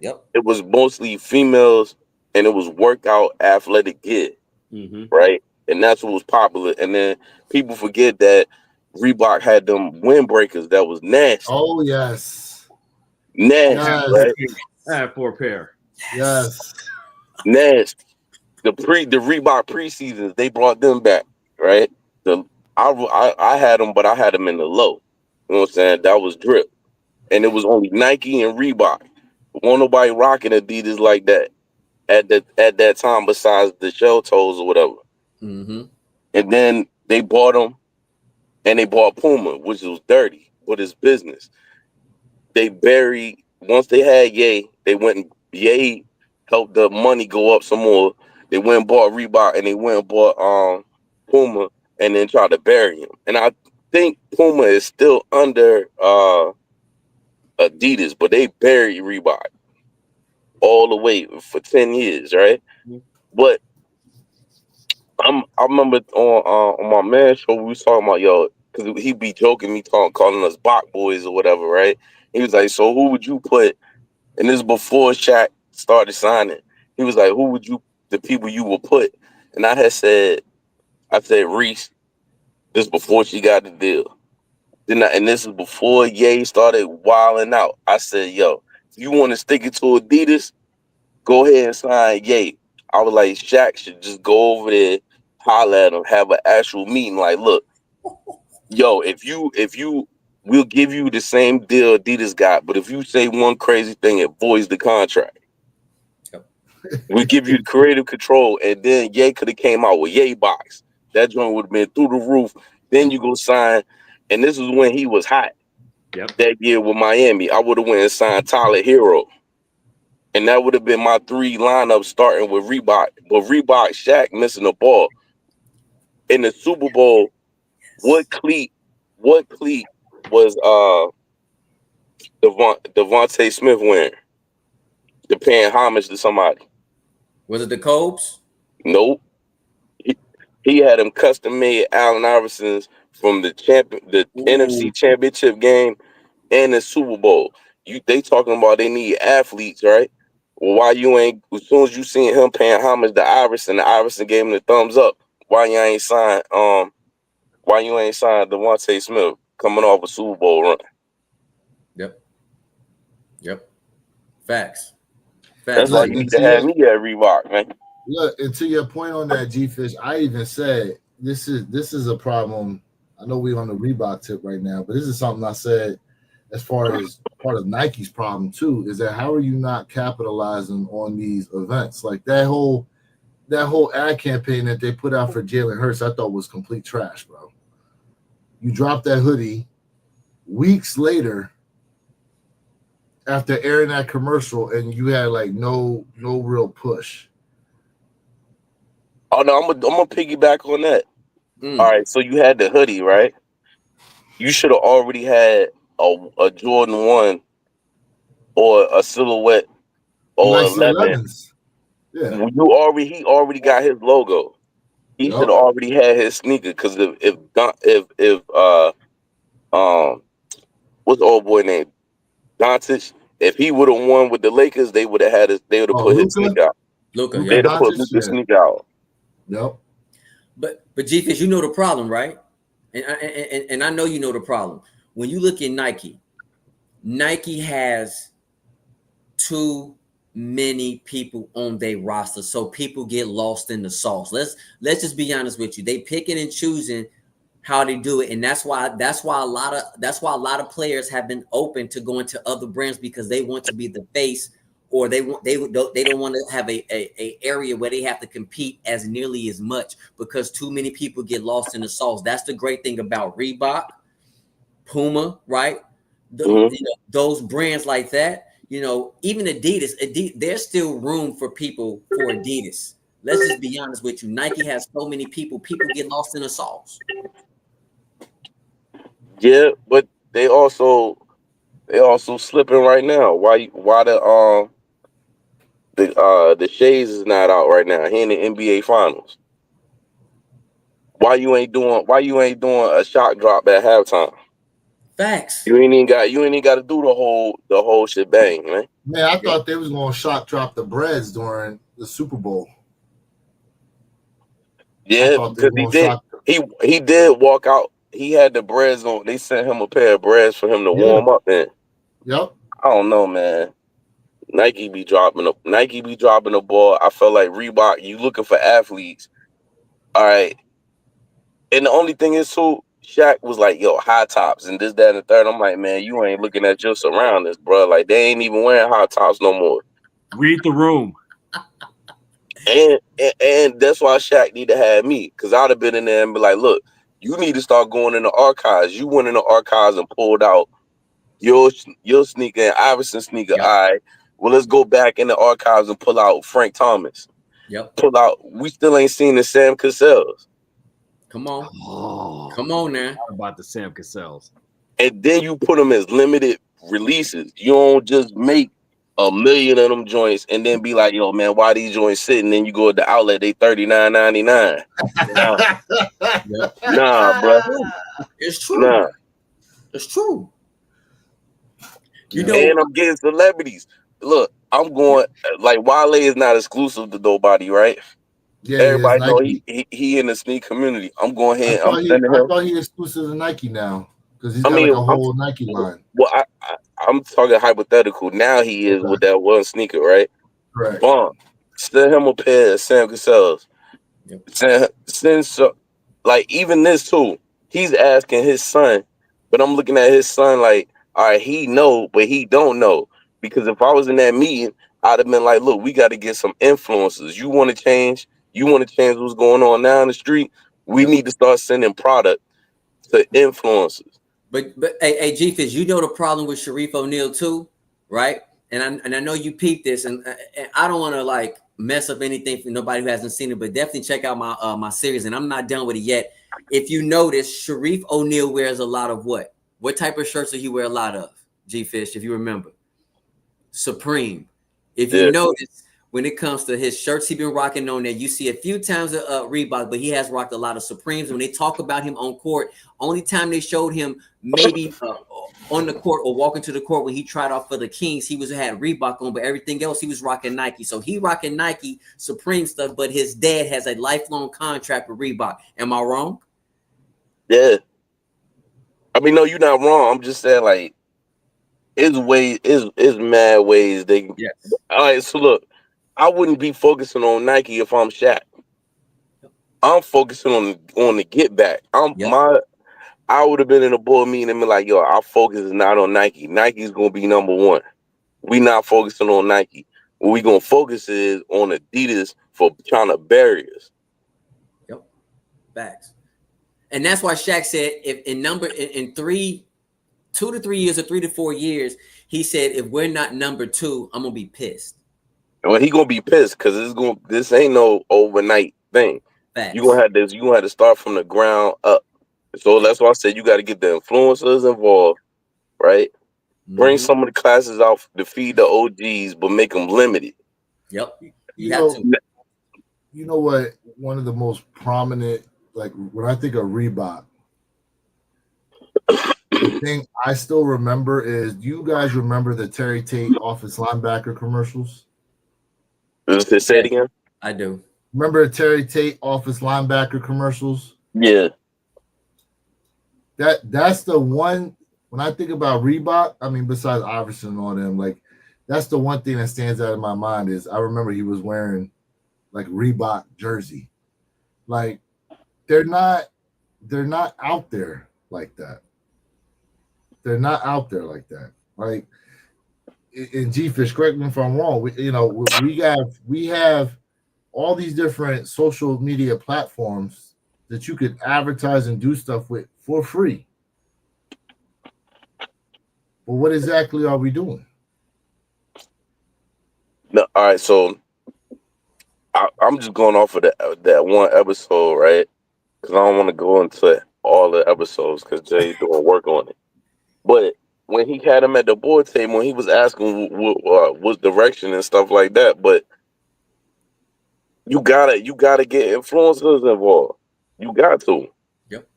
Yep. It was mostly females and it was workout athletic gear, right? And that's what was popular. And then people forget that Reebok had them windbreakers that was nasty. Oh yes, nasty. Right? I have 4 pair. Yes, nasty. The Reebok preseasons, they brought them back, right? I had them, but I had them in the low. You know what I'm saying? That was drip, and it was only Nike and Reebok. Won't nobody rocking Adidas like that at that time besides the shell toes or whatever. And then they bought them, and they bought Puma, which was dirty, but it's business. They buried, once they had Ye, they went and Ye helped the money go up some more. They went and bought Reebok, and they went and bought Puma, and then tried to bury him. And I think Puma is still under Adidas, but they buried Reebok all the way for 10 years, right? But I remember on my man show, we was talking about, yo, because he be joking me, calling us Bach boys or whatever, right? He was like, so who would you put? And this is before Shaq started signing. He was like, who would you, the people you would put? And I said Reese. This before she got the deal. And this is before Ye started wilding out. I said, yo, if you want to stick it to Adidas, go ahead and sign Ye. I was like, Shaq should just go over there, holler at him, have an actual meeting. Like, look, yo, if you, we'll give you the same deal Adidas got, but if you say one crazy thing, it voids the contract. Yep. We give you the creative control, and then Ye could have came out with Ye Box. That joint would have been through the roof. Then you go sign, and this was when he was hot. Yep. That year with Miami, I would have went and signed Tyler Hero. And that would have been my 3 lineups starting with Reebok. But Reebok, Shaq missing the ball. In the Super Bowl, what cleat was Devontae Smith wearing? They're paying homage to somebody. Was it the Cobes? Nope. He had them custom made Allen Iversons from the NFC Championship game and the Super Bowl. They talking about they need athletes, right? Well, why you ain't, as soon as you seen him paying homage to Iverson, the Iverson gave him the thumbs up. Why you ain't signed Devontae Smith coming off a Super Bowl run? Yep. Facts. That's why you need to have me at Reebok, man. Look, and to your point on that, G-Fish, I even said this is a problem. I know we're on the Reebok tip right now, but this is something I said as far as part of Nike's problem too, is that how are you not capitalizing on these events? Like that whole ad campaign that they put out for Jalen Hurts, I thought was complete trash, bro. You dropped that hoodie weeks later after airing that commercial, and you had like no real push. Oh no, I'm gonna piggyback on that. All right, so you had the hoodie, right? You should have already had a Jordan 1 or a silhouette or Like 11. Yeah. He already got his logo. He should have already had his sneaker, because if what's the old boy name? Doncic, if he would have won with the Lakers, they would have put his sneaker out. Luka, They'd have put Luka's sneaker out. Yep. But G-Fish, you know the problem, right? And I know you know the problem. When you look at Nike has too many people on their roster, so people get lost in the sauce. Let's just be honest with you. They picking and choosing how they do it, and that's why a lot of players have been open to going to other brands, because they want to be the face, or they don't want to have a area where they have to compete as nearly as much, because too many people get lost in the sauce. That's the great thing about Reebok, Puma, right? Those brands like that. Even Adidas, there's still room for people for Adidas. Let's just be honest with you. Nike has so many people get lost in the sauce. Yeah, but they also slipping right now. Why the Shades is not out right now? He in the NBA Finals. Why you ain't doing a shot drop at halftime? Facts. You ain't even got to do the whole shebang, man. Man, I thought they was gonna shot drop the breads during the Super Bowl. Yeah, because he did walk out. He had the breads on. They sent him a pair of breads for him to warm up in. Yep. I don't know, man. Nike be dropping the ball. I felt like Reebok, you looking for athletes. All right. And the only thing is, too, Shaq was like, yo, high tops and this, that, and the third. I'm like, man, you ain't looking at your surroundings, bro. Like, they ain't even wearing high tops no more. Read the room. And that's why Shaq need to have me, because I'd have been in there and be like, look, you need to start going in the archives. You went in the archives and pulled out your sneaker and Iverson sneaker. Yep. All right. Well, let's go back in the archives and pull out Frank Thomas. Yep. Pull out. We still ain't seen the Sam Cassells. Come on. Oh, Come on now. how about the Sam Cassells? And then you put them as limited releases. You don't just make 1 million of them joints and then be like, yo, man, why these joints sitting? Then you go to the outlet, they $39.99. Nah, bro. It's true. Nah. It's true. You know, And I'm getting celebrities. Look, I'm going like Wale is not exclusive to nobody, right? Yeah, Everybody it's know Nike. he in the sneak community. I'm going ahead. I I'm sending him. thought he exclusive to Nike now because he's I got mean, like a whole Nike line. Well, I'm talking hypothetical. Now he is with that one sneaker, right? Correct. Bomb. Send him a pair of Sam Cassells. Yep. Send so, like even this too. He's asking his son, but I'm looking at his son like, all right, he know, but he don't know. Because if I was in that meeting, I'd have been like, look, we got to get some influencers. You want to change? You want to change what's going on now in the street? We need to start sending product to influencers. But hey, G-Fish, you know the problem with Sharif O'Neal too, right? And I know you peeped this, and I don't want to like mess up anything for nobody who hasn't seen it, but definitely check out my my series, and I'm not done with it yet. If you notice, Sharif O'Neal wears a lot of what? What type of shirts do he wear a lot of? G-Fish, if you remember. Supreme. If you notice, when it comes to his shirts he been rocking on there, you see a few times Reebok, but he has rocked a lot of Supremes. When they talk about him on court, only time they showed him maybe on the court or walking to the court when he tried out for the Kings, he had Reebok on, but everything else he was rocking Nike. So he rocking Nike Supreme stuff, but his dad has a lifelong contract with Reebok. Am I wrong? Yeah. I mean, no, you're not wrong. I'm just saying, like, it's mad ways they can. Yes. All right, so look, I wouldn't be focusing on Nike if I'm Shaq. I'm focusing on the get back. I would have been in a board meeting and been like, yo, our focus is not on Nike. Nike's gonna be number one. We not focusing on Nike. What we gonna focus is on Adidas for trying to bury us. Yep. Facts. And that's why Shaq said if in 2 to 3 years or 3 to 4 years, he said, if we're not number 2, I'm gonna be pissed. Well, he gonna be pissed because this ain't no overnight thing. Facts. You gonna have to start from the ground up. So that's why I said you got to get the influencers involved, right? Bring some of the classes out to feed the OGs, but make them limited. Yep. You know what? One of the most prominent, like when I think of Reebok, the thing I still remember is, do you guys remember the Terry Tate office linebacker commercials? Say it again. I do. Remember the Terry Tate office linebacker commercials? Yeah. That's the one. When I think about Reebok, I mean, besides Iverson and all them, like that's the one thing that stands out in my mind is I remember he was wearing like Reebok jersey. Like they're not out there like that. They're not out there like that. Like in G-Fish, correct me if I'm wrong. We have all these different social media platforms that you could advertise and do stuff with for free. But what exactly are we doing? No, all right, so I'm just going off of that one episode, right? Because I don't want to go into all the episodes because Jay's doing work on it. But when he had him at the board table, when he was asking what direction and stuff like that, but you gotta get influencers involved. You got to. Yep.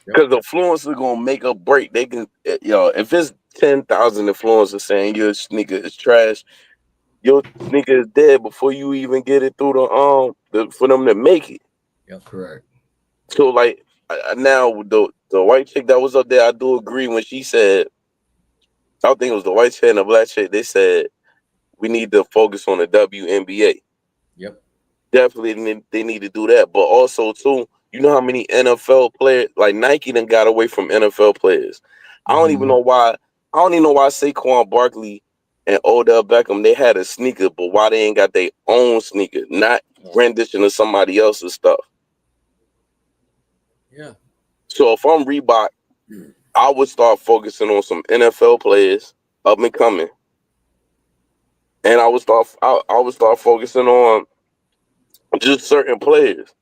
Because the influencers gonna make a break. They can, if it's 10,000 influencers saying your sneaker is trash, your sneaker is dead before you even get it through for them to make it. Yep. Correct. So like now the white chick that was up there, I do agree when she said, I think it was the white chick and the black chick. They said we need to focus on the WNBA. Yep. Definitely, they need to do that. But also too, you know how many NFL players like Nike done got away from NFL players. I don't even know why. I don't even know why Saquon Barkley and Odell Beckham, they had a sneaker, but why they ain't got their own sneaker, not rendition of somebody else's stuff? Yeah. So if I'm Reebok, I would start focusing on some NFL players up and coming, and I would start focusing on just certain players.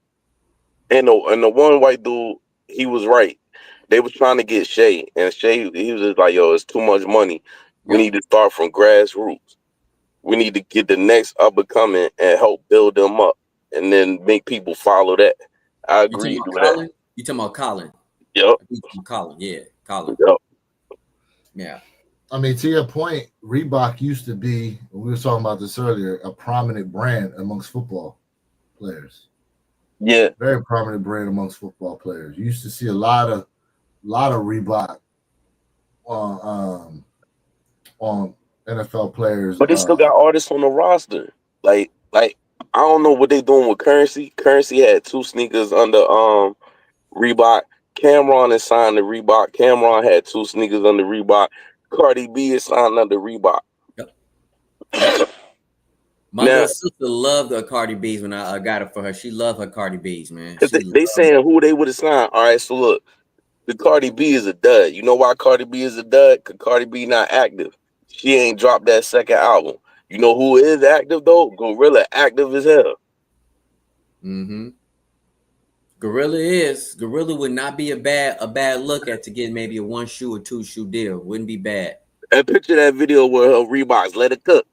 And the one white dude, he was right. They was trying to get Shea, and Shea, he was just like, yo, it's too much money. We need to start from grassroots. We need to get the next up and coming and help build them up, and then make people follow that. I agree with that. You talking about Colin? Yep. Colin, yeah, Colin. Yep. Yeah. I mean, to your point, Reebok used to be, we were talking about this earlier, a prominent brand amongst football players. Yeah. Very prominent brand amongst football players. You used to see a lot of Reebok on NFL players. But they still got artists on the roster. Like I don't know what they doing with Currency. Currency had 2 sneakers under Reebok. Cameron is signed to Reebok. Cameron had 2 sneakers under Reebok. Cardi B is signed under Reebok. Yep. My little sister loved the Cardi B's when I got it for her. She loved her Cardi B's, man. They saying who they would have signed. All right, so look, the Cardi B is a dud. You know why Cardi B is a dud? Because Cardi B not active. She ain't dropped that second album. You know who is active though? Gorilla, active as hell. Mm-hmm. Gorilla would not be a bad look at to get maybe a 1 shoe or 2 shoe deal. Wouldn't be bad. And picture that video where her Reeboks let it cook.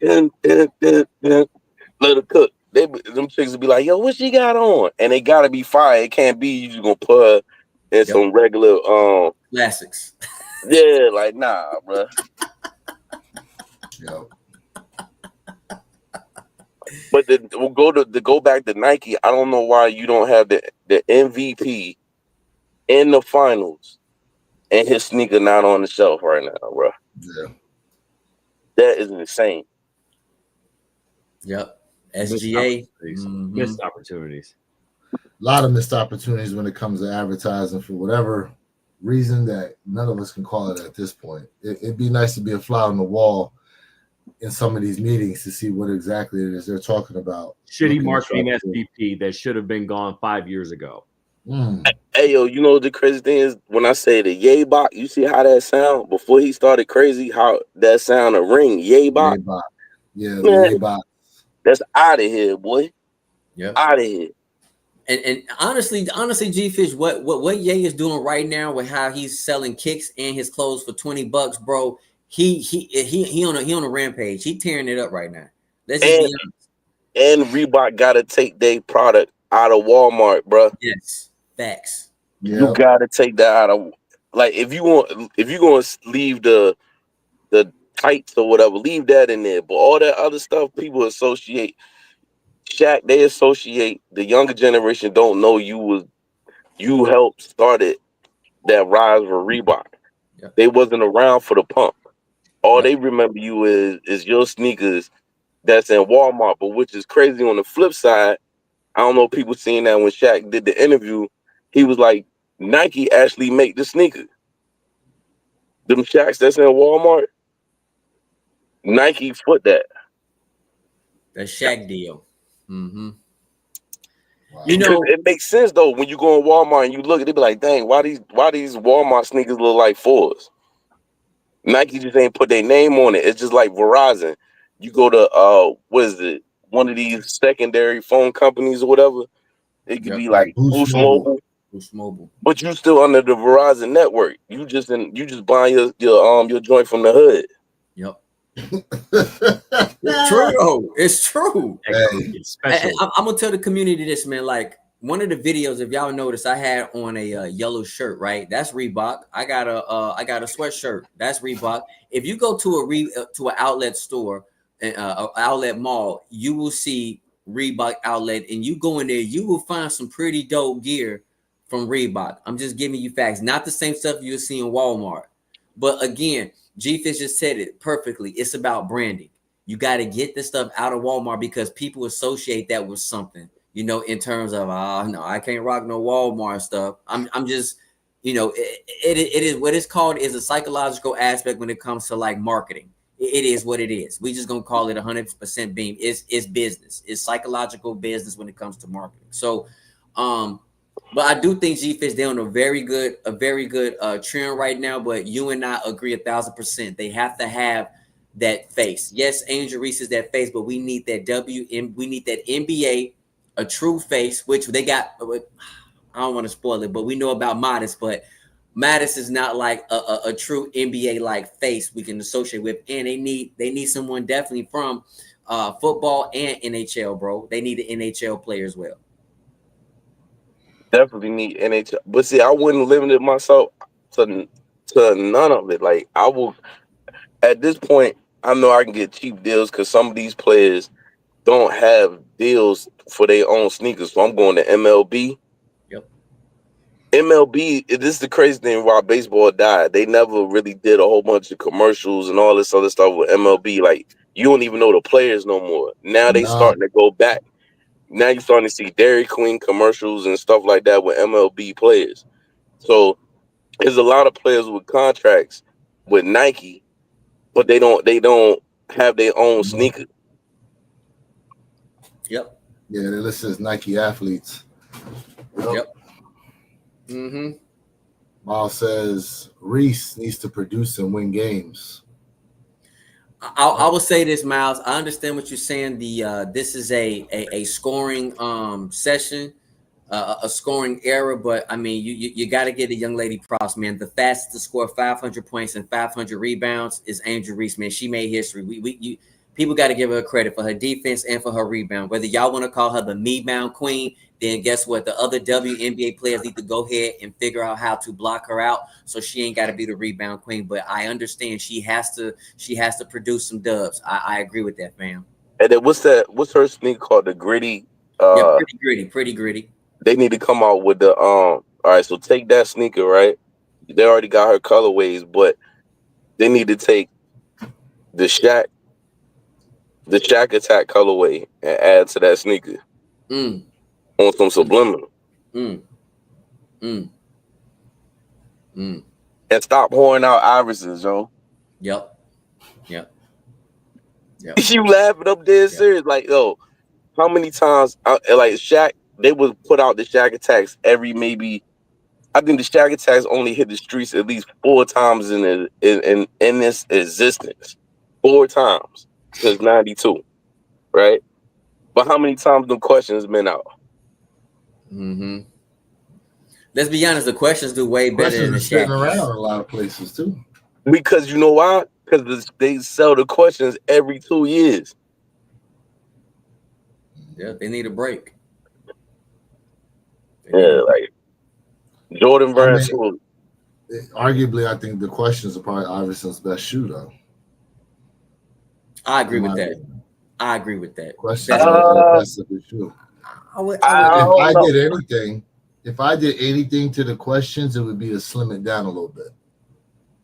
Let it cook. Them chicks would be like, yo, what she got on? And they gotta be fire. It can't be you just gonna put her in some regular classics. Yeah, like nah, bro. Yo. But we'll go back to Nike. I don't know why you don't have the MVP in the finals and his sneaker not on the shelf right now, bro. Yeah. That is insane. Yep. SGA. Missed opportunities. A lot of missed opportunities when it comes to advertising for whatever reason that none of us can call it at this point. It'd be nice to be a fly on the wall in some of these meetings to see what exactly it is they're talking about. Shitty marketing SVP that should have been gone 5 years ago. Hey, yo, you know what the crazy thing is? When I say the Yay Bot, you see how that sound? Before he started crazy, how that sound a ring, Yay Bot? Yeah, the Yay Bot. That's out of here, boy. Yeah. Out of here. And honestly, G-Fish, what Ye is doing right now with how he's selling kicks and his clothes for $20, bro. He on a rampage. He tearing it up right now. Let's just be honest. And Reebok gotta take their product out of Walmart, bro. Yes, facts. Yep. You gotta take that out of, like, if you gonna leave the tights or whatever, leave that in there. But all that other stuff, people associate. Shaq, they associate, the younger generation don't know you helped started that rise for Reebok. Yep. They wasn't around for the pump. All they remember you is your sneakers that's in Walmart. But which is crazy on the flip side, I don't know if people seen that when Shaq did the interview, he was like, Nike actually make the sneaker. Them Shaqs that's in Walmart, Nike foot that. That Shaq deal. Mm-hmm. Wow. You know, it makes sense though when you go in Walmart and you look at it, be like, dang, why these Walmart sneakers look like 4s? Nike just ain't put their name on it. It's just like Verizon. You go to what is it? One of these secondary phone companies or whatever. It could be like Boost Mobile. Boost Mobile. But you still under the Verizon network. You just buying your joint from the hood. Yep. It's true. It's true. Hey. I'm gonna tell the community this, man. Like one of the videos, if y'all notice, I had on a yellow shirt, right? That's Reebok. I got a sweatshirt. That's Reebok. If you go to an outlet store, an outlet mall, you will see Reebok outlet, and you go in there, you will find some pretty dope gear from Reebok. I'm just giving you facts, not the same stuff you'll see in Walmart. But again, G-Fish just said it perfectly. It's about branding. You got to get this stuff out of Walmart because people associate that with something, you know, in terms of, no, I can't rock no Walmart stuff. I'm just, you know, it is what it's called is a psychological aspect when it comes to like marketing. it is what it is. We just gonna call it 100% beam. It's business. It's psychological business when it comes to marketing. So, but I do think G-Fish they're on a very good trend right now. But you and I agree 1,000%. They have to have that face. Yes, Angel Reese is that face, but we need that we need that NBA, a true face, which they got. I don't want to spoil it, but we know about Modest, but Modest is not like a true NBA like face we can associate with, and they need someone definitely from football and NHL, bro. They need an NHL player as well. Definitely need NHL, but see, I wouldn't limit myself to none of it. Like I will, at this point, I know I can get cheap deals because some of these players don't have deals for their own sneakers. So I'm going to MLB. Yep. MLB, this is the crazy thing why baseball died. They never really did a whole bunch of commercials and all this other stuff with MLB. Like you don't even know the players no more. Now they starting to go back. Now you're starting to see Dairy Queen commercials and stuff like that with MLB players. So there's a lot of players with contracts with Nike, but they don't have their own sneaker. Yep. Yeah, they're listed as Nike athletes. Yep. Mm-hmm. Miles says Reese needs to produce and win games. I will say this, Miles. I understand what you're saying. This is a scoring session, a scoring era, but I mean you got to get a young lady props, man. The fastest to score 500 points and 500 rebounds is Angel Reese, man. She made history. People got to give her credit for her defense and for her rebound. Whether y'all want to call her the me-bound queen, then guess what? The other WNBA players need to go ahead and figure out how to block her out so she ain't got to be the rebound queen. But I understand she has to produce some dubs. I agree with that, fam. And then what's her sneaker called? The Gritty? Yeah, pretty gritty. They need to come out with the all right, so take that sneaker, right? They already got her colorways, but they need to take the Shaq Attack colorway and add to that sneaker. On some subliminal. And stop pouring out irises, yo. Yep. You laughing up there serious? Like, yo, how many times like Shaq, they would put out the Shaq Attacks every I think the Shaq Attacks only hit the streets at least 4 times in this existence. 4 times since 92. Right? But how many times the questions been out? Let's be honest, the questions do way better than the sitting Shaq. around a lot of places too. Because you know why? Because they sell the questions every 2 years. Yeah, they need a break. Like Jordan Brand. Arguably, I think the questions are probably Iverson's best shoe, though. I agree with that. I agree with that. Questions are the best of the shoe. If I did anything to the questions, it would be to slim it down a little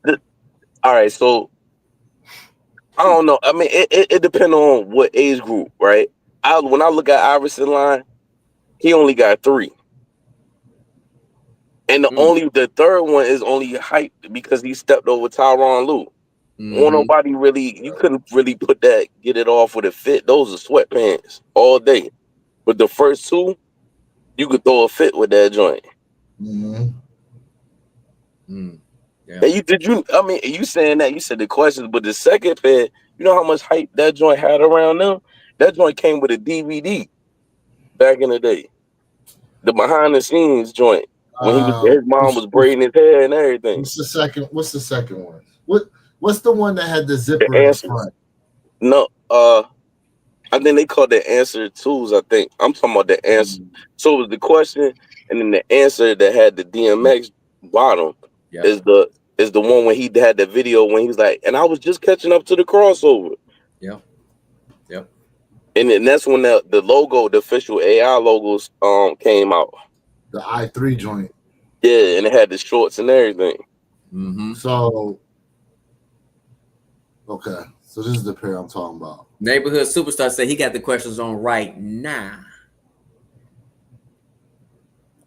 bit. All right, so I don't know. I mean, it depends on what age group, right? When I look at Iverson line, he only got 3. And the third one is only hyped because he stepped over Tyronn Lue. Nobody really, you couldn't really get it off with a fit. Those are sweatpants all day. But the first 2, you could throw a fit with that joint. Yeah. And you saying that, you said the questions, but the second pair, you know how much hype that joint had around them? That joint came with a DVD back in the day. The behind the scenes joint. When his mom was braiding his hair and everything. What's the second one? What's the one that had the zipper in the front? No, I think they called the answer 2s, I think. I'm talking about the answer. So it was the question, and then the answer that had the DMX bottom is the one when he had the video when he was like, and I was just catching up to the crossover. Yep. And then that's when the logo, the official AI logos came out. The I3 joint. Yeah, and it had the shorts and everything. So, okay. So this is the pair I'm talking about. Neighborhood Superstar said he got the questions on right now.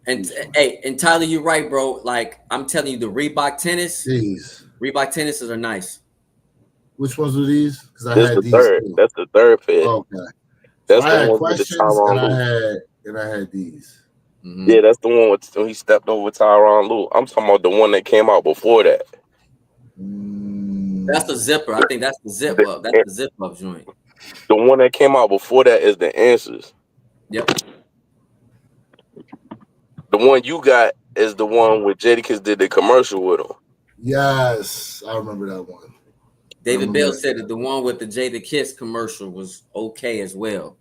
And and Tyler, you're right, bro. Like I'm telling you, the Reebok tennis, Reebok tennises are nice. Which ones were these? Because I This had the these third. too. That's the third pick. Okay. That's I the had one with the questions and Tyronn Lue. I had these. Mhm. Yeah, that's the one when he stepped over Tyronn Lue. I'm talking about the one that came out before that. That's the zipper. I think that's the zip up. That's the zip up joint. The one that came out before that is the answers. Yep. The one you got is the one where Jadakiss did the commercial with him. Yes, I remember that one. David Bell said that the one with the Jadakiss commercial was okay as well.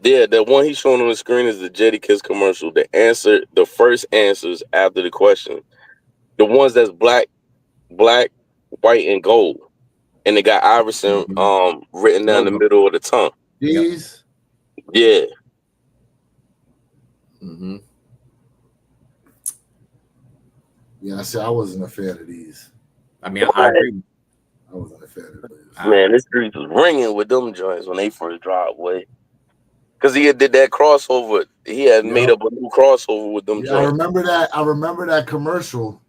Yeah, the one he's showing on the screen is the Jadakiss commercial. The first answers after the question. The ones that's black, white, and gold. And they got Iverson written down the middle of the tongue. These? Yeah. Mm-hmm. Yeah, see, I wasn't a fan of these. I mean, I agree. I wasn't a fan of these. Man, this street was ringing with them joints when they first dropped, boy. Because he had did that crossover. He had made up a new crossover with them Yeah, joints. I remember that. I remember that commercial.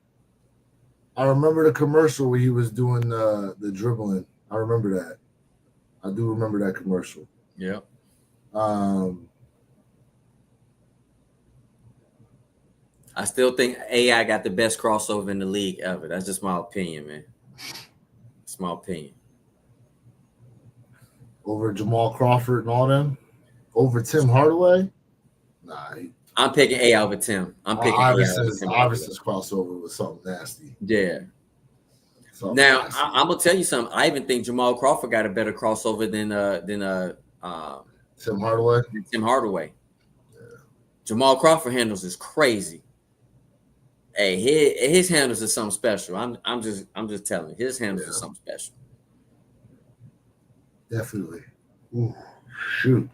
I remember the commercial where he was doing the dribbling. I remember that. I do remember that commercial. Yeah. I still think AI got the best crossover in the league ever. That's just my opinion, man. It's my opinion. Over Jamal Crawford and all them? Over Tim Hardaway? Nah. I'm picking AI over Tim. I'm picking AI over Tim. Iverson's crossover was something nasty. Yeah. Now I'm gonna tell you something. I even think Jamal Crawford got a better crossover than Tim Hardaway. Tim Hardaway. Yeah. Jamal Crawford handles is crazy. Hey, his handles is something special. I'm just telling you, his handles is something special. Definitely. Ooh, shoot,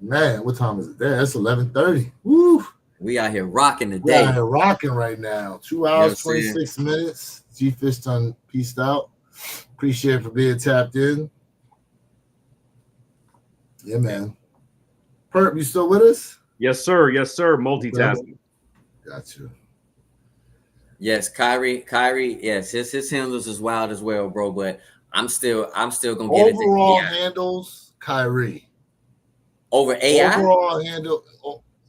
man, what time is it? There, it's 11:30. Woo. We out here rocking the We day. out here rocking right now. 2 hours, 26 minutes. G-Fish done peaced out. Appreciate it for being tapped in. Yeah, man. Perp, you still with us? Yes, sir. Yes, sir. Multitasking. Got you. Yes, Kyrie. Yes, his handles is wild as well, bro. But I'm still gonna get it. Overall handles, Kyrie. Over AI. Overall handle.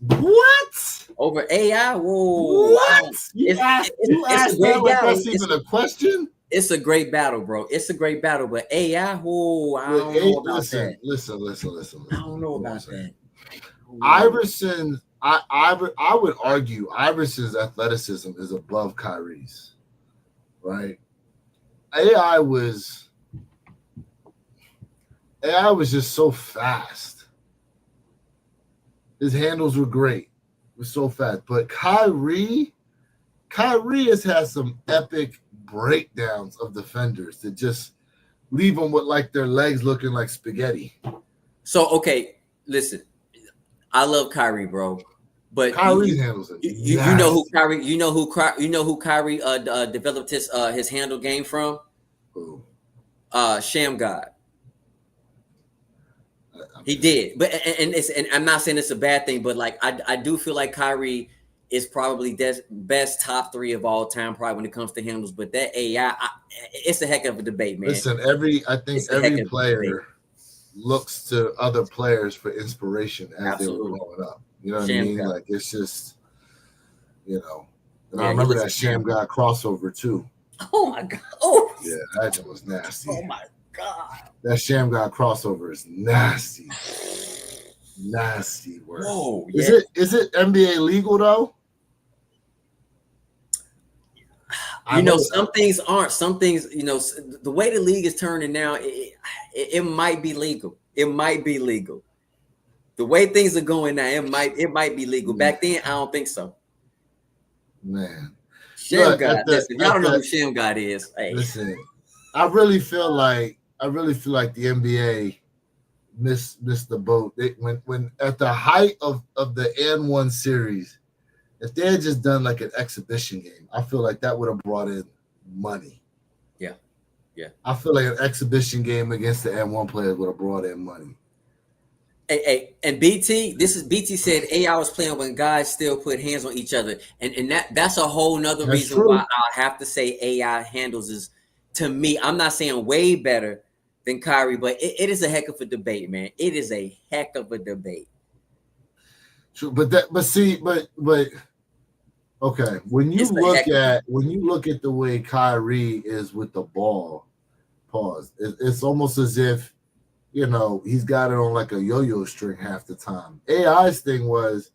What? Over AI? Whoa! What? You asked that like that's even a question? It's a great battle, bro. It's a great battle, but AI, whoa, I don't know about that. Listen. I don't know about that. Iverson, I would argue Iverson's athleticism is above Kyrie's, right? AI was just so fast. His handles were great. It was so fast. But Kyrie has had some epic breakdowns of defenders that just leave them with like their legs looking like spaghetti. So, okay, listen. I love Kyrie, bro. But Kyrie's handles it. You know who Kyrie, you know who Kyrie developed his handle game from? Who? Sham God. He did, but and I'm not saying it's a bad thing, but like I do feel like Kyrie is probably best top 3 of all time, probably when it comes to handles. But that AI, it's a heck of a debate, man. Listen, I think every player looks to other players for inspiration as they were growing up. You know what I mean? Like it's just, and I remember that Sham God crossover too. Oh my god! Oh yeah, that just was nasty. Oh my god! That Sham God crossover is nasty. Nasty work. Whoa! Is it NBA legal though? Some things aren't. Some things, the way the league is turning now, it might be legal. It might be legal. The way things are going now, it might be legal. Back then, I don't think so. Man, Sham God. Listen, y'all don't know who Sham God is. Hey. Listen, I really feel like the NBA missed the boat. When at the height of the N1 series, if they had just done like an exhibition game, I feel like that would have brought in money. Yeah. I feel like an exhibition game against the N1 players would have brought in money. Hey, and BT said AI was playing when guys still put hands on each other, and that's a whole nother reason why I have to say AI handles to me, I'm not saying way better than Kyrie, but it is a heck of a debate, man. It is a heck of a debate. True, but okay. When you look at the way Kyrie is with the ball, pause. It's almost as if, you know, he's got it on like a yo-yo string half the time. AI's thing was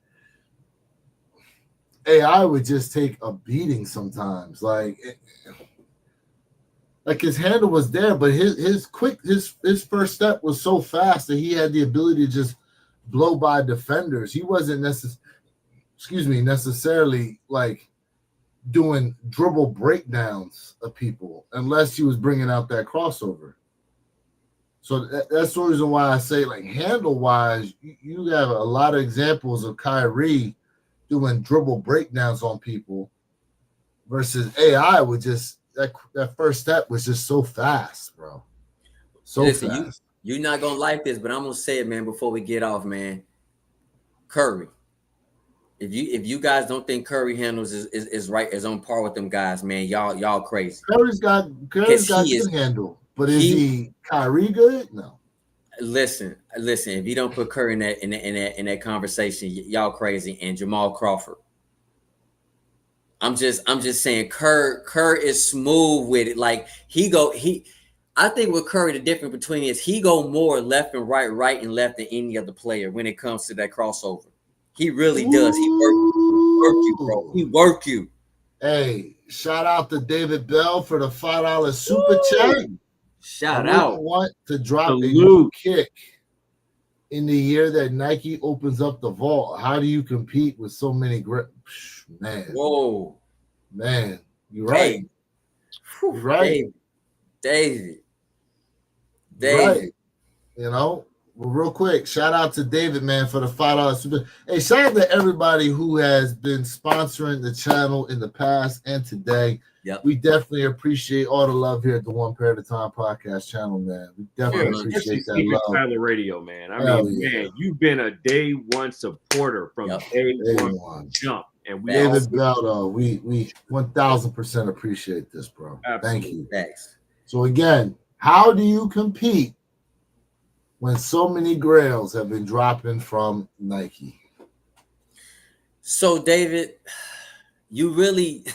AI would just take a beating sometimes. Like his handle was there, but his first step was so fast that he had the ability to just blow by defenders. He wasn't necessarily like doing dribble breakdowns of people unless he was bringing out that crossover. So that's the reason why I say, like, handle wise, you have a lot of examples of Kyrie doing dribble breakdowns on people versus AI would just that first step was just so fast, bro. So Listen, fast. You're not gonna like this, but I'm gonna say it, man, before we get off, man. Curry. If you guys don't think Curry handles is right, is on par with them guys, man, y'all crazy. Curry's got good handle, but is he Kyrie good? No. Listen. If you don't put Curry in that conversation, y'all crazy. And Jamal Crawford. I'm just saying, Kerr is smooth with it. Like I think with Curry, the difference between is he go more left and right and left than any other player when it comes to that crossover. He really does. He work you, bro. He work you. Hey, shout out to David Bell for the $5 super chat. Shout out. Want to drop a new kick in the year that Nike opens up the vault. How do you compete with so many great man? Whoa, man, you're right. Hey. You're right, David. Right. You know, well, real quick, shout out to David, man, for the $5 super. Hey, shout out to everybody who has been sponsoring the channel in the past and today. Yep. We definitely appreciate all the love here at the One Pair at a Time podcast channel, man. We definitely appreciate that love. Tyler Radio, man. Man, you've been a day one supporter from day one jump. And we David Bell, we 1000% appreciate this, bro. Absolutely. Thank you. Thanks. So again, how do you compete when so many grails have been dropping from Nike? So, David, you really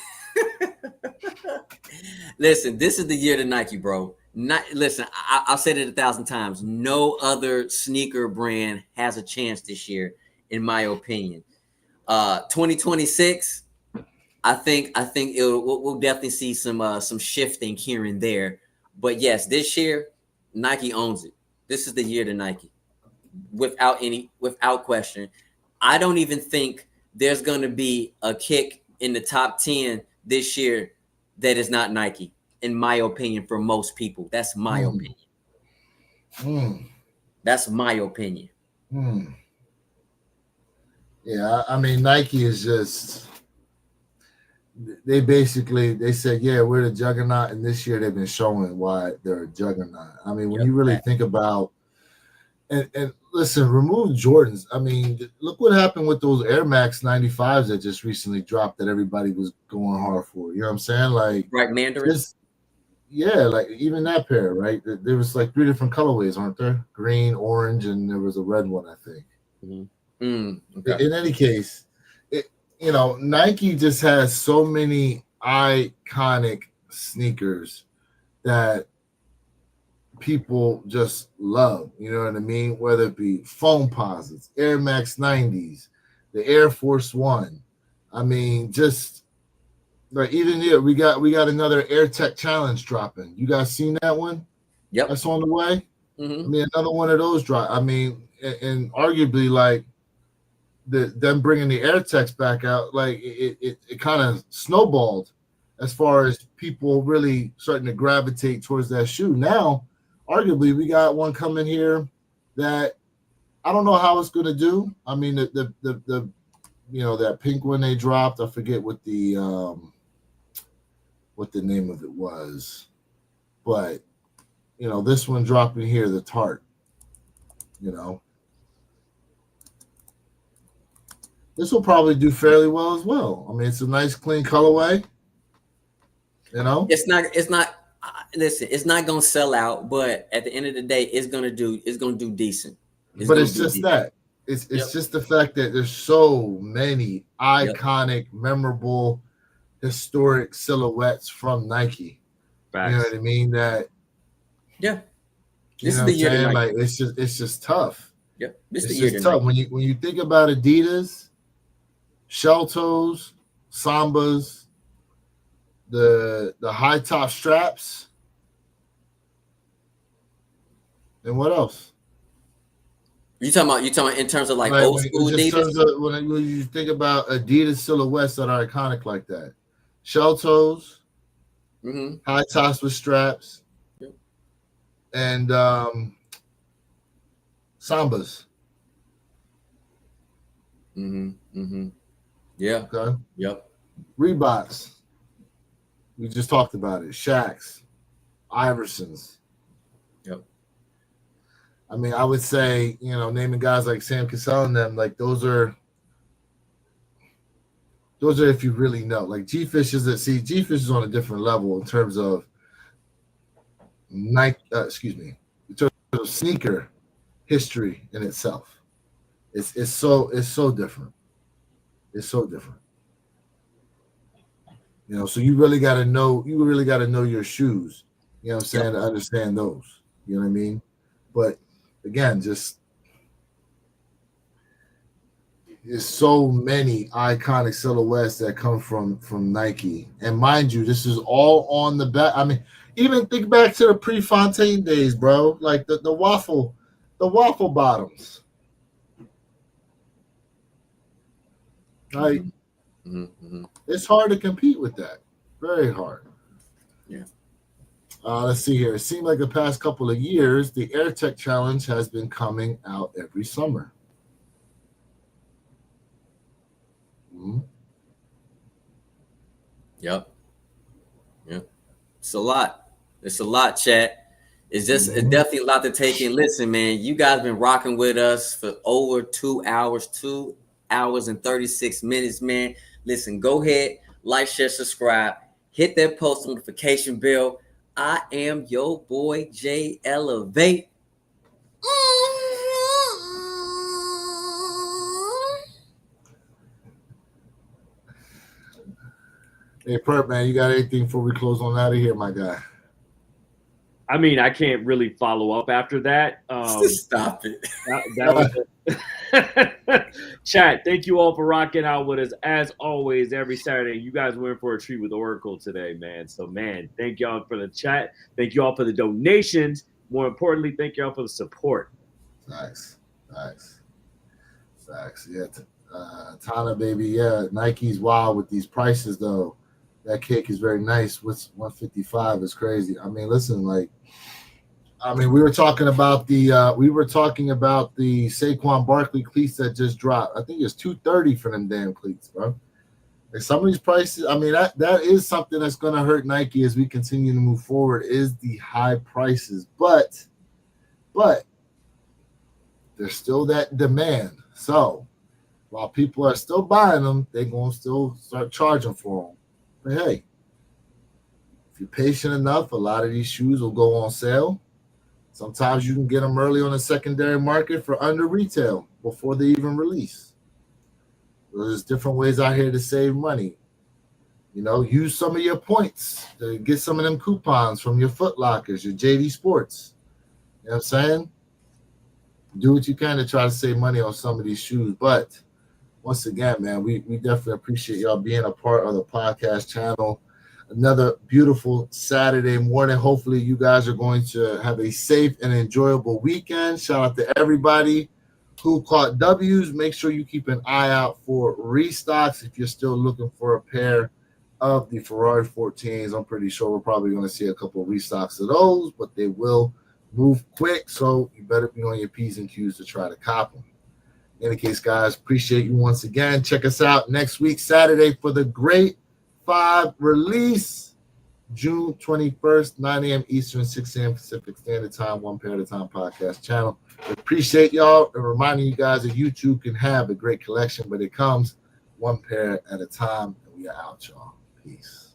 listen. This is the year to Nike, bro. Listen, I've said it 1,000 times. No other sneaker brand has a chance this year, in my opinion. 2026, I think we'll definitely see some shifting here and there. But yes, this year, Nike owns it. This is the year to Nike, without question. I don't even think there's going to be a kick in the top 10 this year that is not Nike, in my opinion. For most people, that's my opinion. That's my opinion. Yeah, I mean, Nike is just. They said, yeah, we're the juggernaut, and this year they've been showing why they're a juggernaut. I mean, when you really think about, and listen, remove Jordans. I mean, look what happened with those Air Max 95s that just recently dropped that everybody was going hard for. You know what I'm saying? Like, right, Mandarin. Yeah, like even that pair, right? There was like 3 different colorways, aren't there? Green, orange, and there was a red one, I think. Okay. In any case, you know, Nike just has so many iconic sneakers that people just love. You know what I mean? Whether it be foam posits, Air Max 90s, the Air Force One. I mean, just like even here, we got another Air Tech Challenge dropping. You guys seen that one? Yep, that's on the way. I mean, another one of those drop. I mean, and arguably like. Them bringing the Air Techs back out, like it kind of snowballed as far as people really starting to gravitate towards that shoe. Now, arguably, we got one coming here that I don't know how it's going to do. I mean, the you know, that pink one they dropped, I forget what the name of it was, but you know, this one dropping here, the Tart, you know. This will probably do fairly well as well. I mean, it's a nice, clean colorway. You know, it's not Listen, it's not gonna sell out, but at the end of the day, it's gonna do decent. But it's just that. It's just the fact that there's so many iconic, memorable, historic silhouettes from Nike. Facts. You know what I mean? That This is the year. Like it's just tough. Yep. This It's is the year. just tough. When you think about Adidas, shell toes, Sambas, the high top straps, and what else? You talking about in terms of like Right, old school Adidas? When you think about Adidas silhouettes that are iconic like that, shell toes, high tops with straps, and Sambas. Yeah. Okay. Yep. Reeboks. We just talked about it. Shaqs, Iversons. Yep. I mean, I would say, naming guys like Sam Cassell and them, like those are if you really know. Like G-Fish is on a different level in terms of in terms of sneaker history in itself. It's so different. It's so different. So you really got to know your shoes, you know what I'm saying, to understand those. You know what I mean? But again, just there's so many iconic silhouettes that come from Nike. And mind you, this is all on the back. I mean, even think back to the Prefontaine days, bro. Like the waffle bottoms. Like it's hard to compete with that. Very hard. Yeah. Let's see here. It seemed like the past couple of years, the AirTech Challenge has been coming out every summer. Yep. It's a lot, chat. It's just definitely a lot to take in. Listen, man, you guys been rocking with us for over 2 hours, 2 hours and 36 minutes, man. Listen, go ahead, like, share, subscribe, hit that post notification bell. I am your boy, Jay Elevate. Hey, Perp, man, you got anything before we close on out of here, my guy? I mean, I can't really follow up after that. Stop it. That was it. Chat, thank you all for rocking out with us. As always, every Saturday, you guys were in for a treat with Oracle today, man. So, man, thank y'all for the chat. Thank you all for the donations. More importantly, thank y'all for the support. Nice. Yeah, Tana, baby. Yeah, Nike's wild with these prices, though. That cake is very nice. What's 155 is crazy. I mean, listen, we were talking about the Saquon Barkley cleats that just dropped. I think it's $230 for them damn cleats, bro. Like some of these prices, I mean, that is something that's going to hurt Nike as we continue to move forward, is the high prices. But there's still that demand. So while people are still buying them, they're going to still start charging for them. But hey, if you're patient enough, a lot of these shoes will go on sale. Sometimes you can get them early on the secondary market for under retail before they even release. There's different ways out here to save money. Use some of your points to get some of them coupons from your Foot Lockers, your JD Sports. You know what I'm saying? Do what you can to try to save money on some of these shoes. But once again, man, we definitely appreciate y'all being a part of the podcast channel. Another beautiful Saturday morning. Hopefully you guys are going to have a safe and enjoyable weekend. Shout out to everybody who caught W's. Make sure you keep an eye out for restocks if you're still looking for a pair of the Ferrari 14s. I'm pretty sure we're probably going to see a couple of restocks of those, but they will move quick, so you better be on your P's and Q's to try to cop them. In any case, guys, appreciate you once again. Check us out next week, Saturday, for the Great 5 release, June 21st, 9 a.m. Eastern, 6 a.m. Pacific Standard Time, One Pair at a Time podcast channel. Appreciate y'all and reminding you guys that you too can have a great collection, but it comes one pair at a time. And we are out, y'all. Peace.